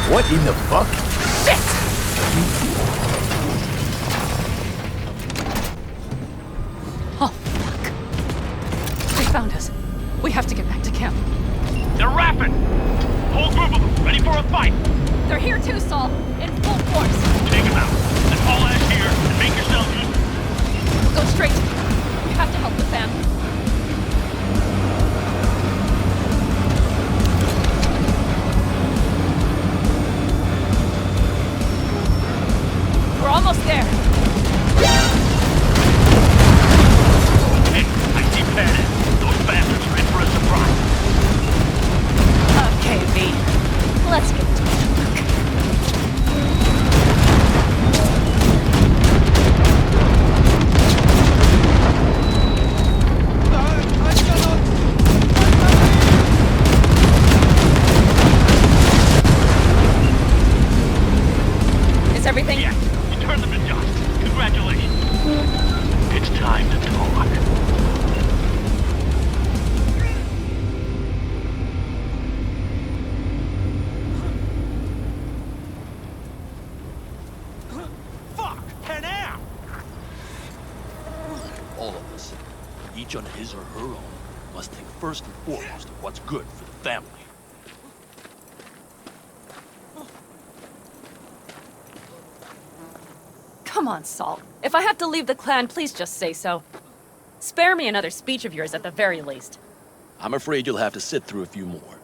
What in the fuck? Shit! Oh, fuck. They found us. We have to get back to camp. They're Raffen! Whole group of them, ready for a fight! They're here too, Saul. In full force. Take them out. And haul ass here and make yourselves useful. Go straight. We have to help the family. We're almost there. Hey, I see Panam. Those bastards are in for a surprise. Okay, V. Let's get to work. Is everything? Yeah, you turned them to dust. Congratulations. It's time to talk. Fuck! Panam! All of us, each on his or her own, must think first and foremost of what's good for the family. Come on, Saul. If I have to leave the clan, please just say so. Spare me another speech of yours at the very least. I'm afraid you'll have to sit through a few more.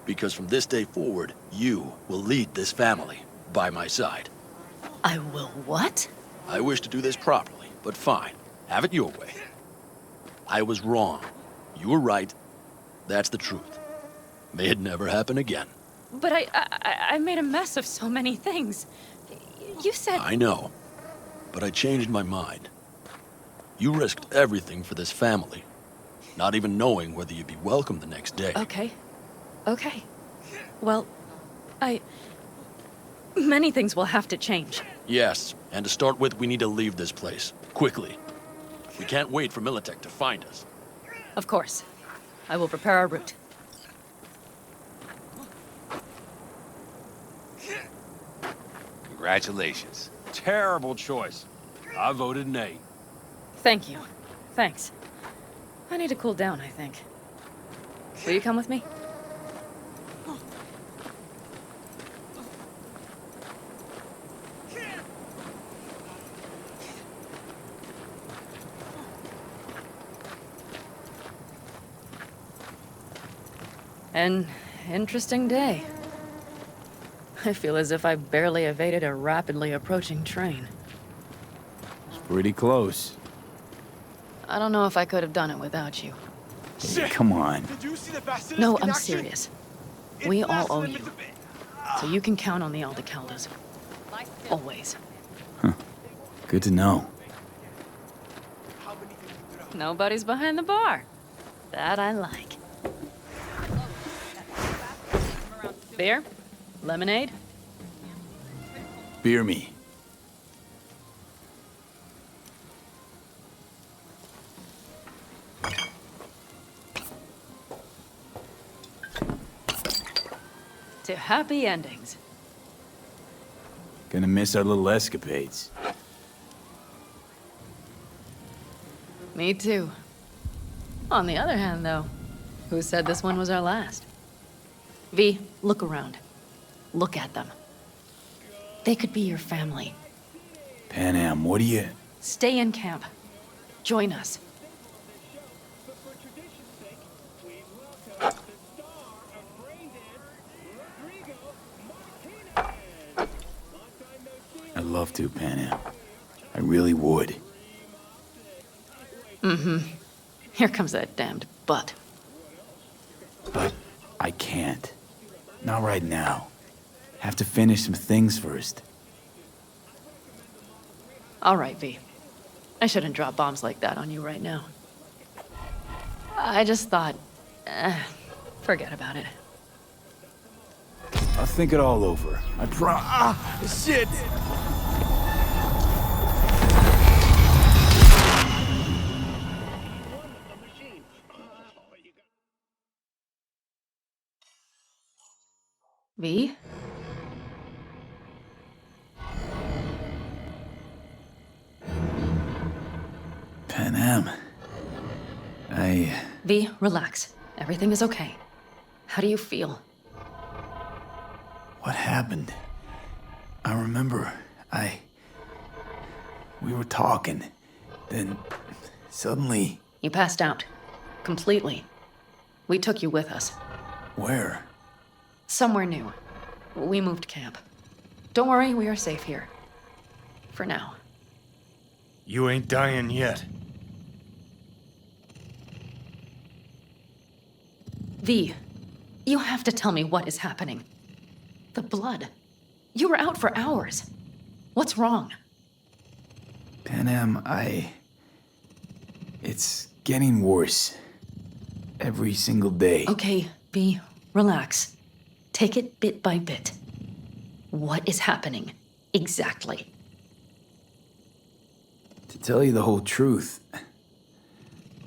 Because from this day forward, you will lead this family by my side. I will what? I wish to do this properly, but fine. Have it your way. I was wrong. You were right. That's the truth. May it never happen again. But I made a mess of so many things. You said... I know. But I changed my mind. You risked everything for this family, not even knowing whether you'd be welcome the next day. Okay. Okay. Well, many things will have to change. Yes, and to start with, we need to leave this place. Quickly. We can't wait for Militech to find us. Of course. I will prepare our route. Congratulations. Terrible choice. I voted nay. Thank you. Thanks. I need to cool down, I think. Will you come with me? An interesting day. I feel as if I barely evaded a rapidly approaching train. It's pretty close. I don't know if I could have done it without you. Hey, come on. Did you see the basilisk No, in I'm action? serious. We all owe massive you. and So you can count on the Aldecaldos. Always. Good to know. Nobody's behind the bar. That I like. Beer? Lemonade? Beer me. To happy endings. Gonna miss our little escapades. Me too. On the other hand, though, who said this one was our last? V, look around. Look at them. They could be your family. Panam, what do you... Stay in camp. Join us. I'd love to, Panam. I really would. Mm-hmm. Here comes that damned butt. But I can't. Not right now. Have to finish some things first. All right, V. I shouldn't drop bombs like that on you right now. I just thought... forget about it. I'll think it all over. I shit! V? Panam. V, relax. Everything is okay. How do you feel? What happened? I remember, we were talking. Then, suddenly... You passed out. Completely. We took you with us. Where? Somewhere new. We moved camp. Don't worry, we are safe here. For now. You ain't dying yet. V, you have to tell me what is happening. The blood. You were out for hours. What's wrong? Panam, it's getting worse. Every single day. Okay, V, relax. Take it bit by bit. What is happening? Exactly. To tell you the whole truth,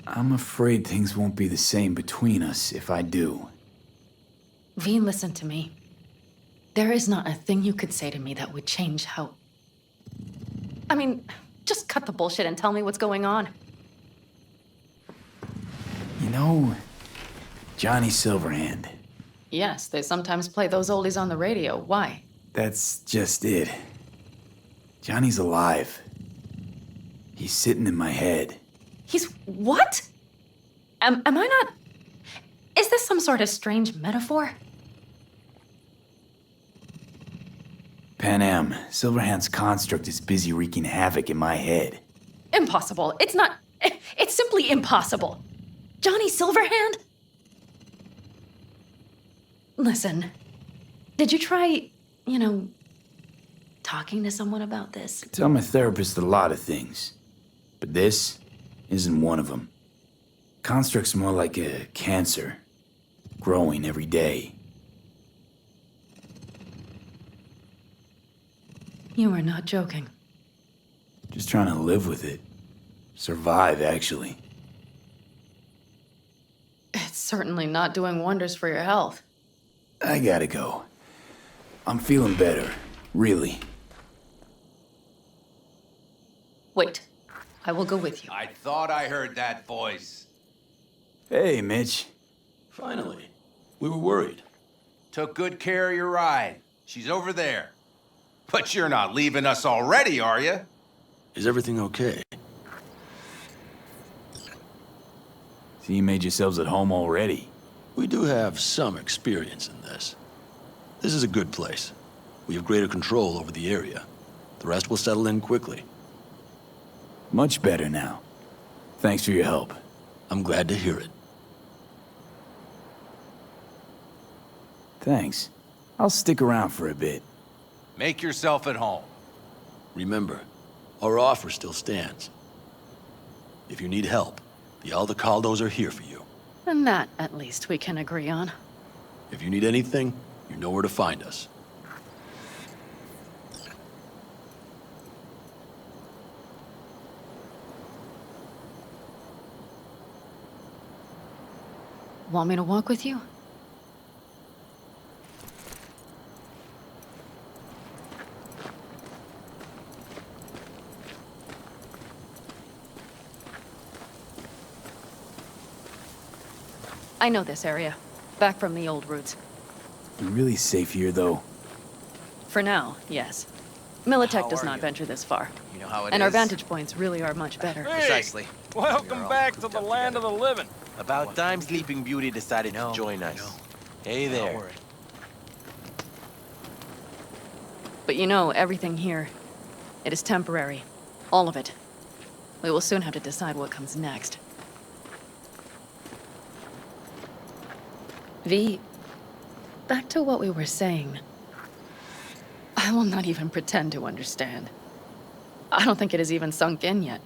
I'm afraid things won't be the same between us if I do. V, listen to me. There is not a thing you could say to me that would change how... I mean, just cut the bullshit and tell me what's going on. You know, Johnny Silverhand. Yes, they sometimes play those oldies on the radio. Why? That's just it. Johnny's alive. He's sitting in my head. He's what? Am I not... Is this some sort of strange metaphor? Panam, Silverhand's construct is busy wreaking havoc in my head. Impossible. It's not... It's simply impossible. Johnny Silverhand? Listen, did you try, talking to someone about this? I tell my therapist a lot of things, but this isn't one of them. Construct's more like a cancer, growing every day. You are not joking. Just trying to live with it. Survive, actually. It's certainly not doing wonders for your health. I gotta go. I'm feeling better, really. Wait, I will go with you. I thought I heard that voice. Hey, Mitch. Finally. We were worried. Took good care of your ride. She's over there. But you're not leaving us already, are you? Is everything okay? So you made yourselves at home already? We do have some experience in this. This is a good place. We have greater control over the area. The rest will settle in quickly. Much better now. Thanks for your help. I'm glad to hear it. Thanks. I'll stick around for a bit. Make yourself at home. Remember, our offer still stands. If you need help, the Aldecaldos are here for you. And that, at least, we can agree on. If you need anything, you know where to find us. Want me to walk with you? I know this area. Back from the old routes. You're really safe here, though. For now, yes. Militech does not venture this far. You know how it and our is. vantage points really are much better. Precisely. Welcome back to the land of the living. About time Sleeping Beauty decided to join us. Hey there. But you know, everything here, it is temporary. All of it. We will soon have to decide what comes next. V, back to what we were saying. I will not even pretend to understand. I don't think it has even sunk in yet.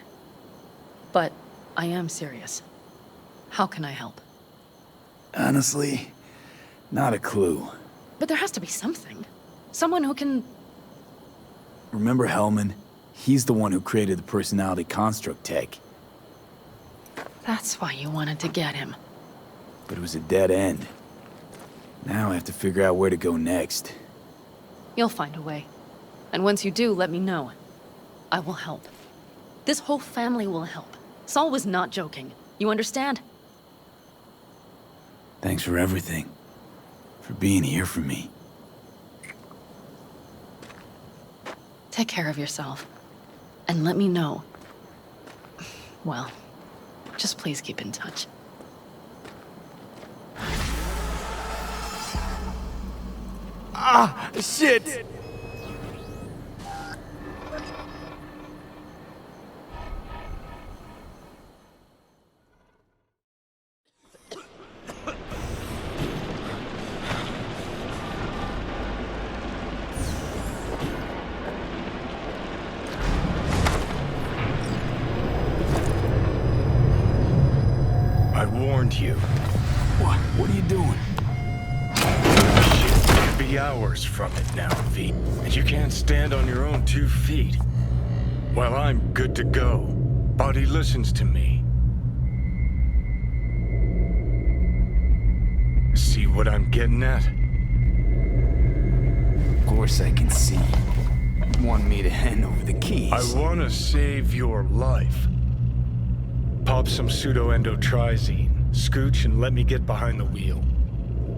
But I am serious. How can I help? Honestly, not a clue. But there has to be something. Someone who can... Remember Hellman? He's the one who created the personality construct tech. That's why you wanted to get him. But it was a dead end. Now I have to figure out where to go next. You'll find a way. And once you do, let me know. I will help. This whole family will help. Saul was not joking. You understand? Thanks for everything. For being here for me. Take care of yourself. And let me know. Well, just please keep in touch. Ah, shit! I warned you. What are you doing? Shit could be hours from it now, V. And you can't stand on your own 2 feet. Well, I'm good to go. Body listens to me. See what I'm getting at? Of course I can see. You want me to hand over the keys. I want to save your life. Pop some pseudo-endotrizine, scooch, and let me get behind the wheel.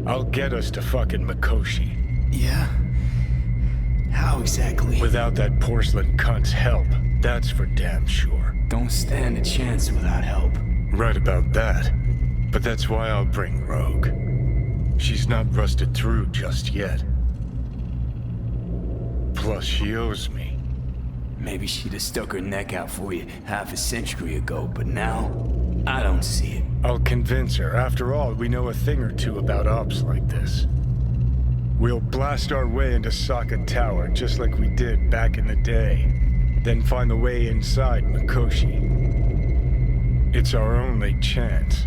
I'll get us to fucking Mikoshi. Yeah? How exactly? Without that porcelain cunt's help, that's for damn sure. Don't stand a chance without help. Right about that. But that's why I'll bring Rogue. She's not rusted through just yet. Plus, she owes me. Maybe she'd have stuck her neck out for you half a century ago, but now, I don't see it. I'll convince her. After all, we know a thing or two about ops like this. We'll blast our way into Sokka Tower, just like we did back in the day. Then find the way inside Mikoshi. It's our only chance.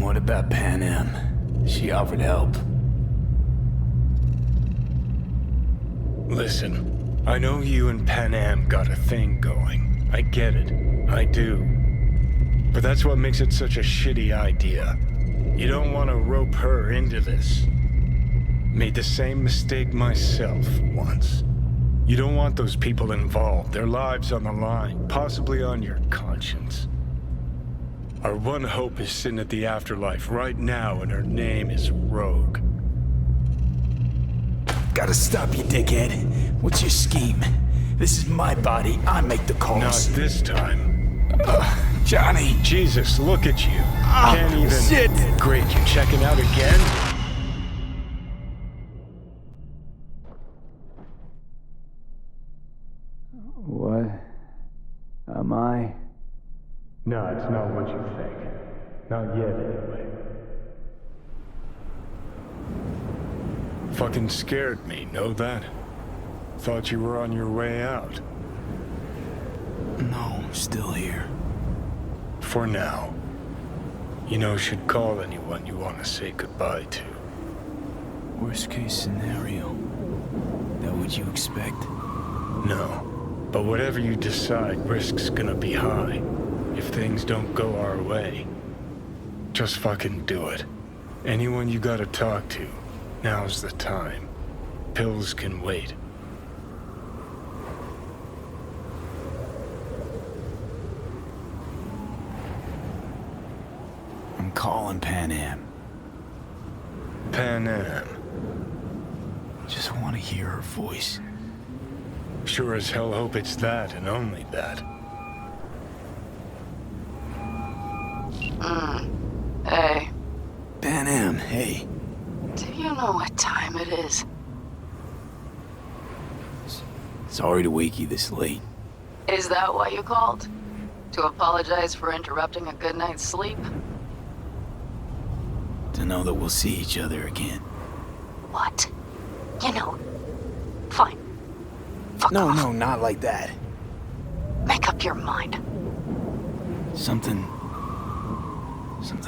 What about Panam? She offered help. Listen, I know you and Panam got a thing going. I get it. I do. But that's what makes it such a shitty idea. You don't want to rope her into this. Made the same mistake myself once. You don't want those people involved, their lives on the line, possibly on your conscience. Our one hope is sitting at the afterlife right now, and her name is Rogue. Gotta stop you, dickhead. What's your scheme? This is my body. I make the calls. Not this time. Johnny! Jesus, look at you. Oh, Can't even... shit! Great, you checking out again? What am I? No, it's not what you think. Not yet, anyway. Fucking scared me, know that? Thought you were on your way out. No, still here. For now. You know, should call anyone you want to say goodbye to. Worst case scenario. That what you expect? No. But whatever you decide, risk's gonna be high. If things don't go our way. Just fucking do it. Anyone you gotta talk to, now's the time. Pills can wait. I'm calling Panam. Panam. Just want to hear her voice. Sure as hell hope it's that and only that. Hey. Panam, hey. Do you know what time it is? Sorry to wake you this late. Is that why you called? To apologize for interrupting a good night's sleep? To know that we'll see each other again. What? You know, fine. Fuck no, off. No, not like that. Make up your mind. Something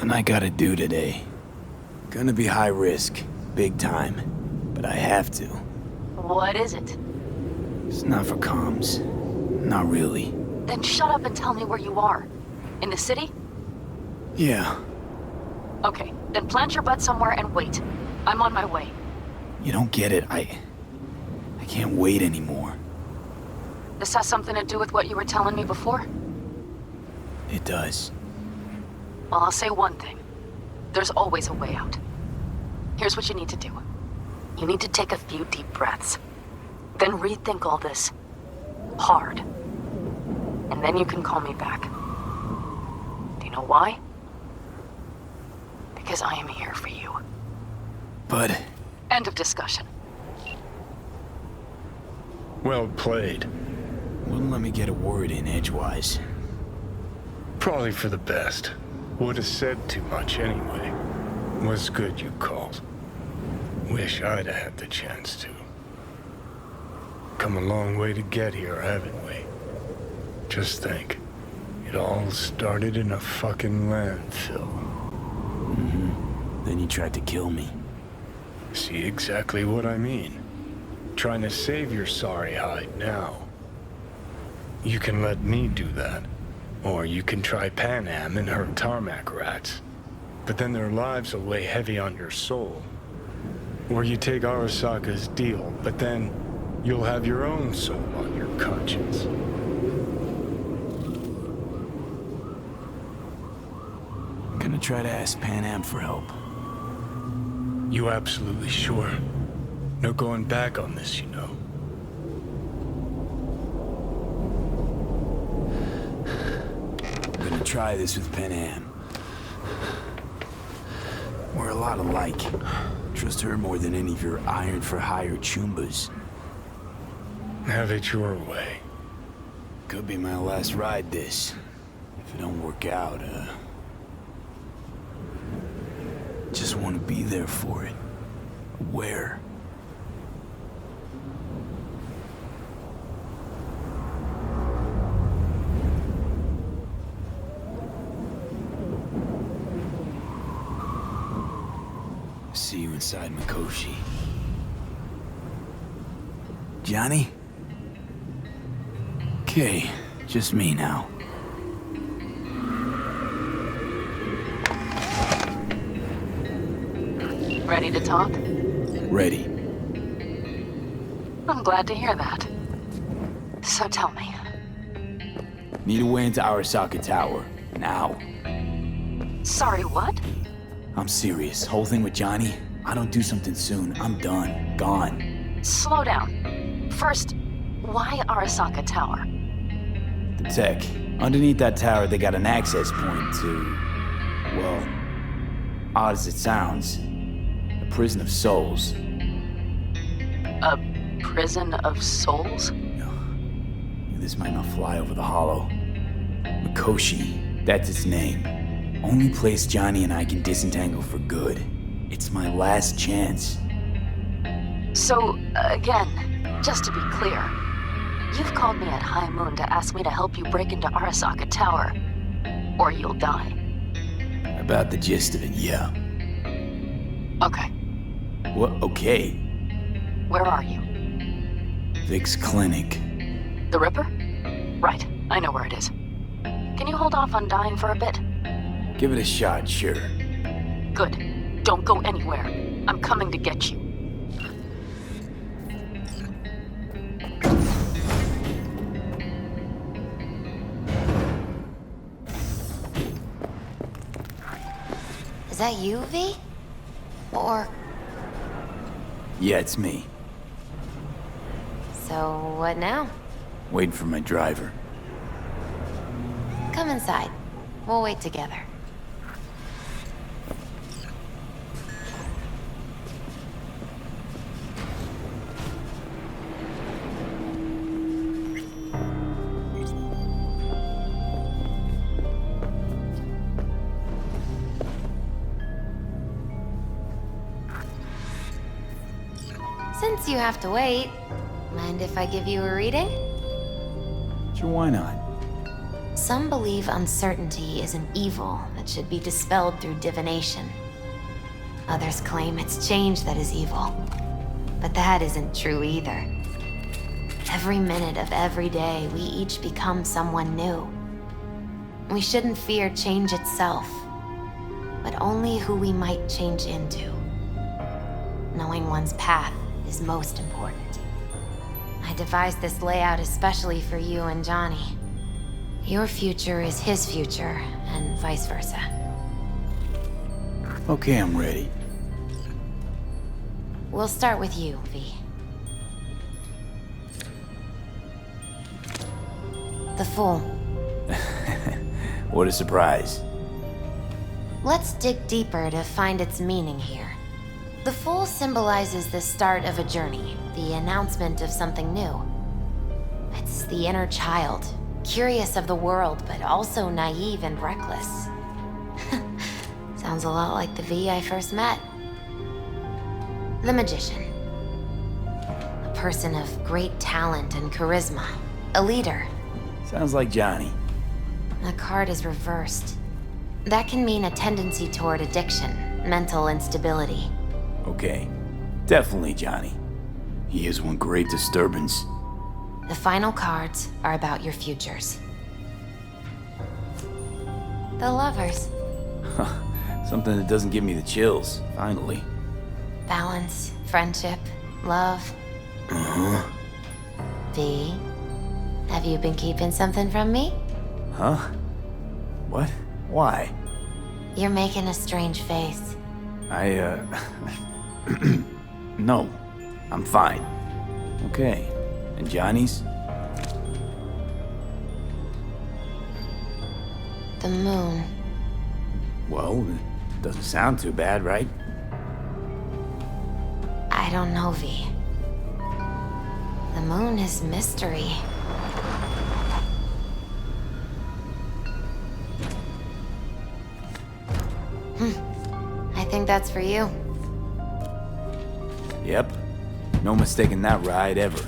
I gotta do today. Gonna be high risk, big time, but I have to. What is it? It's not for comms. Not really. Then shut up and tell me where you are. In the city? Yeah. Okay, then plant your butt somewhere and wait. I'm on my way. You don't get it. I can't wait anymore. This has something to do with what you were telling me before? It does. Well, I'll say one thing. There's always a way out. Here's what you need to do. You need to take a few deep breaths. Then rethink all this. Hard. And then you can call me back. Do you know why? Because I am here for you. But... End of discussion. Well played. Wouldn't let me get a word in edgewise. Probably for the best. Would have said too much anyway. Was good you called. Wish I'd have had the chance to. Come a long way to get here, haven't we? Just think. It all started in a fucking landfill. Mm-hmm. Then you tried to kill me. See exactly what I mean. Trying to save your sorry hide now. You can let me do that. Or you can try Panam and her tarmac rats. But then their lives will weigh heavy on your soul. Or you take Arasaka's deal, but then you'll have your own soul on your conscience. I'm gonna try to ask Panam for help. You absolutely sure? No going back on this, you know. I'm gonna try this with Panam. We're a lot alike. Trust her more than any of your iron-for-hire chumbas. Have it your way. Could be my last ride this. If it don't work out, just want to be there for it. Where? See you inside Mikoshi. Johnny? Okay, just me now. Ready to talk? Ready. I'm glad to hear that. So tell me. Need a way into Arasaka Tower. Now. Sorry, what? I'm serious. Whole thing with Johnny, I don't do something soon, I'm done. Gone. Slow down. First, why Arasaka Tower? The tech. Underneath that tower, they got an access point to... well, odd as it sounds, a prison of souls. A prison of souls? This might not fly over the hollow. Mikoshi, that's its name. Only place Johnny and I can disentangle for good. It's my last chance. So, again, just to be clear, you've called me at high moon to ask me to help you break into Arasaka Tower, or you'll die. About the gist of it, yeah. Okay. What? Okay. Where are you? Vic's clinic. The Ripper? Right, I know where it is. Can you hold off on dying for a bit? Give it a shot, sure. Good. Don't go anywhere. I'm coming to get you. Is that you, V? Or... Yeah, it's me. So, what now? Waiting for my driver. Come inside. We'll wait together. Since you have to wait, mind if I give you a reading? Sure, why not? Some believe uncertainty is an evil that should be dispelled through divination. Others claim it's change that is evil. But that isn't true either. Every minute of every day, we each become someone new. We shouldn't fear change itself, but only who we might change into. Knowing one's path is most important. I devised this layout especially for you and Johnny. Your future is his future, and vice versa. Okay, I'm ready. We'll start with you, V. The Fool. What a surprise. Let's dig deeper to find its meaning here. The Fool symbolizes the start of a journey, the announcement of something new. It's the inner child, curious of the world, but also naive and reckless. Sounds a lot like the V I first met. The Magician. A person of great talent and charisma. A leader. Sounds like Johnny. The card is reversed. That can mean a tendency toward addiction, mental instability. Okay. Definitely Johnny. He is one great disturbance. The final cards are about your futures. The Lovers. Something that doesn't give me the chills, finally. Balance, friendship, love. Uh-huh. V, have you been keeping something from me? Huh? What? Why? You're making a strange face. No. I'm fine. Okay. And Johnny's? The moon. Well, it doesn't sound too bad, right? I don't know, V. The moon is mystery. I think that's for you. Yep. No mistaking that ride ever.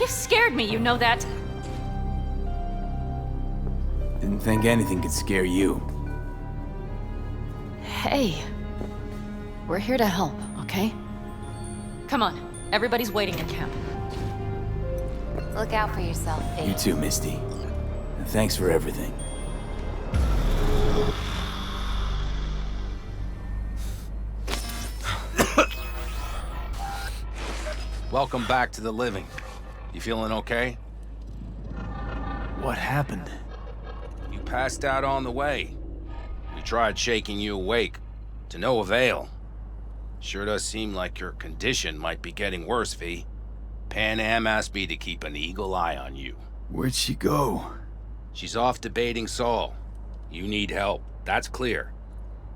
You scared me, you know that. Didn't think anything could scare you. Hey. We're here to help, okay? Come on. Everybody's waiting in camp. Look out for yourself, V. You too, Misty. And thanks for everything. Welcome back to the living. You feeling okay? What happened? You passed out on the way. We tried shaking you awake. To no avail. Sure does seem like your condition might be getting worse, V. Panam asked me to keep an eagle eye on you. Where'd she go? She's off debating Saul. You need help, that's clear.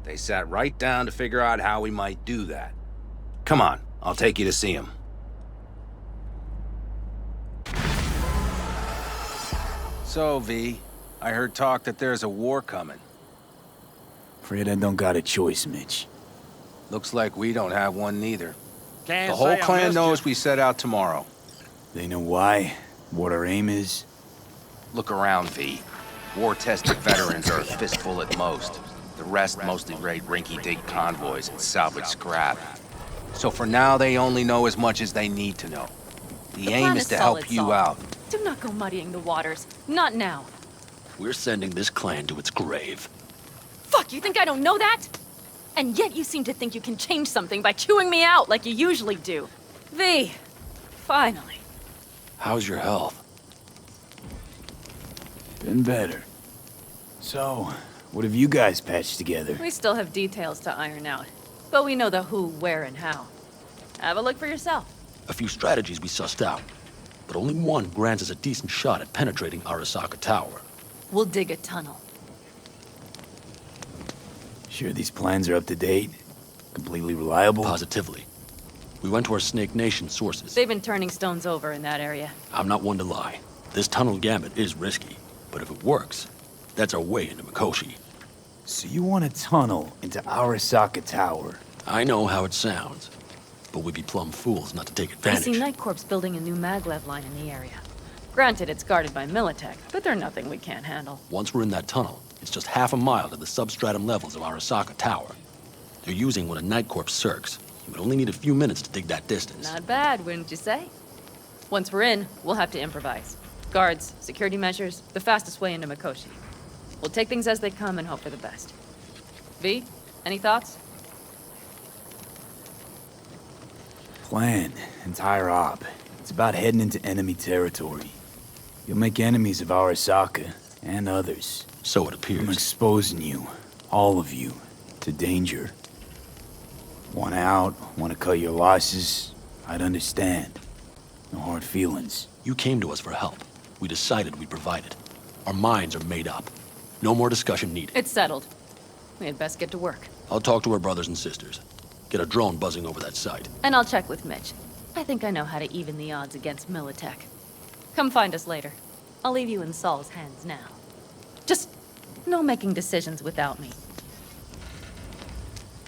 They sat right down to figure out how we might do that. Come on, I'll take you to see him. So, V, I heard talk that there's a war coming. Afraid I don't got a choice, Mitch. Looks like we don't have one neither. Can't The whole say I clan missed knows you. we set out tomorrow. They know why? What our aim is? Look around, V. War-tested veterans are a fistful at most. The rest mostly raid rinky-dink convoys and salvage scrap. So for now, they only know as much as they need to know. The aim plan is is to solid, help you Saul. out. Do not go muddying the waters. Not now. We're sending this clan to its grave. Fuck, you think I don't know that? And yet you seem to think you can change something by chewing me out like you usually do. V, finally. How's your health? Been better. So, what have you guys patched together? We still have details to iron out, but we know the who, where, and how. Have a look for yourself. A few strategies we sussed out, but only one grants us a decent shot at penetrating Arasaka Tower. We'll dig a tunnel. Sure these plans are up to date? Completely reliable? Positively. We went to our Snake Nation sources. They've been turning stones over in that area. I'm not one to lie. This tunnel gambit is risky, but if it works, that's our way into Mikoshi. So you want a tunnel into Arasaka Tower? I know how it sounds, but we'd be plumb fools not to take I advantage. see Night Corp's building a new maglev line in the area. Granted, it's guarded by Militech, but they're nothing we can't handle. Once we're in that tunnel, it's just half a mile to the substratum levels of Arasaka Tower. They're using one of Night Corp's circs. You would only need a few minutes to dig that distance. Not bad, wouldn't you say? Once we're in, we'll have to improvise. Guards, security measures, the fastest way into Mikoshi. We'll take things as they come and hope for the best. V, any thoughts? Plan, entire op. It's about heading into enemy territory. You'll make enemies of Arasaka, and others. So it appears. I'm exposing you, all of you, to danger. Want out, want to cut your losses, I'd understand. No hard feelings. You came to us for help. We decided we'd provide it. Our minds are made up. No more discussion needed. It's settled. We had best get to work. I'll talk to our brothers and sisters. Get a drone buzzing over that site. And I'll check with Mitch. I think I know how to even the odds against Militech. Come find us later. I'll leave you in Saul's hands now. Just no making decisions without me.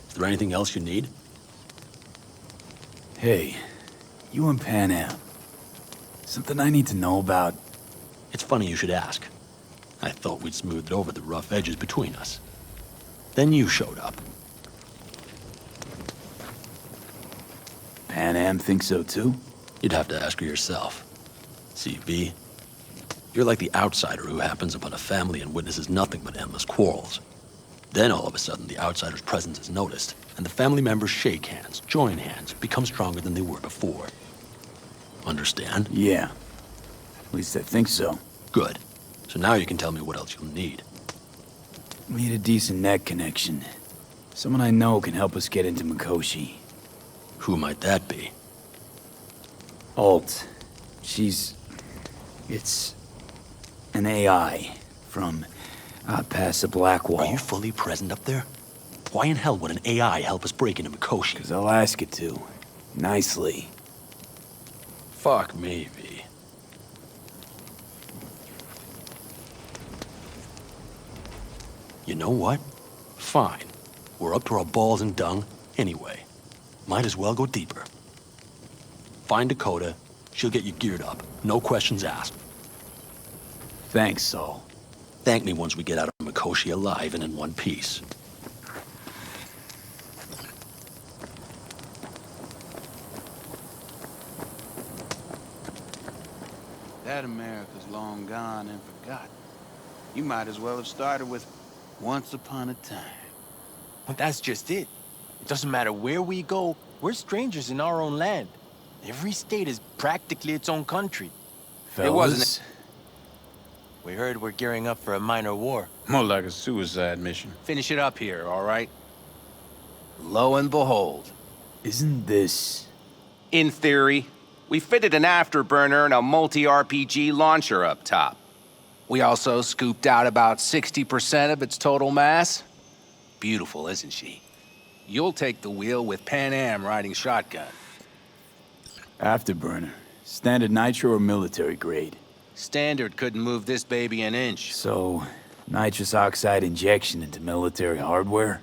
Is there anything else you need? Hey, you and Panam. Something I need to know about? It's funny you should ask. I thought we'd smoothed over the rough edges between us. Then you showed up. Panam thinks so too? You'd have to ask her yourself. See, V, you're like the outsider who happens upon a family and witnesses nothing but endless quarrels. Then all of a sudden the outsider's presence is noticed, and the family members shake hands, join hands, become stronger than they were before. Understand? Yeah. At least I think so. Good. So now you can tell me what else you'll need. Need a decent net connection. Someone I know can help us get into Mikoshi. Who might that be? Alt. It's an AI from past the Black Wall. Are you fully present up there? Why in hell would an AI help us break into Mikoshi? 'Cause I'll ask it to. Nicely. Fuck me, V. You know what? Fine. We're up to our balls in dung anyway. Might as well go deeper. Find Dakota. She'll get you geared up. No questions asked. Thanks, Saul. Thank me once we get out of Mikoshi alive and in one piece. That America's long gone and forgotten. You might as well have started with Once Upon a Time. But that's just it. It doesn't matter where we go, we're strangers in our own land. Every state is practically its own country. Fellas, It wasn't. We heard we're gearing up for a minor war. More like a suicide mission. Finish it up here, all right? Lo and behold. Isn't this... In theory, we fitted an afterburner and a multi-RPG launcher up top. We also scooped out about 60% of its total mass. Beautiful, isn't she? You'll take the wheel with Panam riding shotgun. Afterburner. Standard nitro or military grade? Standard couldn't move this baby an inch. So, nitrous oxide injection into military hardware?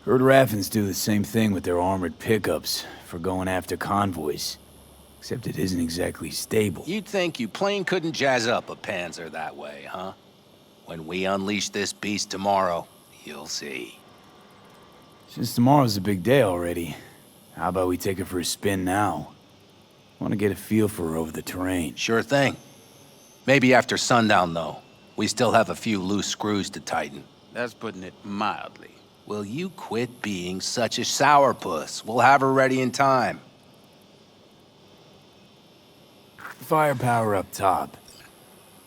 Heard Raffens do the same thing with their armored pickups for going after convoys. Except it isn't exactly stable. You'd think you plain couldn't jazz up a Panzer that way, huh? When we unleash this beast tomorrow, you'll see. Since tomorrow's a big day already, how about we take her for a spin now? Want to get a feel for her over the terrain. Sure thing. Maybe after sundown, though. We still have a few loose screws to tighten. That's putting it mildly. Will you quit being such a sourpuss? We'll have her ready in time. Firepower up top.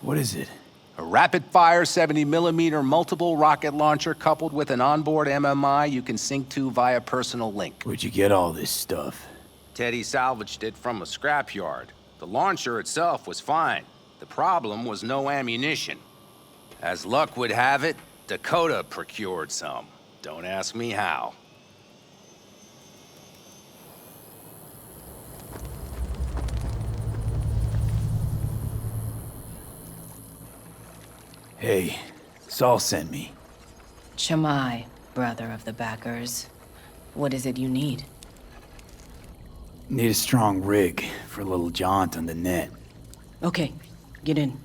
What is it? A rapid-fire 70mm multiple rocket launcher coupled with an onboard MMI you can sync to via personal link. Where'd you get all this stuff? Teddy salvaged it from a scrapyard. The launcher itself was fine. The problem was no ammunition. As luck would have it, Dakota procured some. Don't ask me how. Hey, Saul sent me. Chamai, brother of the backers. What is it you need? Need a strong rig for a little jaunt on the net. Okay, get in.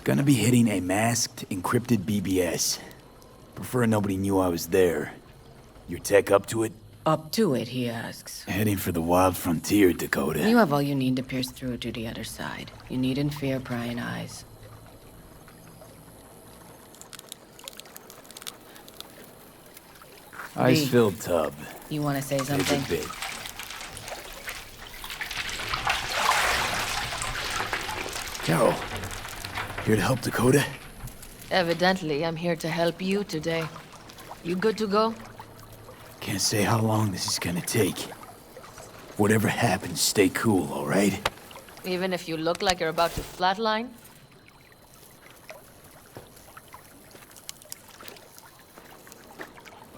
Gonna be hitting a masked, encrypted BBS. Prefer nobody knew I was there. Your tech up to it? Up to it, he asks. Heading for the wild frontier, Dakota. You have all you need to pierce through to the other side. You needn't fear prying eyes. Ice-filled tub. You want to say something? Take a bit. Carol, here to help Dakota? Evidently, I'm here to help you today. You good to go? Can't say how long this is gonna take. Whatever happens, stay cool, all right? Even if you look like you're about to flatline?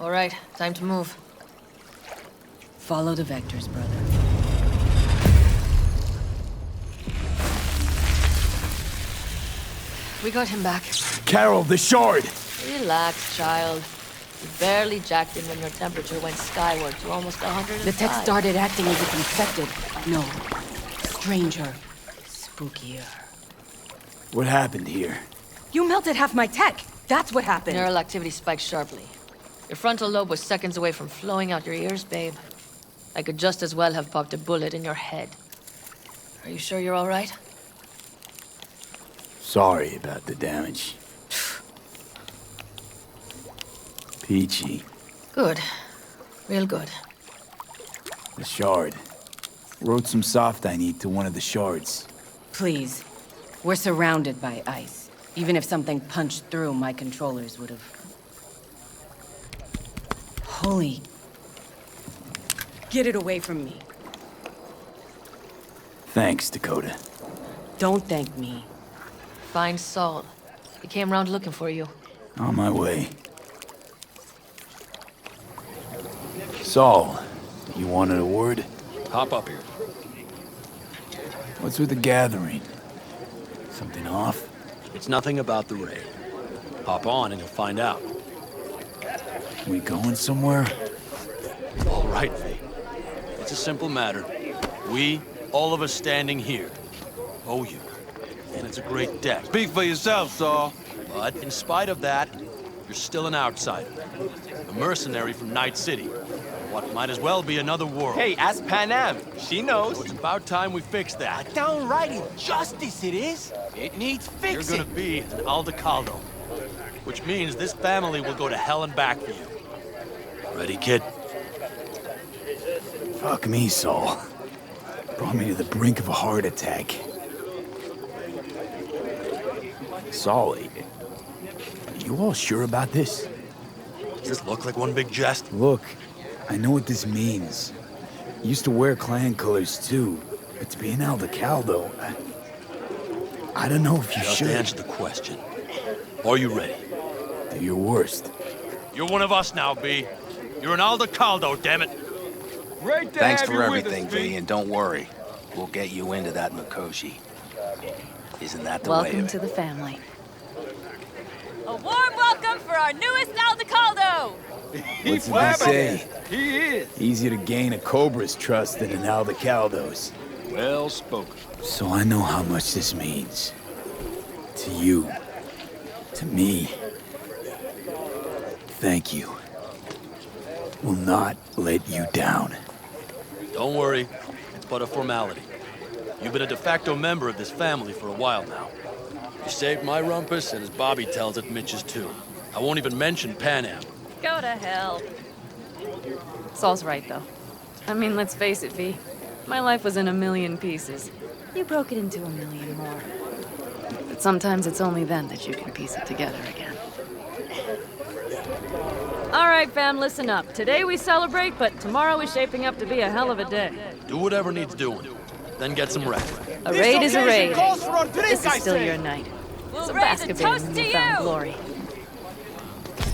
All right, time to move. Follow the vectors, brother. We got him back. Carol, the shard! Relax, child. You barely jacked him when your temperature went skyward to almost 105. The tech started acting as if infected. No. Stranger. Spookier. What happened here? You melted half my tech! That's what happened! Neural activity spiked sharply. Your frontal lobe was seconds away from flowing out your ears, babe. I could just as well have popped a bullet in your head. Are you sure you're all right? Sorry about the damage. Peachy. Good. Real good. The shard. Wrote some soft I need to one of the shards. Please. We're surrounded by ice. Even if something punched through, my controllers would have... Holy... Get it away from me. Thanks, Dakota. Don't thank me. Find Saul. He came round looking for you. On my way. Saul, you wanted a word? Hop up here. What's with the gathering? Something off? It's nothing about the raid. Hop on and you'll find out. We going somewhere? All right, V. It's a simple matter. We, all of us standing here, owe you. And it's a great debt. Speak for yourself, Saul. But in spite of that, you're still an outsider. A mercenary from Night City. What might as well be another world. Hey, ask Panam. She knows. So it's about time we fix that. Downright injustice it is. It needs fixing. You're gonna be an Aldecaldo, which means this family will go to hell and back for you. Ready, kid? Fuck me, Saul. Brought me to the brink of a heart attack. Saul, are you all sure about this? Does this look like one big jest? Look, I know what this means. Used to wear clan colors too, but to be an Aldecaldo, I don't know if you Just should. answer the question. Are you ready? Do your worst. You're one of us now, B. You're an Aldecaldo, damn it. Great to Thanks have for you everything, with us, V, and don't worry. We'll get you into that Mikoshi. Isn't that the way Welcome of to it? the family. A warm welcome for our newest Aldecaldo! What's it they say? He is. Easier to gain a Cobra's trust than an Aldecaldo's. Well spoken. So I know how much this means. To you. To me. Thank you. Will not let you down. Don't worry, it's but a formality. You've been a de facto member of this family for a while now. You saved my rumpus, and as Bobby tells it, Mitch's too. I won't even mention Panam. Go to hell. Saul's right, though. I mean, let's face it, V. My life was in a million pieces. You broke it into a million more. But sometimes it's only then that you can piece it together again. All right, fam, listen up. Today we celebrate, but tomorrow is shaping up to be a hell of a day. Do whatever needs doing, then get some rest. A raid is a raid. Calls for a drink, This is I still say. your night. We'll So raise a bask a bit toast in to newfound you! glory.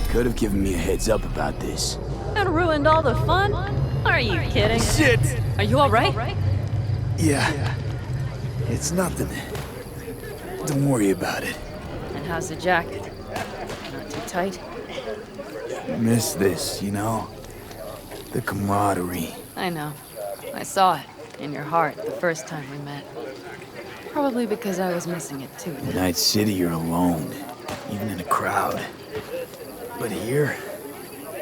Could have given me a heads up about this. And ruined all the fun? Are you kidding? Shit! Are you all right? Yeah. It's nothing. Don't worry about it. And how's the jacket? Not too tight? Miss this, you know? The camaraderie. I know. I saw it in your heart the first time we met. Probably because I was missing it too. In Night City, you're alone, even in a crowd. But here,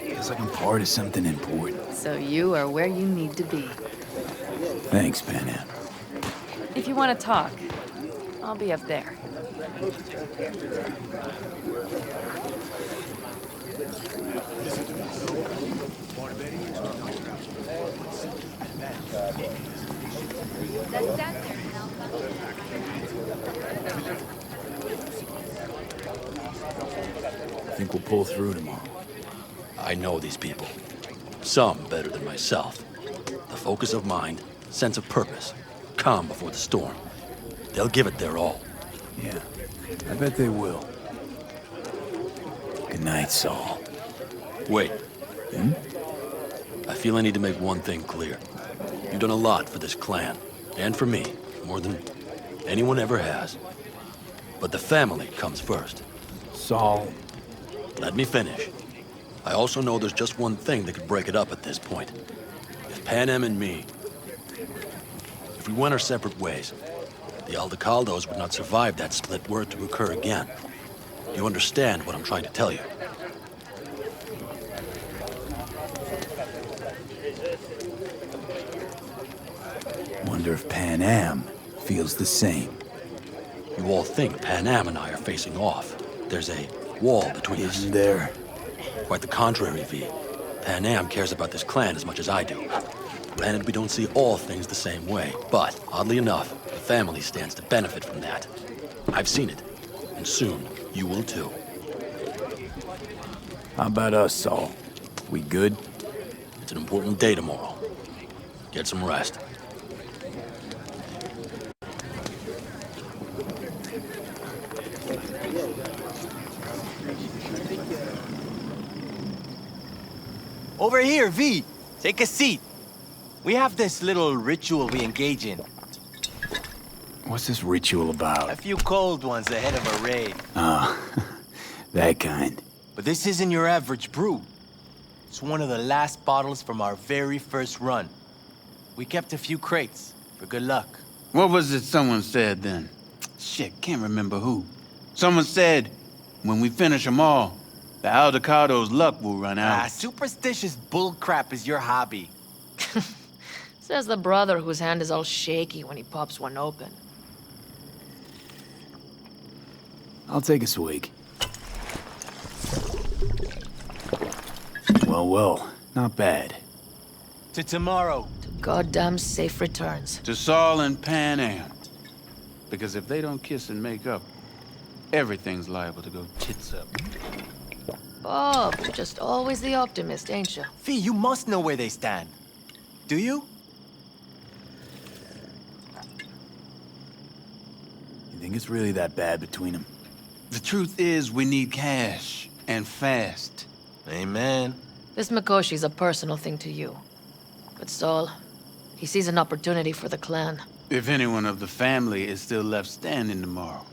feels like I'm part of something important. So you are where you need to be. Thanks, Panam. If you want to talk, I'll be up there. I think we'll pull through tomorrow. I know these people. Some better than myself. The focus of mind, sense of purpose, calm before the storm. They'll give it their all. Yeah, I bet they will. Good night, Saul. Wait. I feel I need to make one thing clear. You've done a lot for this clan, and for me, more than anyone ever has. But the family comes first. Saul. Let me finish. I also know there's just one thing that could break it up at this point. If Panam and me, if we went our separate ways, the Aldecaldos would not survive that split were it to occur again. You understand what I'm trying to tell you? Wonder if Panam feels the same. You all think Panam and I are facing off. There's a wall between us. Isn't there? Quite the contrary, V. Panam cares about this clan as much as I do. Granted, we don't see all things the same way, but oddly enough, the family stands to benefit from that. I've seen it, and soon you will too. How about us, Saul? We good? It's an important day tomorrow. Get some rest. Over here, V. Take a seat. We have this little ritual we engage in. What's this ritual about? A few cold ones ahead of a raid. Ah, that kind. But this isn't your average brew. It's one of the last bottles from our very first run. We kept a few crates for good luck. What was it someone said then? Shit, can't remember who. Someone said, when we finish them all, The Aldecaldo's luck will run out. Superstitious bullcrap is your hobby. Says the brother whose hand is all shaky when he pops one open. I'll take a swig. Well, not bad. To tomorrow. Goddamn safe returns. To Saul and Panam. Because if they don't kiss and make up, everything's liable to go tits up. Bob, you're just always the optimist, ain't you? Fee, you must know where they stand. Do you? You think it's really that bad between them? The truth is, we need cash, and fast. Amen. This Mikoshi's a personal thing to you. But Saul, he sees an opportunity for the clan. If anyone of the family is still left standing tomorrow.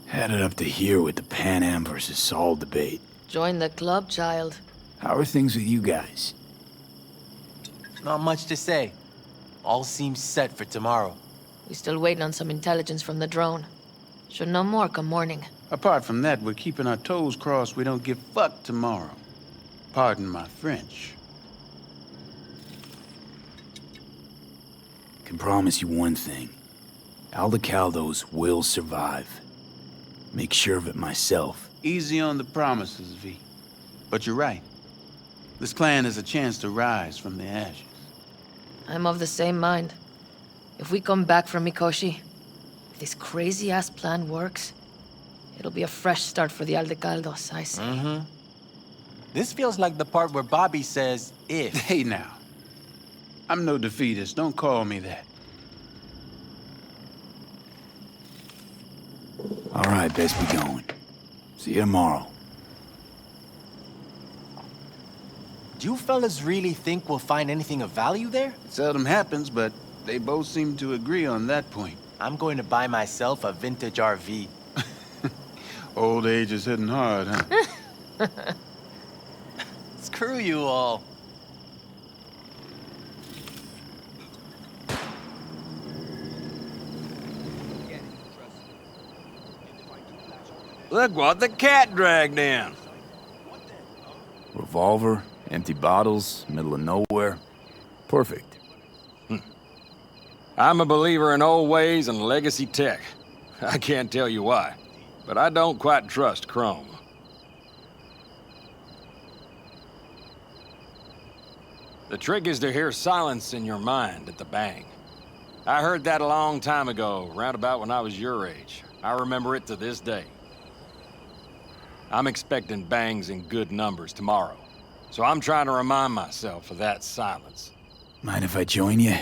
Had it up to here with the Panam versus Saul debate. Join the club, child. How are things with you guys? Not much to say. All seems set for tomorrow. We still waiting on some intelligence from the drone. Should know more come morning. Apart from that, we're keeping our toes crossed we don't get fucked tomorrow. Pardon my French. Can promise you one thing. Aldecaldo's will survive. Make sure of it myself. Easy on the promises, V. But you're right. This clan has a chance to rise from the ashes. I'm of the same mind. If we come back from Mikoshi, if this crazy-ass plan works, it'll be a fresh start for the Aldecaldos, I say. Mm-hmm. This feels like the part where Bobby says, if. Hey now. I'm no defeatist, don't call me that. All right, best be going. See you tomorrow. Do you fellas really think we'll find anything of value there? It seldom happens, but they both seem to agree on that point. I'm going to buy myself a vintage RV. Old age is hitting hard, huh? Screw you all. Look what the cat dragged in. Revolver, empty bottles, middle of nowhere. Perfect. I'm a believer in old ways and legacy tech. I can't tell you why, but I don't quite trust Chrome. The trick is to hear silence in your mind at the bang. I heard that a long time ago, round about when I was your age. I remember it to this day. I'm expecting bangs in good numbers tomorrow, so I'm trying to remind myself of that silence. Mind if I join you?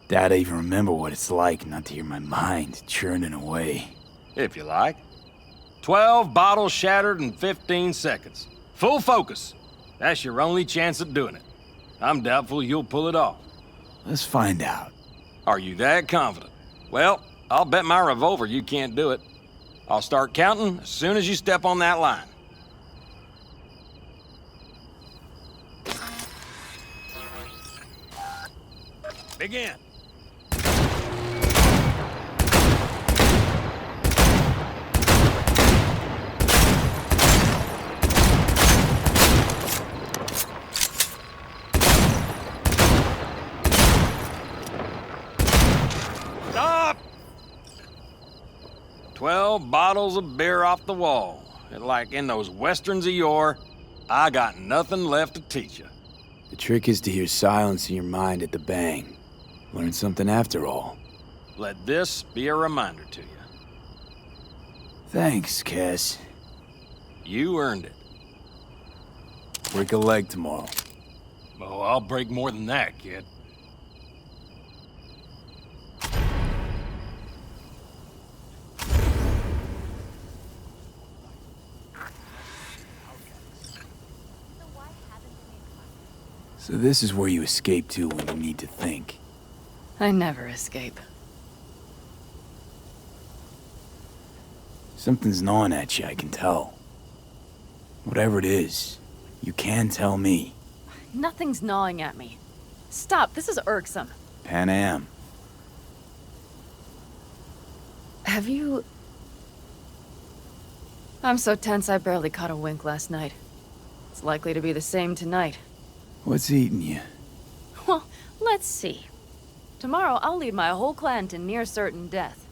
Doubt I even remember what it's like not to hear my mind churning away. If you like. 12 bottles shattered in 15 seconds. Full focus. That's your only chance at doing it. I'm doubtful you'll pull it off. Let's find out. Are you that confident? Well, I'll bet my revolver you can't do it. I'll start counting as soon as you step on that line. Begin. Stop! 12 bottles of beer off the wall. And like in those westerns of yore, I got nothing left to teach you. The trick is to hear silence in your mind at the bang. Learn something after all. Let this be a reminder to you. Thanks, Cass. You earned it. Break a leg tomorrow. Oh, I'll break more than that, kid. So this is where you escape to when you need to think. I never escape. Something's gnawing at you, I can tell. Whatever it is, you can tell me. Nothing's gnawing at me. Stop, this is irksome. Panam. Have you... I'm so tense I barely caught a wink last night. It's likely to be the same tonight. What's eating you? Well, let's see. Tomorrow I'll lead my whole clan to near certain death.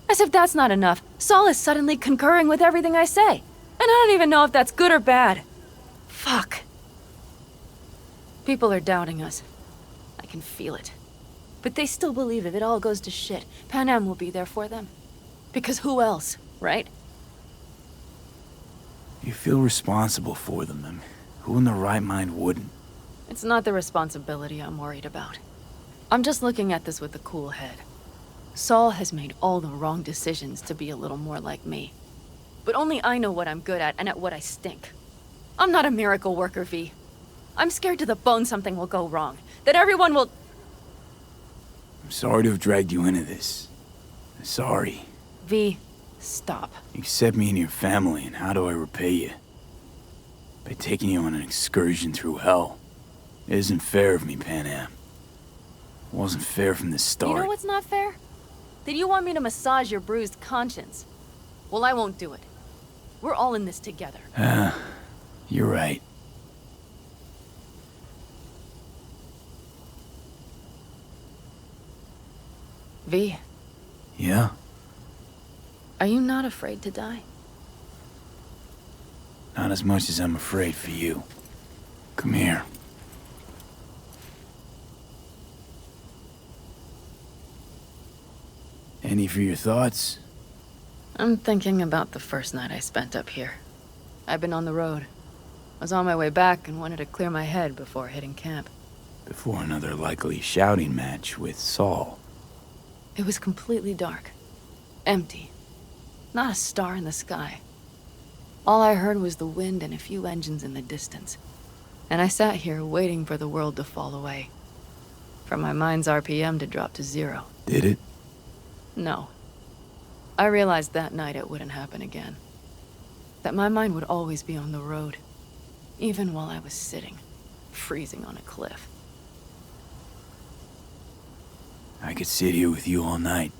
As if that's not enough, Saul is suddenly concurring with everything I say. And I don't even know if that's good or bad. Fuck. People are doubting us. I can feel it. But they still believe if it all goes to shit, Panam will be there for them. Because who else, right? You feel responsible for them. I mean, who in their right mind wouldn't? It's not the responsibility I'm worried about. I'm just looking at this with a cool head. Saul has made all the wrong decisions to be a little more like me. But only I know what I'm good at and at what I stink. I'm not a miracle worker, V. I'm scared to the bone something will go wrong. That everyone will... I'm sorry to have dragged you into this. I'm sorry. V, stop. You accept me into your family, and how do I repay you? By taking you on an excursion through hell. It isn't fair of me, Panam. It wasn't fair from the start. You know what's not fair? That you want me to massage your bruised conscience. Well, I won't do it. We're all in this together. You're right. V. Yeah? Are you not afraid to die? Not as much as I'm afraid for you. Come here. Any for your thoughts? I'm thinking about the first night I spent up here. I've been on the road. I was on my way back and wanted to clear my head before hitting camp. Before another likely shouting match with Saul. It was completely dark. Empty. Not a star in the sky. All I heard was the wind and a few engines in the distance. And I sat here waiting for the world to fall away. For my mind's RPM to drop to 0. Did it? No. I realized that night it wouldn't happen again. That my mind would always be on the road. Even while I was sitting, freezing on a cliff. I could sit here with you all night.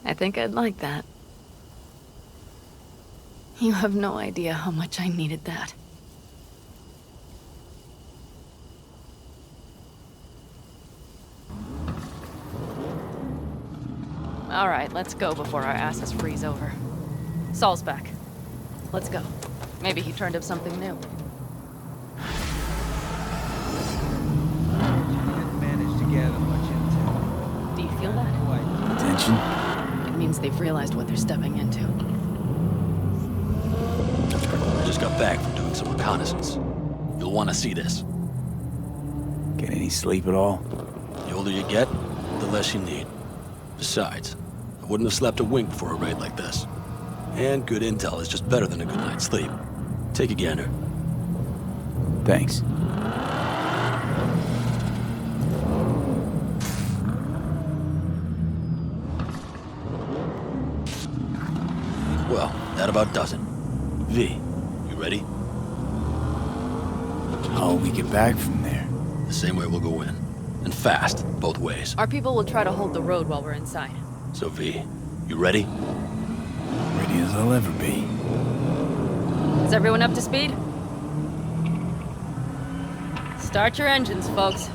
I think I'd like that. You have no idea how much I needed that. All right, let's go before our asses freeze over. Saul's back. Let's go. Maybe he turned up something new. Managed to gather much intel. Do you feel that? Tension? It means they've realized what they're stepping into. I just got back from doing some reconnaissance. You'll want to see this. Get any sleep at all? The older you get, the less you need. Besides, I wouldn't have slept a wink for a raid like this. And good intel is just better than a good night's sleep. Take a gander. Thanks. Well, that about does it. V, you ready? How will we get back from there? The same way we'll go in. And fast, both ways. Our people will try to hold the road while we're inside. So V, you ready? Ready as I'll ever be. Is everyone up to speed? Start your engines, folks.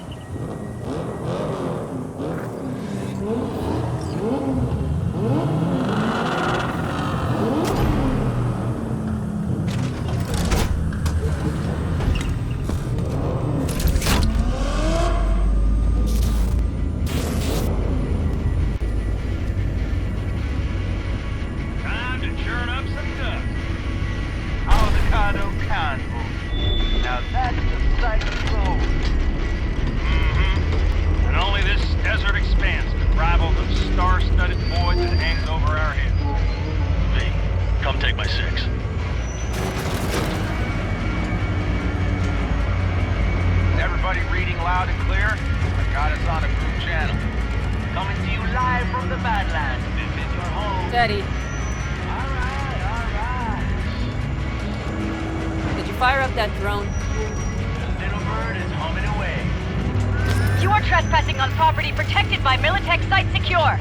Time to churn up some dust. Aldecaldo convoy. Now that's the sight of gold. And only this desert expanse can rival the star-studded void that hangs over our heads. V, come take my 6. Is everybody reading loud and clear? I got us on a group channel. Coming to you live from the Badlands. This is your home. Steady. All right. Did you fire up that drone? The little bird You are trespassing on property protected by Militech Site Secure.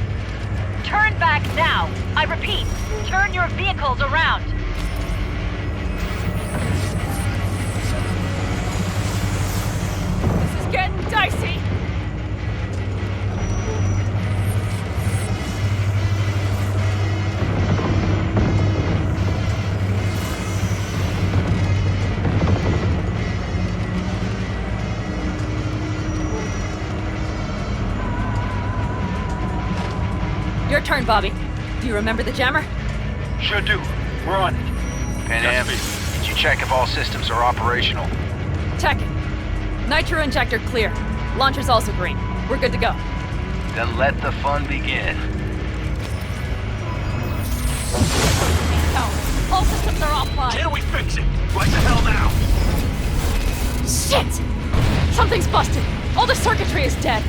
Turn back now. I repeat, turn your vehicles around. This is getting dicey. Your turn, Bobby. Do you remember the jammer? Sure do. We're on it. Panam, did you check if all systems are operational? Checking. Nitro injector clear. Launcher's also green. We're good to go. Then let the fun begin. No, all systems are offline. Can we fix it? Right the hell now! Shit! Something's busted. All the circuitry is dead.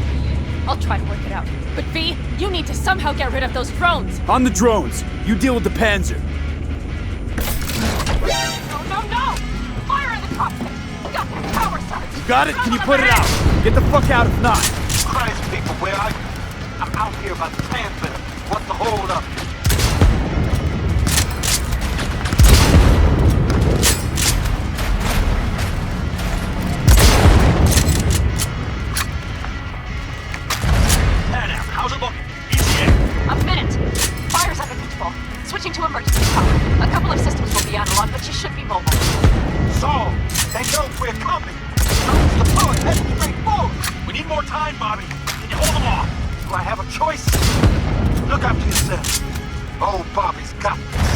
I'll try to work it out. But V, you need to somehow get rid of those drones. On the drones. You deal with the Panzer. No! Fire in the cockpit! Got the power surge! You got it? Can you put it out? Get the fuck out if not. Christ, people, where are you? I'm out here about the Panther. What's the hold up? Panam, how's it looking? ETA. A minute! Fire's under control. Switching to emergency power. A couple of systems will be analog, but you should be mobile. So, they know we're coming. Use the power, heading straight forward. We need more time, Bobby. Can you hold them off? Do I have a choice? Look after yourself. Oh, Bobby's got this.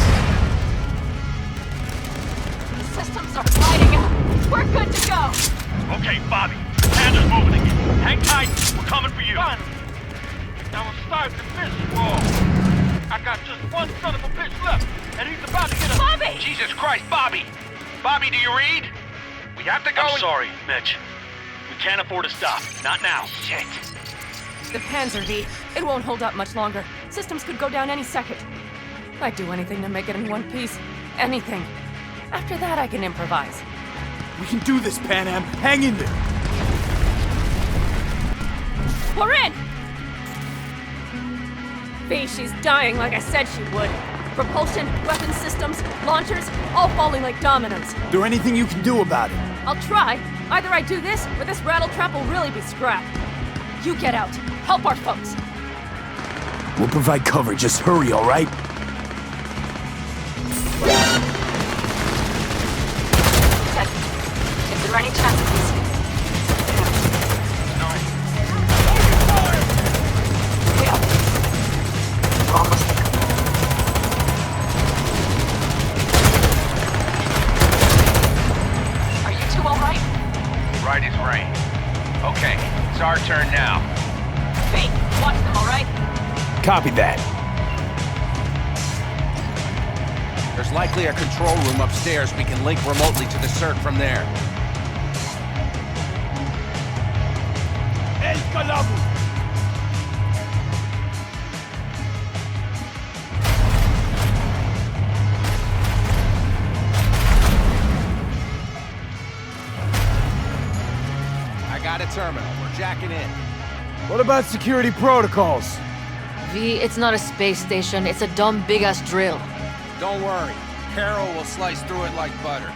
The systems are lighting up. We're good to go. Okay, Bobby. Panda's moving again. Hang tight. We're coming for you. Fun. I was starting to finish wall. I got just one son of a bitch left, and he's about to get a... Bobby! Jesus Christ, Bobby! Bobby, do you read? We have to go I'm sorry, Mitch. We can't afford to stop. Not now. Shit. The Panzer V. It won't hold up much longer. Systems could go down any second. I'd do anything to make it in one piece. Anything. After that, I can improvise. We can do this, Panam. Hang in there. We're in! V, she's dying like I said she would. Propulsion, weapon systems, launchers, all falling like dominoes. Is there anything you can do about it? I'll try. Either I do this, or this rattletrap will really be scrapped. You get out. Help our folks. We'll provide cover. Just hurry, all right? Is there any chance of this? Are you two all right? Right as rain. Okay, it's our turn now. Fake, watch them, all right? Copy that. There's likely a control room upstairs. We can link remotely to the CERT from there. Aldecaldo! I got a terminal. We're jacking in. What about security protocols? V, it's not a space station. It's a dumb big-ass drill. Don't worry. Carol will slice through it like butter.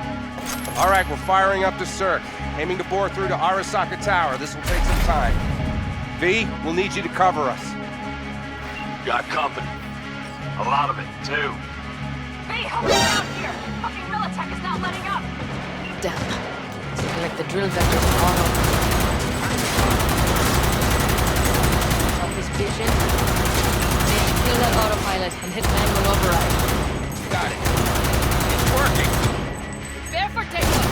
All right, we're firing up the CERT. Aiming to bore through to Arasaka Tower. This will take some time. V, we'll need you to cover us. Got company. A lot of it, too. V, help us out here! Fucking Militech is not letting up! Damn. It's looking like the drill vectors are auto. Drop this bitch in. Then kill that autopilot and hit manual override. Got it. It's working. Prepare for takeoff!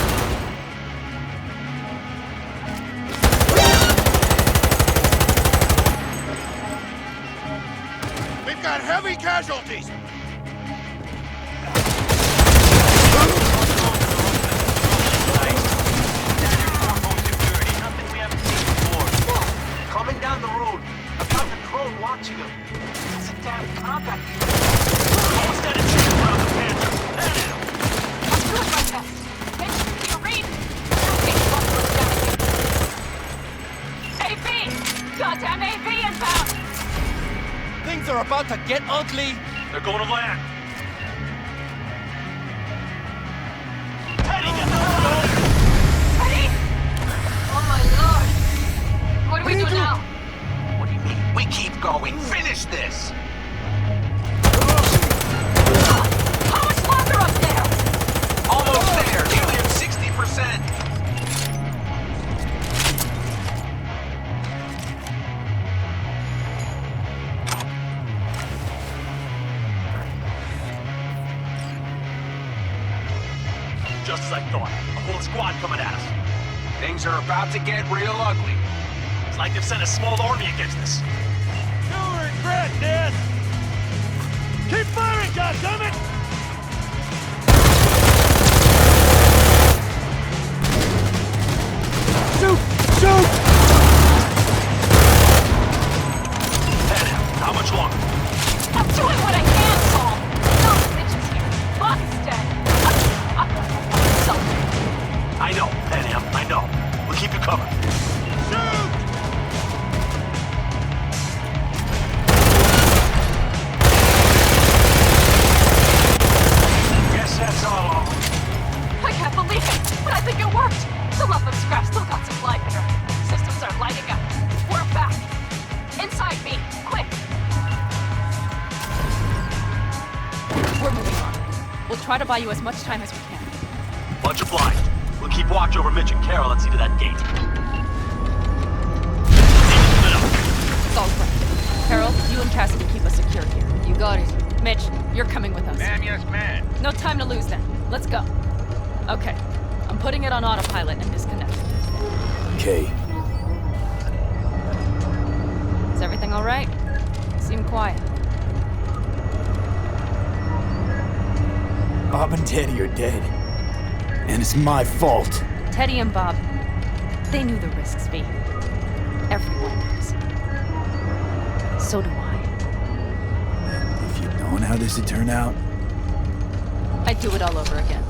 We've got heavy casualties! Coming down the road. I've got the drone watching him. It's a damn combat unit. Almost got a chance around the Panther. Panam! Let's do it like that. Mitch, do you read? Okay, AV! Things are about to get ugly. They're going to land. Teddy! Oh my lord! What do we do now? What do you mean? We keep going. Finish this! How much longer up there? Almost there. Helium 60%. Just as I thought. A whole squad coming at us. Things are about to get real ugly. It's like they've sent a small army against us. You'll regret this! Keep firing, goddammit! Shoot! Shoot! Panam, how much longer? I'm doing what I can, Saul. No bitches here. Bob's dead. Something. I know, Panam, I know. We'll keep you covered. Guess that's all. I can't believe it, but I think it worked. The lump of scrap still got some life in her. Systems are lighting up. We're back. Inside me, quick. We're moving on. We'll try to buy you as much time as we can. Much obliged. We'll keep watch over Mitch and Carol and see to that gate. It's all right. Carol, you and Cassidy keep us secure here. You got it. Mitch, you're coming with us. Ma'am, yes, ma'am. No time to lose then. Let's go. Okay. I'm putting it on autopilot and disconnect. Okay. Is everything all right? Seem quiet. Bob and Teddy are dead. And it's my fault. Teddy and Bob, they knew the risks, V. Everyone knows. So do I. If you'd known how this would turn out, I'd do it all over again.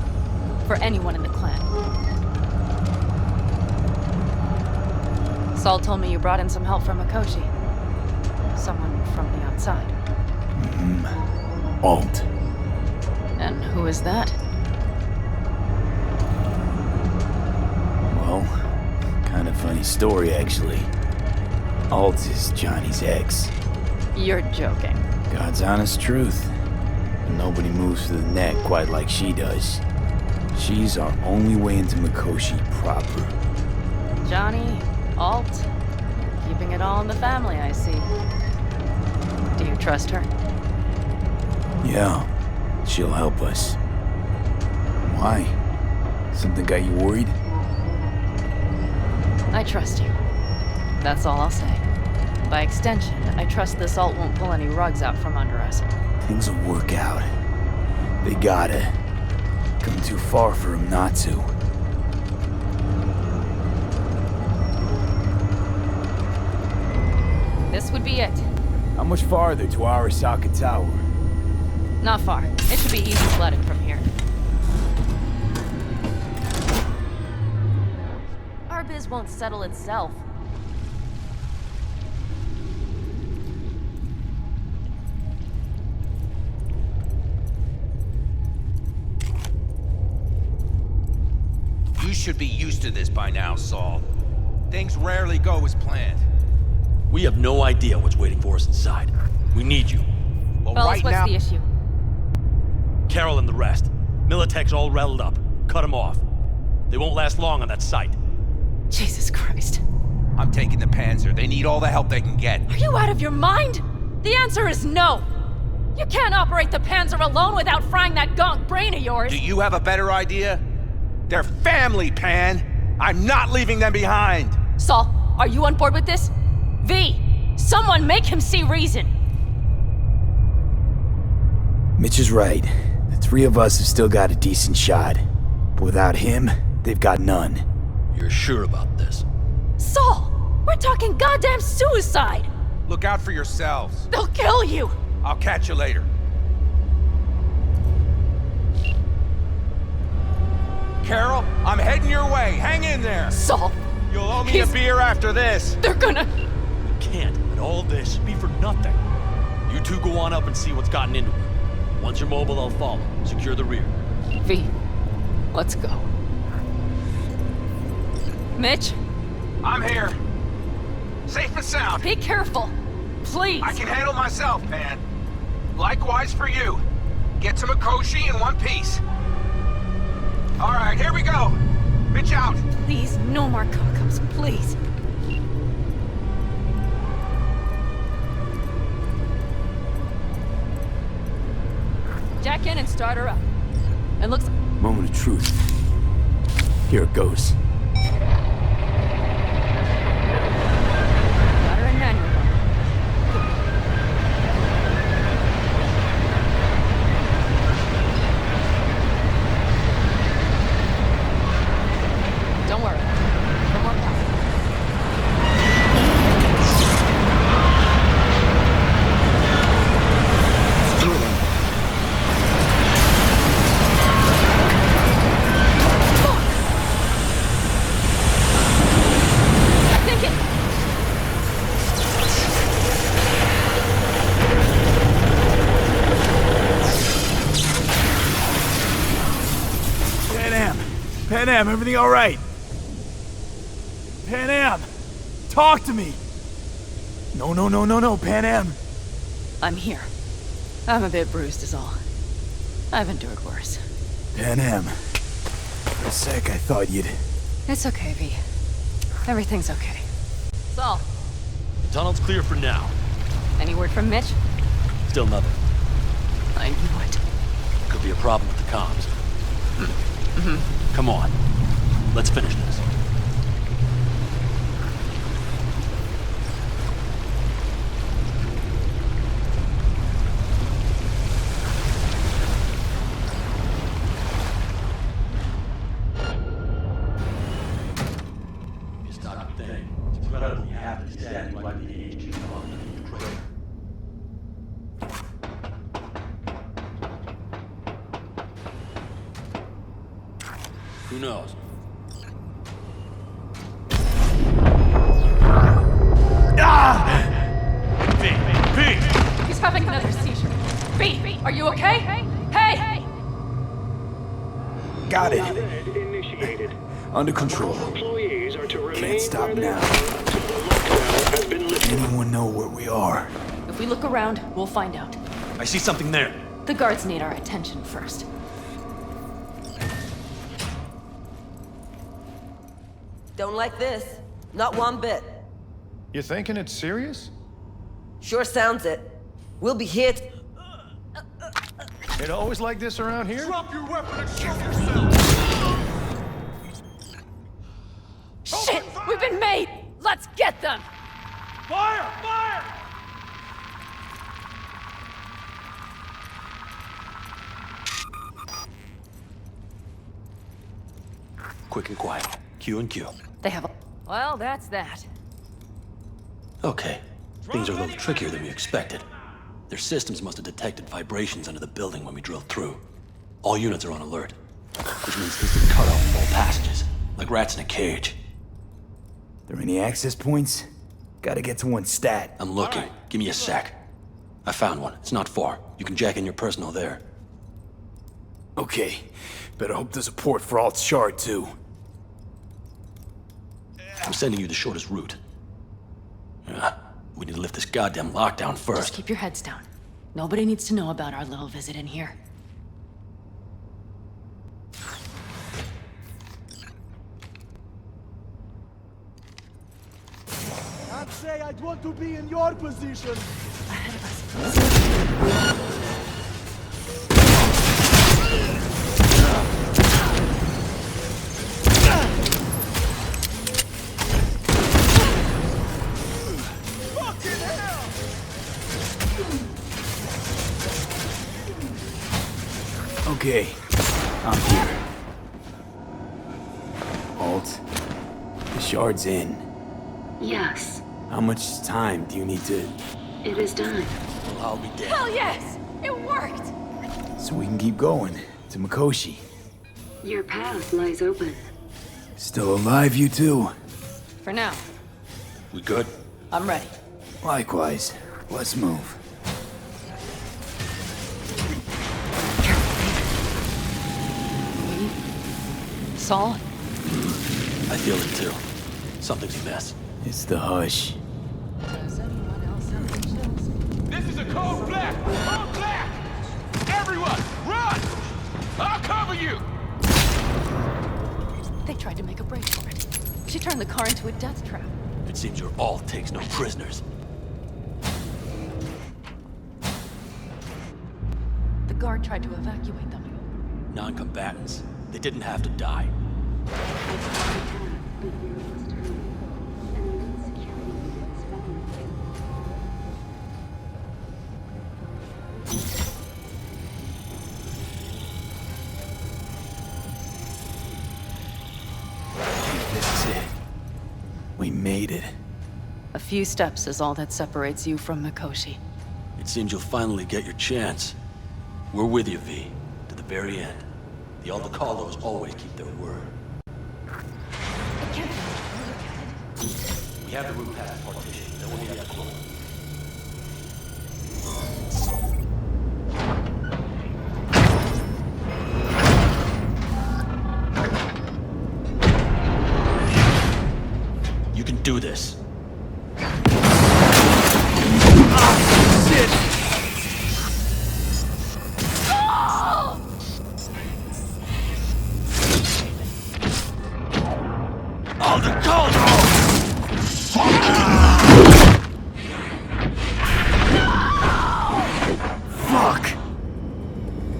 For anyone in the clan. Saul told me you brought in some help from Mikoshi. Someone from the outside. Alt. And who is that? Well, kind of funny story, actually. Alt is Johnny's ex. You're joking. God's honest truth. Nobody moves to the net quite like she does. She's our only way into Mikoshi proper. Johnny, Alt, keeping it all in the family, I see. Do you trust her? Yeah, she'll help us. Why? Something got you worried? I trust you. That's all I'll say. By extension, I trust this Alt won't pull any rugs out from under us. Things will work out. They gotta. Come too far for him not to. This would be it. How much farther to Arasaka Tower? Not far. It should be easy sledding from here. Our biz won't settle itself. You should be used to this by now, Saul. Things rarely go as planned. We have no idea what's waiting for us inside. We need you. Well, Fellas, right what's now... the issue? Carol and the rest. Militech's all rattled up. Cut them off. They won't last long on that site. Jesus Christ. I'm taking the Panzer. They need all the help they can get. Are you out of your mind? The answer is no. You can't operate the Panzer alone without frying that gonk brain of yours. Do you have a better idea? They're family, Pan. I'm not leaving them behind. Saul, are you on board with this? V, someone make him see reason. Mitch is right. The three of us have still got a decent shot. But without him, they've got none. You're sure about this? Saul, we're talking goddamn suicide. Look out for yourselves. They'll kill you. I'll catch you later. Carol, I'm heading your way. Hang in there. Saul. You'll owe me a beer after this. They're gonna... We can't let all this be for nothing. You two go on up and see what's gotten into her. Once you're mobile, I'll follow. Secure the rear. V, let's go. Mitch? I'm here. Safe and sound. Be careful. Please. I can handle myself, Pan. Likewise for you. Get to Mikoshi in one piece. All right, here we go. Mitch out. Please, no more cock-ups, please. Jack in and start her up. It looks... Moment of truth. Here it goes. Got her in manual. Don't worry. No more power. Panam, everything all right? Panam, talk to me. No, Panam. I'm here. I'm a bit bruised is all. I've endured worse. Panam, for a sec I thought you'd... It's okay, V. Everything's okay. Saul. The tunnel's clear for now. Any word from Mitch? Still nothing. I knew it. Could be a problem with the comms. Come on. Let's finish this. You stop to think. It's incredibly happy to stand like the age you belong to the traitor. Who knows? V! He's having another seizure. V! Are you okay? Hey! Got it. Under control. Can't stop now. Anyone know where we are? If we look around, we'll find out. I see something there. The guards need our attention first. Don't like this. Not one bit. You thinking it's serious? Sure sounds it. We'll be hit. It always like this around here? Drop your weapon and show yourself! Shit! We've been made! Let's get them! Fire! Fire! Quick and quiet. Q and Q. They have a... Well, that's that. Okay. Things are a little trickier than we expected. Their systems must have detected vibrations under the building when we drilled through. All units are on alert, which means instant cutoff of all passages, like rats in a cage. There any access points? Gotta get to one stat. I'm looking. Give me a sec. I found one. It's not far. You can jack in your personal there. Okay. Better hope there's a port for Alt's shard, too. I'm sending you the shortest route. We need to lift this goddamn lockdown first. Just keep your heads down. Nobody needs to know about our little visit in here. I'd say I'd want to be in your position. Okay, I'm here. Alt, the shard's in. Yes, How much time do you need to... it is done. Well, I'll be dead. Hell yes! It worked! So we can keep going to Mikoshi. Your path lies open. Still alive, you two? For now. We good? I'm ready. Likewise. Let's move. Saul? I feel it too. Something's amiss. It's the hush. This is a code black! Code black! Everyone, run! I'll cover you! They tried to make a break for it. She turned the car into a death trap. It seems your alt takes no prisoners. The guard tried to evacuate them. Non-combatants. They didn't have to die. This is it. We made it. A few steps is all that separates you from Mikoshi. It seems you'll finally get your chance. We're with you, V, to the very end. The Aldecaldos always keep their word. We have the route past partition, then we'll be at the corner. You can do this.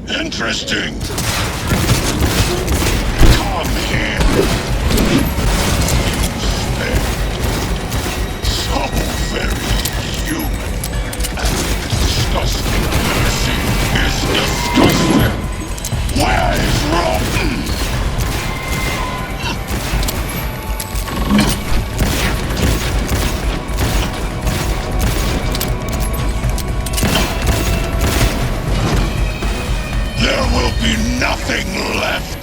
Interesting. Come here. So very human. Disgusting. Mercy is disgusting. Where is Raffen? There will be nothing left!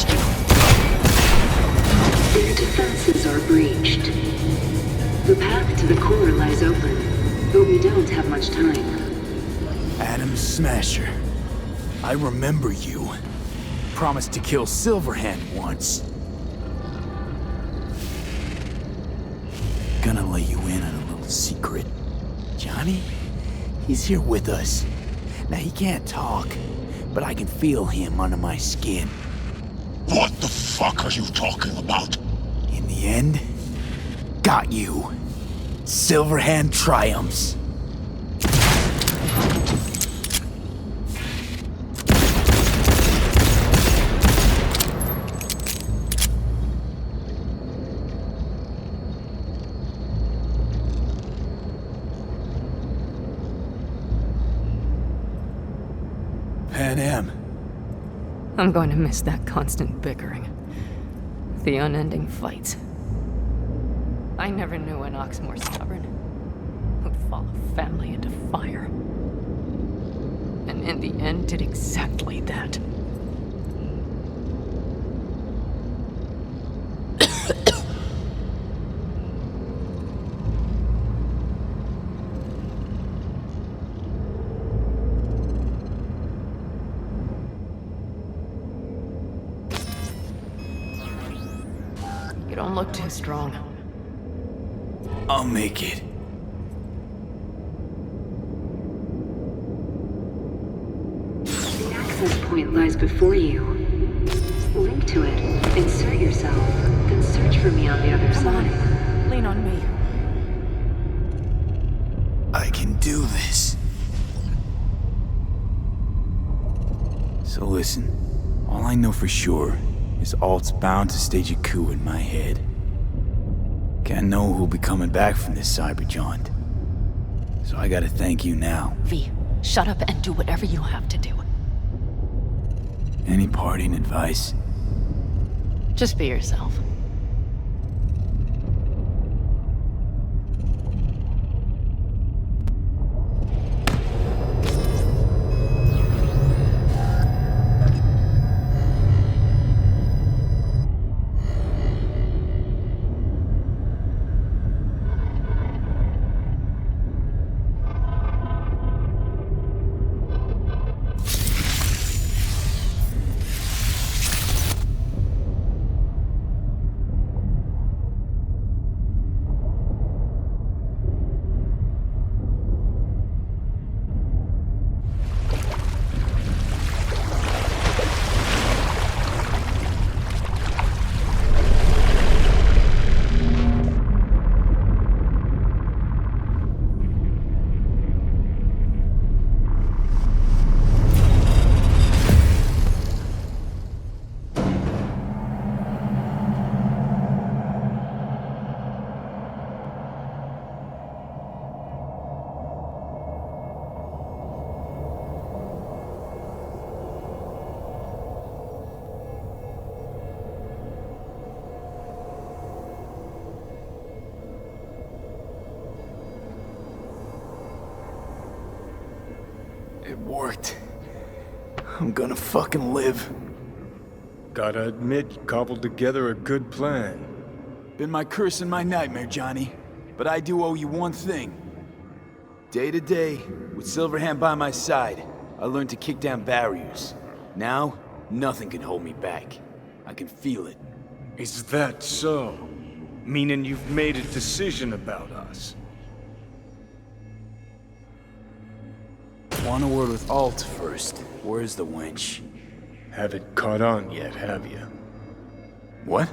Their defenses are breached. The path to the core lies open, but we don't have much time. Adam Smasher. I remember you. Promised to kill Silverhand once. Gonna let you in on a little secret. Johnny? He's here with us. Now he can't talk, but I can feel him under my skin. What the fuck are you talking about? In the end, got you. Silverhand triumphs. Panam. I'm going to miss that constant bickering. The unending fights. I never knew an ox more stubborn. Who'd follow family into fire. And in the end did exactly that. You don't look too strong. I'll make it. The access point lies before you. Link to it, insert yourself, then search for me on the other side. Lean on me. I can do this. So listen, all I know for sure is Alt's bound to stage a coup in my head. Can't know who'll be coming back from this cyber jaunt. So I gotta thank you now. V, shut up and do whatever you have to do. Any parting advice? Just be yourself. worked. I'm gonna fucking live. Gotta admit, you cobbled together a good plan. Been my curse and my nightmare, Johnny. But I do owe you one thing. Day to day, with Silverhand by my side, I learned to kick down barriers. Now, nothing can hold me back. I can feel it. Is that so? Meaning you've made a decision about us? Want a word with Alt first. Where's the wench? Haven't caught on yet, have you? What?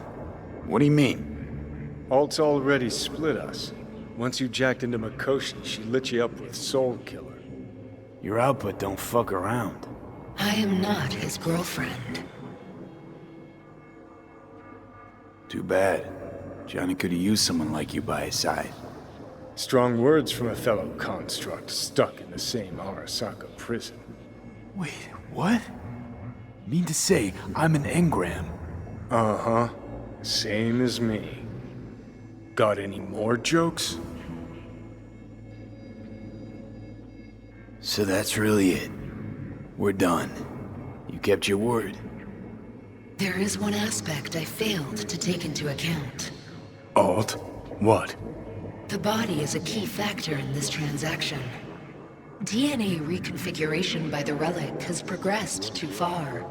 What do you mean? Alt's already split us. Once you jacked into Mikoshi, she lit you up with Soul Killer. Your output don't fuck around. I am not his girlfriend. Too bad. Johnny could have used someone like you by his side. Strong words from a fellow construct stuck in the same Arasaka prison. Wait, what? Mean to say I'm an engram? Uh-huh. Same as me. Got any more jokes? So that's really it. We're done. You kept your word. There is one aspect I failed to take into account. Alt? What? The body is a key factor in this transaction. DNA reconfiguration by the relic has progressed too far.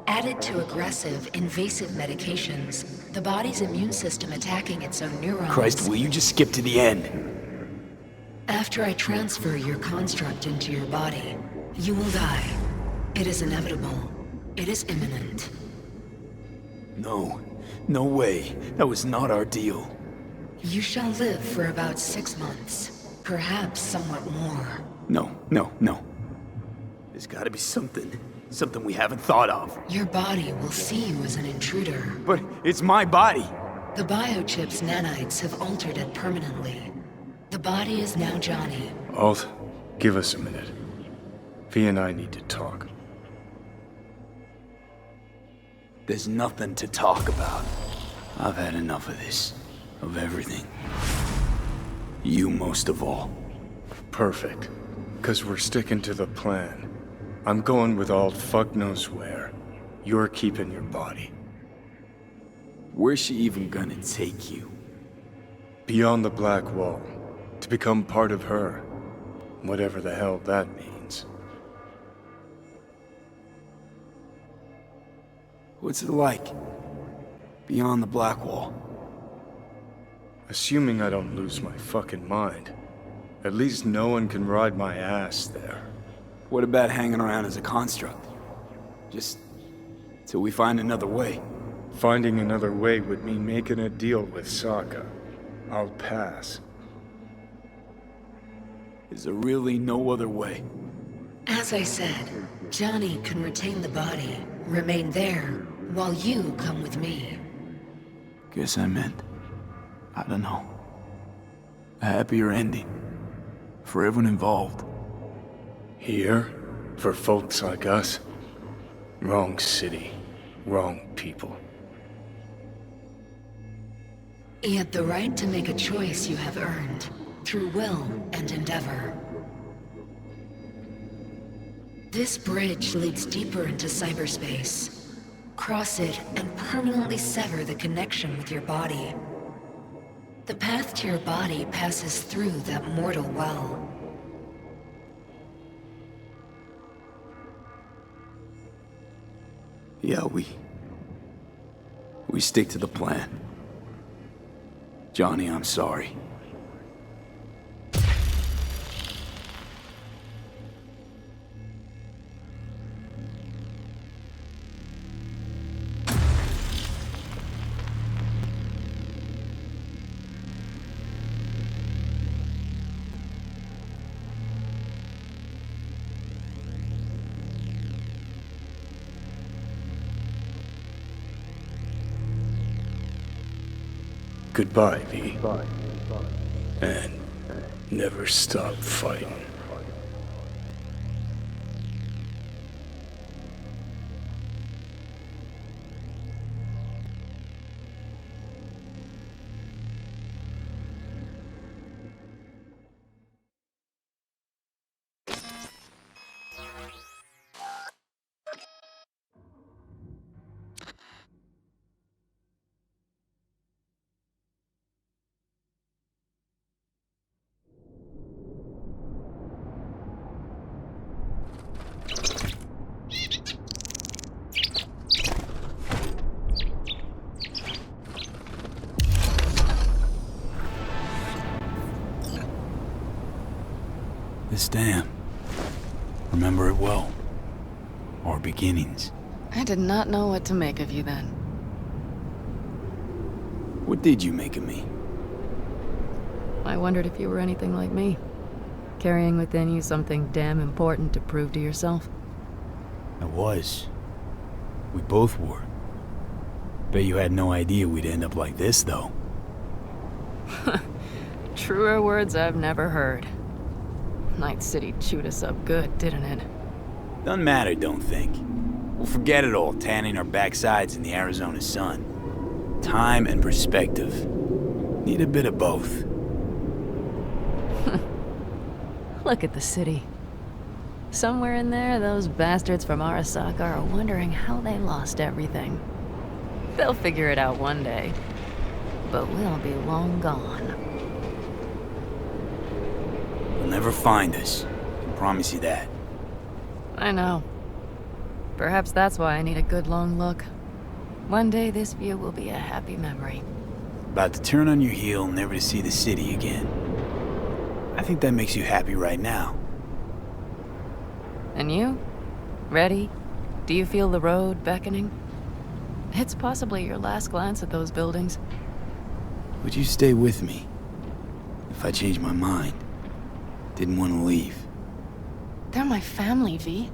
Added to aggressive, invasive medications, the body's immune system attacking its own neurons... Christ, will you just skip to the end? After I transfer your construct into your body, you will die. It is inevitable. It is imminent. No. No way. That was not our deal. You shall live for about 6 months. Perhaps somewhat more. No. There's gotta be something. Something we haven't thought of. Your body will see you as an intruder. But it's my body. The biochip's nanites have altered it permanently. The body is now Johnny. Alt, give us a minute. V and I need to talk. There's nothing to talk about. I've had enough of this. Of everything. You most of all. Perfect. 'Cause we're sticking to the plan. I'm going with Alt fuck knows where. You're keeping your body. Where's she even gonna take you? Beyond the Black Wall. To become part of her. Whatever the hell that means. What's it like? Beyond the Black Wall? Assuming I don't lose my fucking mind. At least no one can ride my ass there. What about hanging around as a construct? Just till we find another way. Finding another way would mean making a deal with Sokka. I'll pass. Is there really no other way? As I said, Johnny can retain the body, remain there, while you come with me. Guess I meant, I don't know, a happier ending. For everyone involved. Here? For folks like us? Wrong city. Wrong people. Yet the right to make a choice you have earned, through will and endeavor. This bridge leads deeper into cyberspace. Cross it and permanently sever the connection with your body. The path to your body passes through that mortal well. Yeah, we stick to the plan. Johnny, I'm sorry. Goodbye, V. And never stop fighting. Damn. Remember it well. Our beginnings. I did not know what to make of you then. What did you make of me? I wondered if you were anything like me. Carrying within you something damn important to prove to yourself. I was. We both were. Bet you had no idea we'd end up like this, though. Truer words I've never heard. Night City chewed us up good, didn't it? Doesn't matter, don't think. We'll forget it all, tanning our backsides in the Arizona sun. Time and perspective. Need a bit of both. Look at the city. Somewhere in there, those bastards from Arasaka are wondering how they lost everything. They'll figure it out one day. But we'll be long gone. They'll never find us. I can promise you that. I know. Perhaps that's why I need a good long look. One day this view will be a happy memory. About to turn on your heel, never to see the city again. I think that makes you happy right now. And you? Ready? Do you feel the road beckoning? It's possibly your last glance at those buildings. Would you stay with me? If I changed my mind. Didn't want to leave. They're my family, V.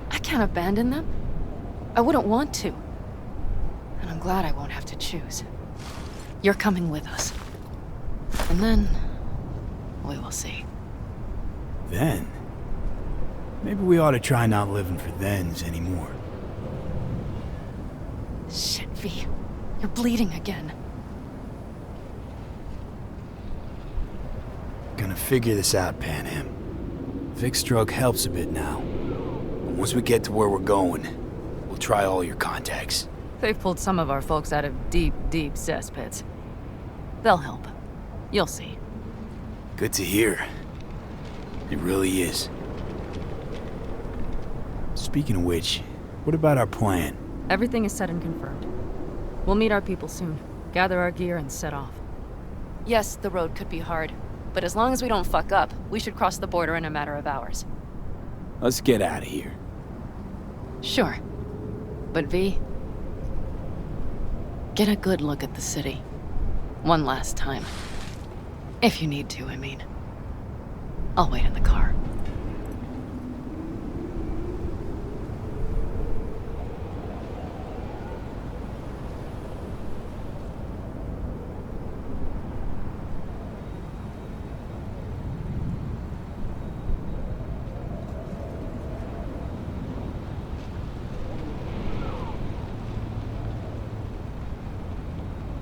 I can't abandon them. I wouldn't want to. And I'm glad I won't have to choose. You're coming with us. And then... we will see. Then? Maybe we ought to try not living for thens anymore. Shit, V. You're bleeding again. Gonna figure this out, Panam. Vic's drug helps a bit now. And once we get to where we're going, we'll try all your contacts. They've pulled some of our folks out of deep, deep cesspits. They'll help. You'll see. Good to hear. It really is. Speaking of which, what about our plan? Everything is set and confirmed. We'll meet our people soon, gather our gear, and set off. Yes, the road could be hard, but as long as we don't fuck up, we should cross the border in a matter of hours. Let's get out of here. Sure. But V, get a good look at the city. One last time. If you need to, I mean. I'll wait in the car.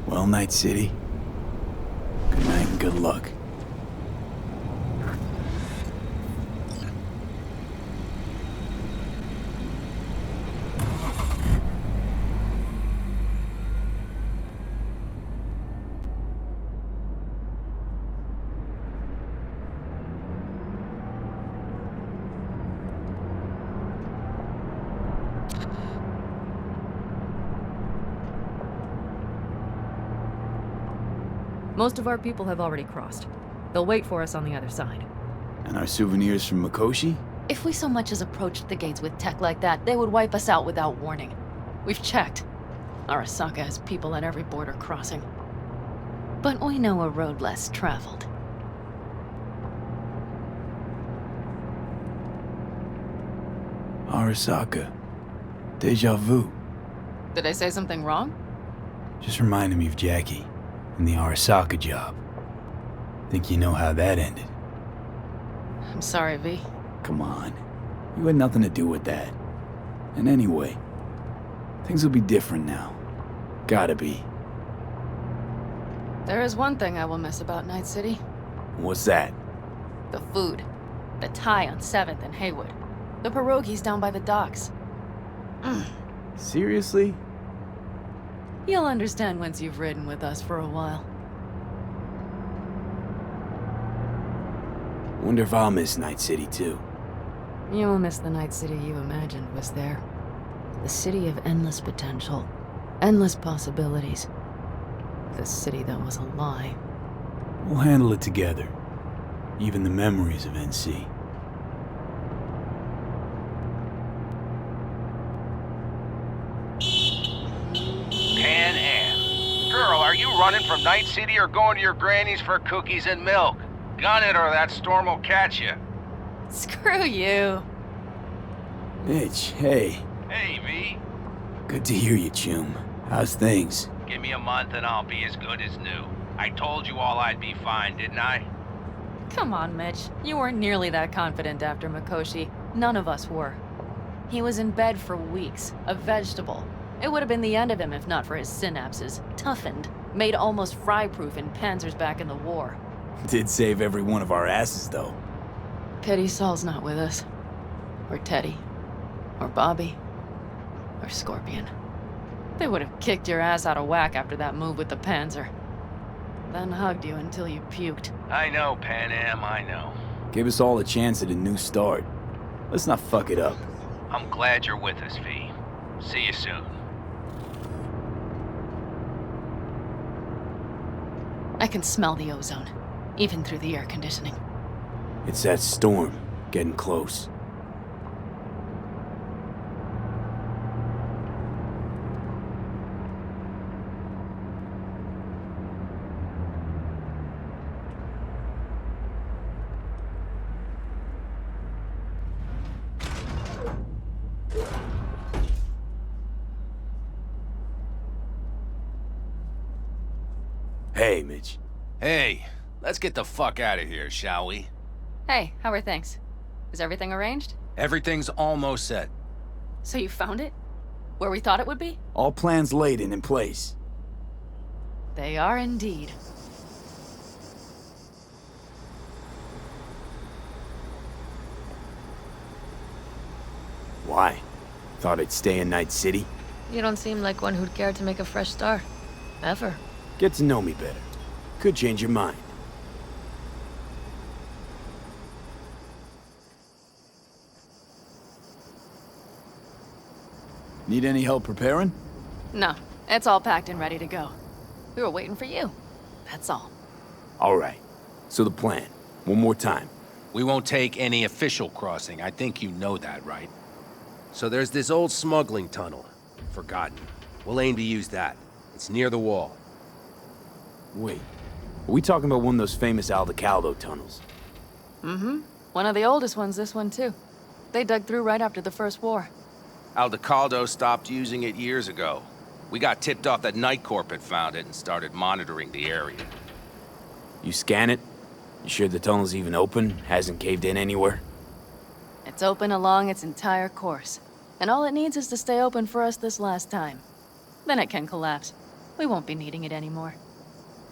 Well, Night City. Good night and good luck. Most of our people have already crossed. They'll wait for us on the other side. And our souvenirs from Mikoshi? If we so much as approached the gates with tech like that, they would wipe us out without warning. We've checked. Arasaka has people at every border crossing. But we know a road less traveled. Arasaka. Deja vu. Did I say something wrong? Just reminded me of Jackie and the Arasaka job. Think you know how that ended? I'm sorry, V. Come on. You had nothing to do with that. And anyway, things will be different now. Gotta be. There is one thing I will miss about Night City. What's that? The food. The Thai on 7th and Haywood. The pierogies down by the docks. Seriously? You'll understand once you've ridden with us for a while. Wonder if I'll miss Night City too. You will miss the Night City you imagined was there. The city of endless potential. Endless possibilities. The city that was a lie. We'll handle it together. Even the memories of NC. running from Night City or going to your granny's for cookies and milk? Gun it or that storm will catch you. Screw you. Mitch, hey. Hey, V. Good to hear you, chum. How's things? Give me a month and I'll be as good as new. I told you all I'd be fine, didn't I? Come on, Mitch. You weren't nearly that confident after Mikoshi. None of us were. He was in bed for weeks, a vegetable. It would have been the end of him if not for his synapses. Toughened, made almost fry-proof in panzers back in the war. Did save every one of our asses, though. Pity Saul's not with us. Or Teddy. Or Bobby. Or Scorpion. They would have kicked your ass out of whack after that move with the Panzer. Then hugged you until you puked. I know, Panam, I know. Gave us all a chance at a new start. Let's not fuck it up. I'm glad you're with us, V. See you soon. I can smell the ozone, even through the air conditioning. It's that storm, getting close. Hey, Mitch. Hey, let's get the fuck out of here, shall we? Hey, how are things? Is everything arranged? Everything's almost set. So you found it? Where we thought it would be? All plans laid and in place. They are indeed. Why? Thought I'd stay in Night City? You don't seem like one who'd care to make a fresh start. Ever. Get to know me better. Could change your mind. Need any help preparing? No, it's all packed and ready to go. We were waiting for you. That's all. All right. So the plan. One more time. We won't take any official crossing. I think you know that, right? So there's this old smuggling tunnel. Forgotten. We'll aim to use that. It's near the wall. Wait. Are we talking about one of those famous Aldecaldo tunnels? Mm-hmm. One of the oldest ones, this one too. They dug through right after the First War. Aldecaldo stopped using it years ago. We got tipped off that Night Corp had found it and started monitoring the area. You scan it? You sure the tunnel's even open? Hasn't caved in anywhere? It's open along its entire course. And all it needs is to stay open for us this last time. Then it can collapse. We won't be needing it anymore.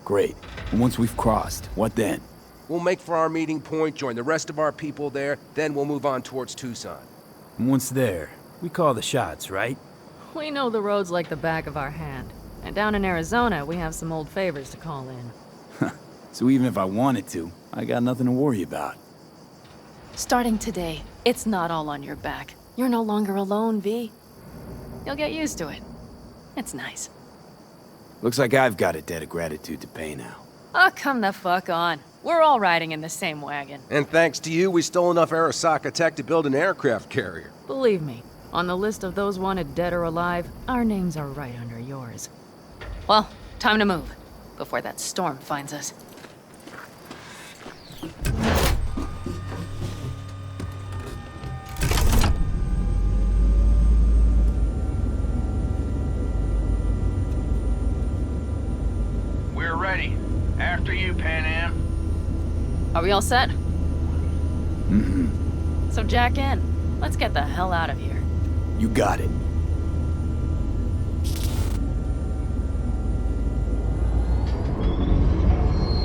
Great. And once we've crossed, what then? We'll make for our meeting point, join the rest of our people there, then we'll move on towards Tucson. And once there, we call the shots, right? We know the roads like the back of our hand. And down in Arizona, we have some old favors to call in. So even if I wanted to, I got nothing to worry about. Starting today, it's not all on your back. You're no longer alone, V. You'll get used to it. It's nice. Looks like I've got a debt of gratitude to pay now. Oh, come the fuck on. We're all riding in the same wagon. And thanks to you, we stole enough Arasaka tech to build an aircraft carrier. Believe me, on the list of those wanted dead or alive, our names are right under yours. Well, time to move, before that storm finds us. We're ready. After you, Panam. Are we all set? Mm-hmm. So jack in. Let's get the hell out of here. You got it.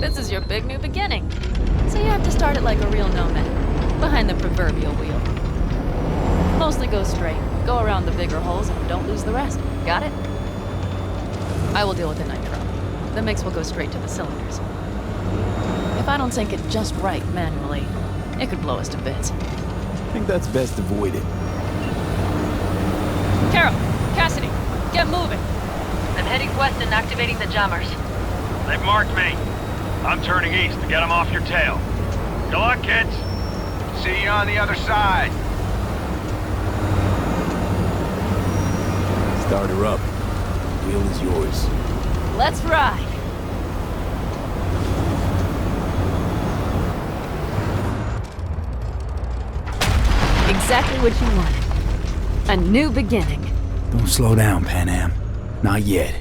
This is your big new beginning. So you have to start it like a real nomad, behind the proverbial wheel. Mostly go straight, go around the bigger holes, and don't lose the rest. Got it? I will deal with the nitro. The mix will go straight to the cylinders. If I don't sync it just right manually, it could blow us to bits. I think that's best avoided. Carol, Cassidy, get moving. I'm heading west and activating the jammers. They've marked me. I'm turning east to get them off your tail. Good luck, kids. See you on the other side. Start her up. The wheel is yours. Let's ride. exactly what you wanted. A new beginning. Don't slow down, Panam. Not yet.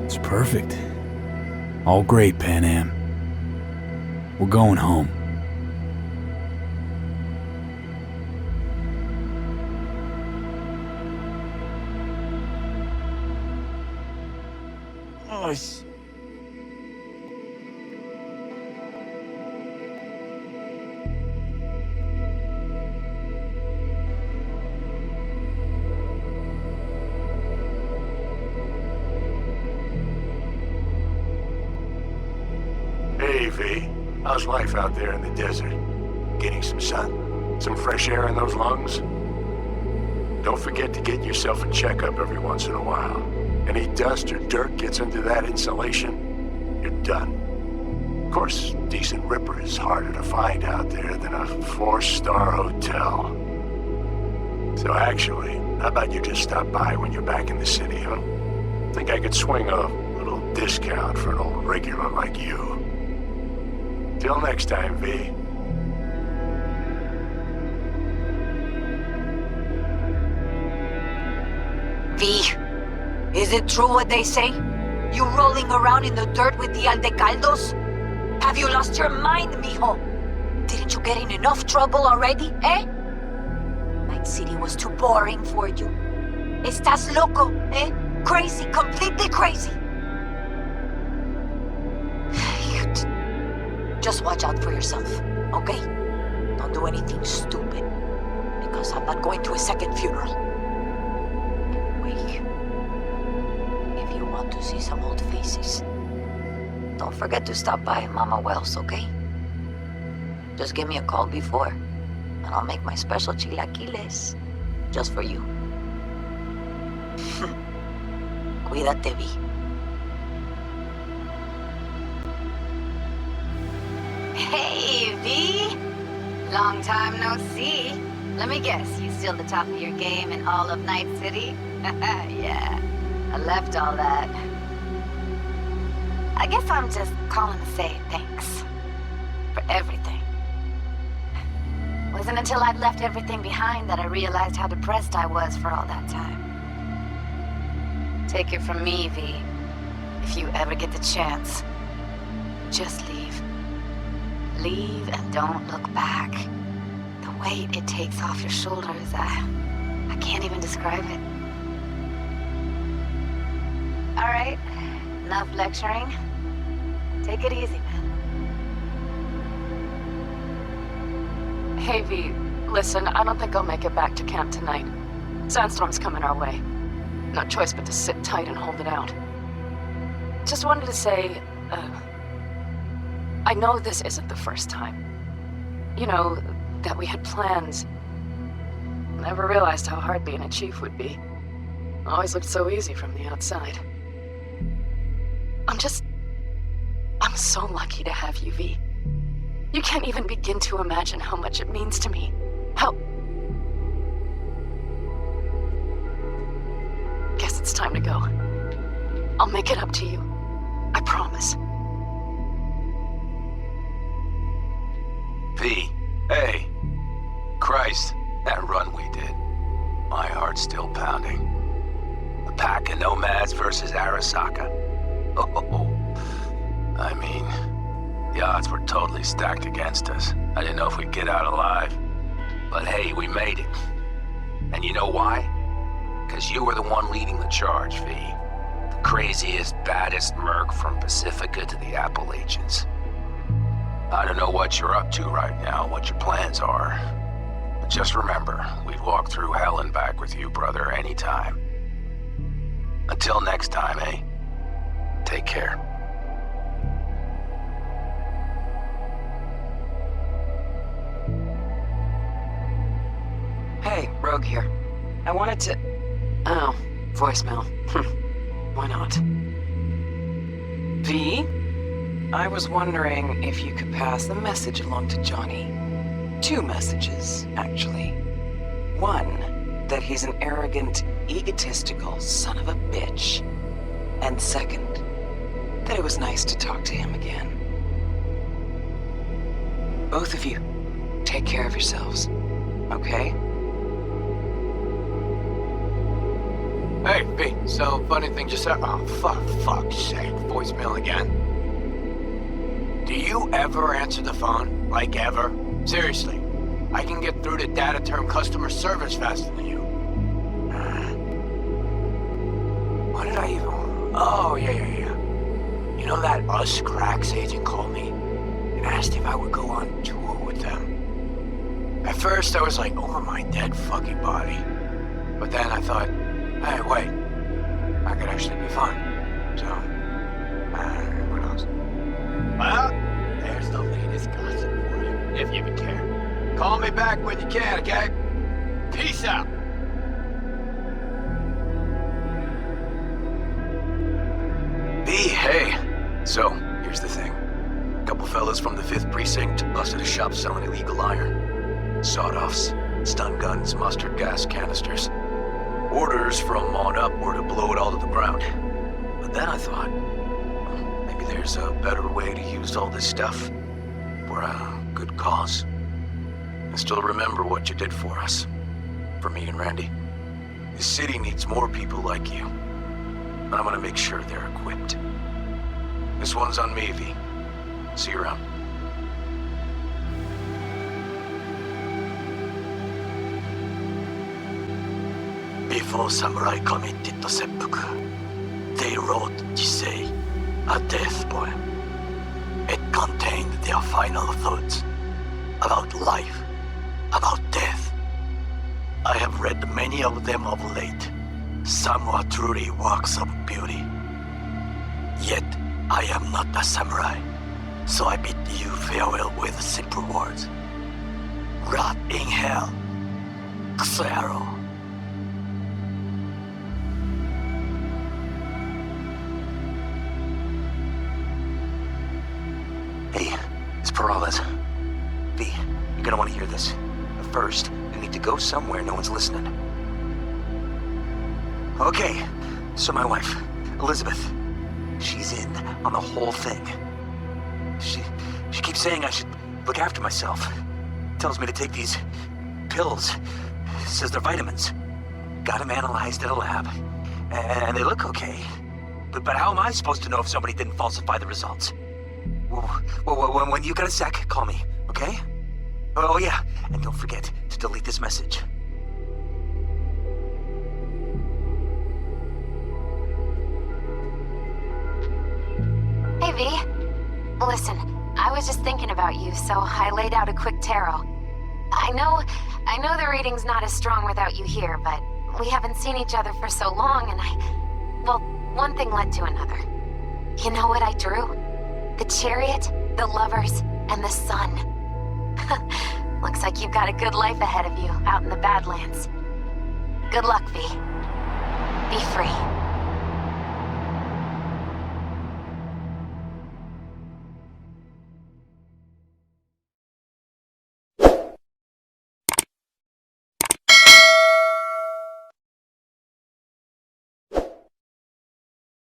It's perfect. All great, Panam. We're going home. Nice. Hey, V. How's life out there in the desert? Getting some sun? Some fresh air in those lungs? Don't forget to get yourself a checkup every once in a while. Any dust or dirt gets into that insulation, you're done. Of course, decent ripper is harder to find out there than a 4-star hotel. So actually, how about you just stop by when you're back in the city, huh? Think I could swing a little discount for an old regular like you. Till next time, V. V, is it true what they say? You rolling around in the dirt with the Aldecaldos? Have you lost your mind, mijo? Didn't you get in enough trouble already, eh? Night City was too boring for you. Estás loco, eh? Crazy, completely crazy. Just watch out for yourself, okay? Don't do anything stupid, because I'm not going to a second funeral. Wait. If you want to see some old faces, don't forget to stop by Mama Wells, okay? Just give me a call before, and I'll make my special chilaquiles just for you. Cuídate, Vi. Hey, V! Long time no see. Let me guess, you still the top of your game in all of Night City? Yeah, I left all that. I guess I'm just calling to say thanks. For everything. Wasn't until I'd left everything behind that I realized how depressed I was for all that time. Take it from me, V. If you ever get the chance, just leave. Leave and don't look back. The weight it takes off your shoulders, I can't even describe it. All right, Enough lecturing? Take it easy, man. Hey, V, listen, I don't think I'll make it back to camp tonight. Sandstorm's coming our way. No choice but to sit tight and hold it out. Just wanted to say, I know this isn't the first time. You know, that we had plans. Never realized how hard being a chief would be. Always looked so easy from the outside. I'm so lucky to have you, V. You can't even begin to imagine how much it means to me. How... Guess it's time to go. I'll make it up to you. I promise. V, hey. Christ, that run we did. My heart's still pounding. A pack of nomads versus Arasaka. Oh, I mean, the odds were totally stacked against us. I didn't know if we'd get out alive. But hey, we made it. And you know why? Because you were the one leading the charge, V. The craziest, baddest merc from Pacifica to the Appalachians. I don't know what you're up to right now, what your plans are. But just remember, we'd walk through hell and back with you, brother, anytime. Until next time, eh? Take care. Hey, Rogue here. I wanted to... Oh, voicemail. Why not? V? I was wondering if you could pass the message along to Johnny. 2 messages, actually. One, that he's an arrogant, egotistical son of a bitch. And second, that it was nice to talk to him again. Both of you, take care of yourselves, okay? Hey, B, so funny thing just happened. Oh, fuck's sake, voicemail again. Do you ever answer the phone? Like ever? Seriously, I can get through to data term customer service faster than you. What did I even... Oh, yeah. You know that Us Cracks agent called me and asked if I would go on tour with them. At first, I was like, over my dead fucking body. But then I thought, hey, wait, I could actually be fun. So, what else? Well, there's the latest gossip for you, if you even care. Call me back when you can, okay? Peace out. B, hey. So, here's the thing. A couple fellas from the 5th Precinct busted a shop selling illegal iron. Sawed-offs, stun guns, mustard gas canisters. Orders from on up were to blow it all to the ground. But then I thought, maybe there's a better way to use all this stuff for a good cause. I still remember what you did for us. For me and Randy. This city needs more people like you. And I'm gonna make sure they're equipped. This one's on me, V. See you around. Before samurai committed to seppuku, they wrote Jisei, a death poem. It contained their final thoughts about life, about death. I have read many of them of late. Some are truly works of beauty. Yet, I am not a samurai, so I bid you farewell with simple words. Rot in hell, Xero. Hey, it's Peralez. V, you're gonna want to hear this. But first, you need to go somewhere no one's listening. Okay, so my wife, Elizabeth, she's in on the whole thing. She keeps saying I should look after myself. Tells me to take these pills. Says they're vitamins. Got them analyzed at a lab. And they look okay. But how am I supposed to know if somebody didn't falsify the results? Well, when you got a sec, call me, okay? Oh yeah, and don't forget to delete this message. V? Listen, I was just thinking about you, so I laid out a quick tarot. I know the reading's not as strong without you here, but we haven't seen each other for so long, and well, one thing led to another. You know what I drew? The chariot, the lovers, and the sun. Looks like you've got a good life ahead of you out in the Badlands. Good luck, V. Be free.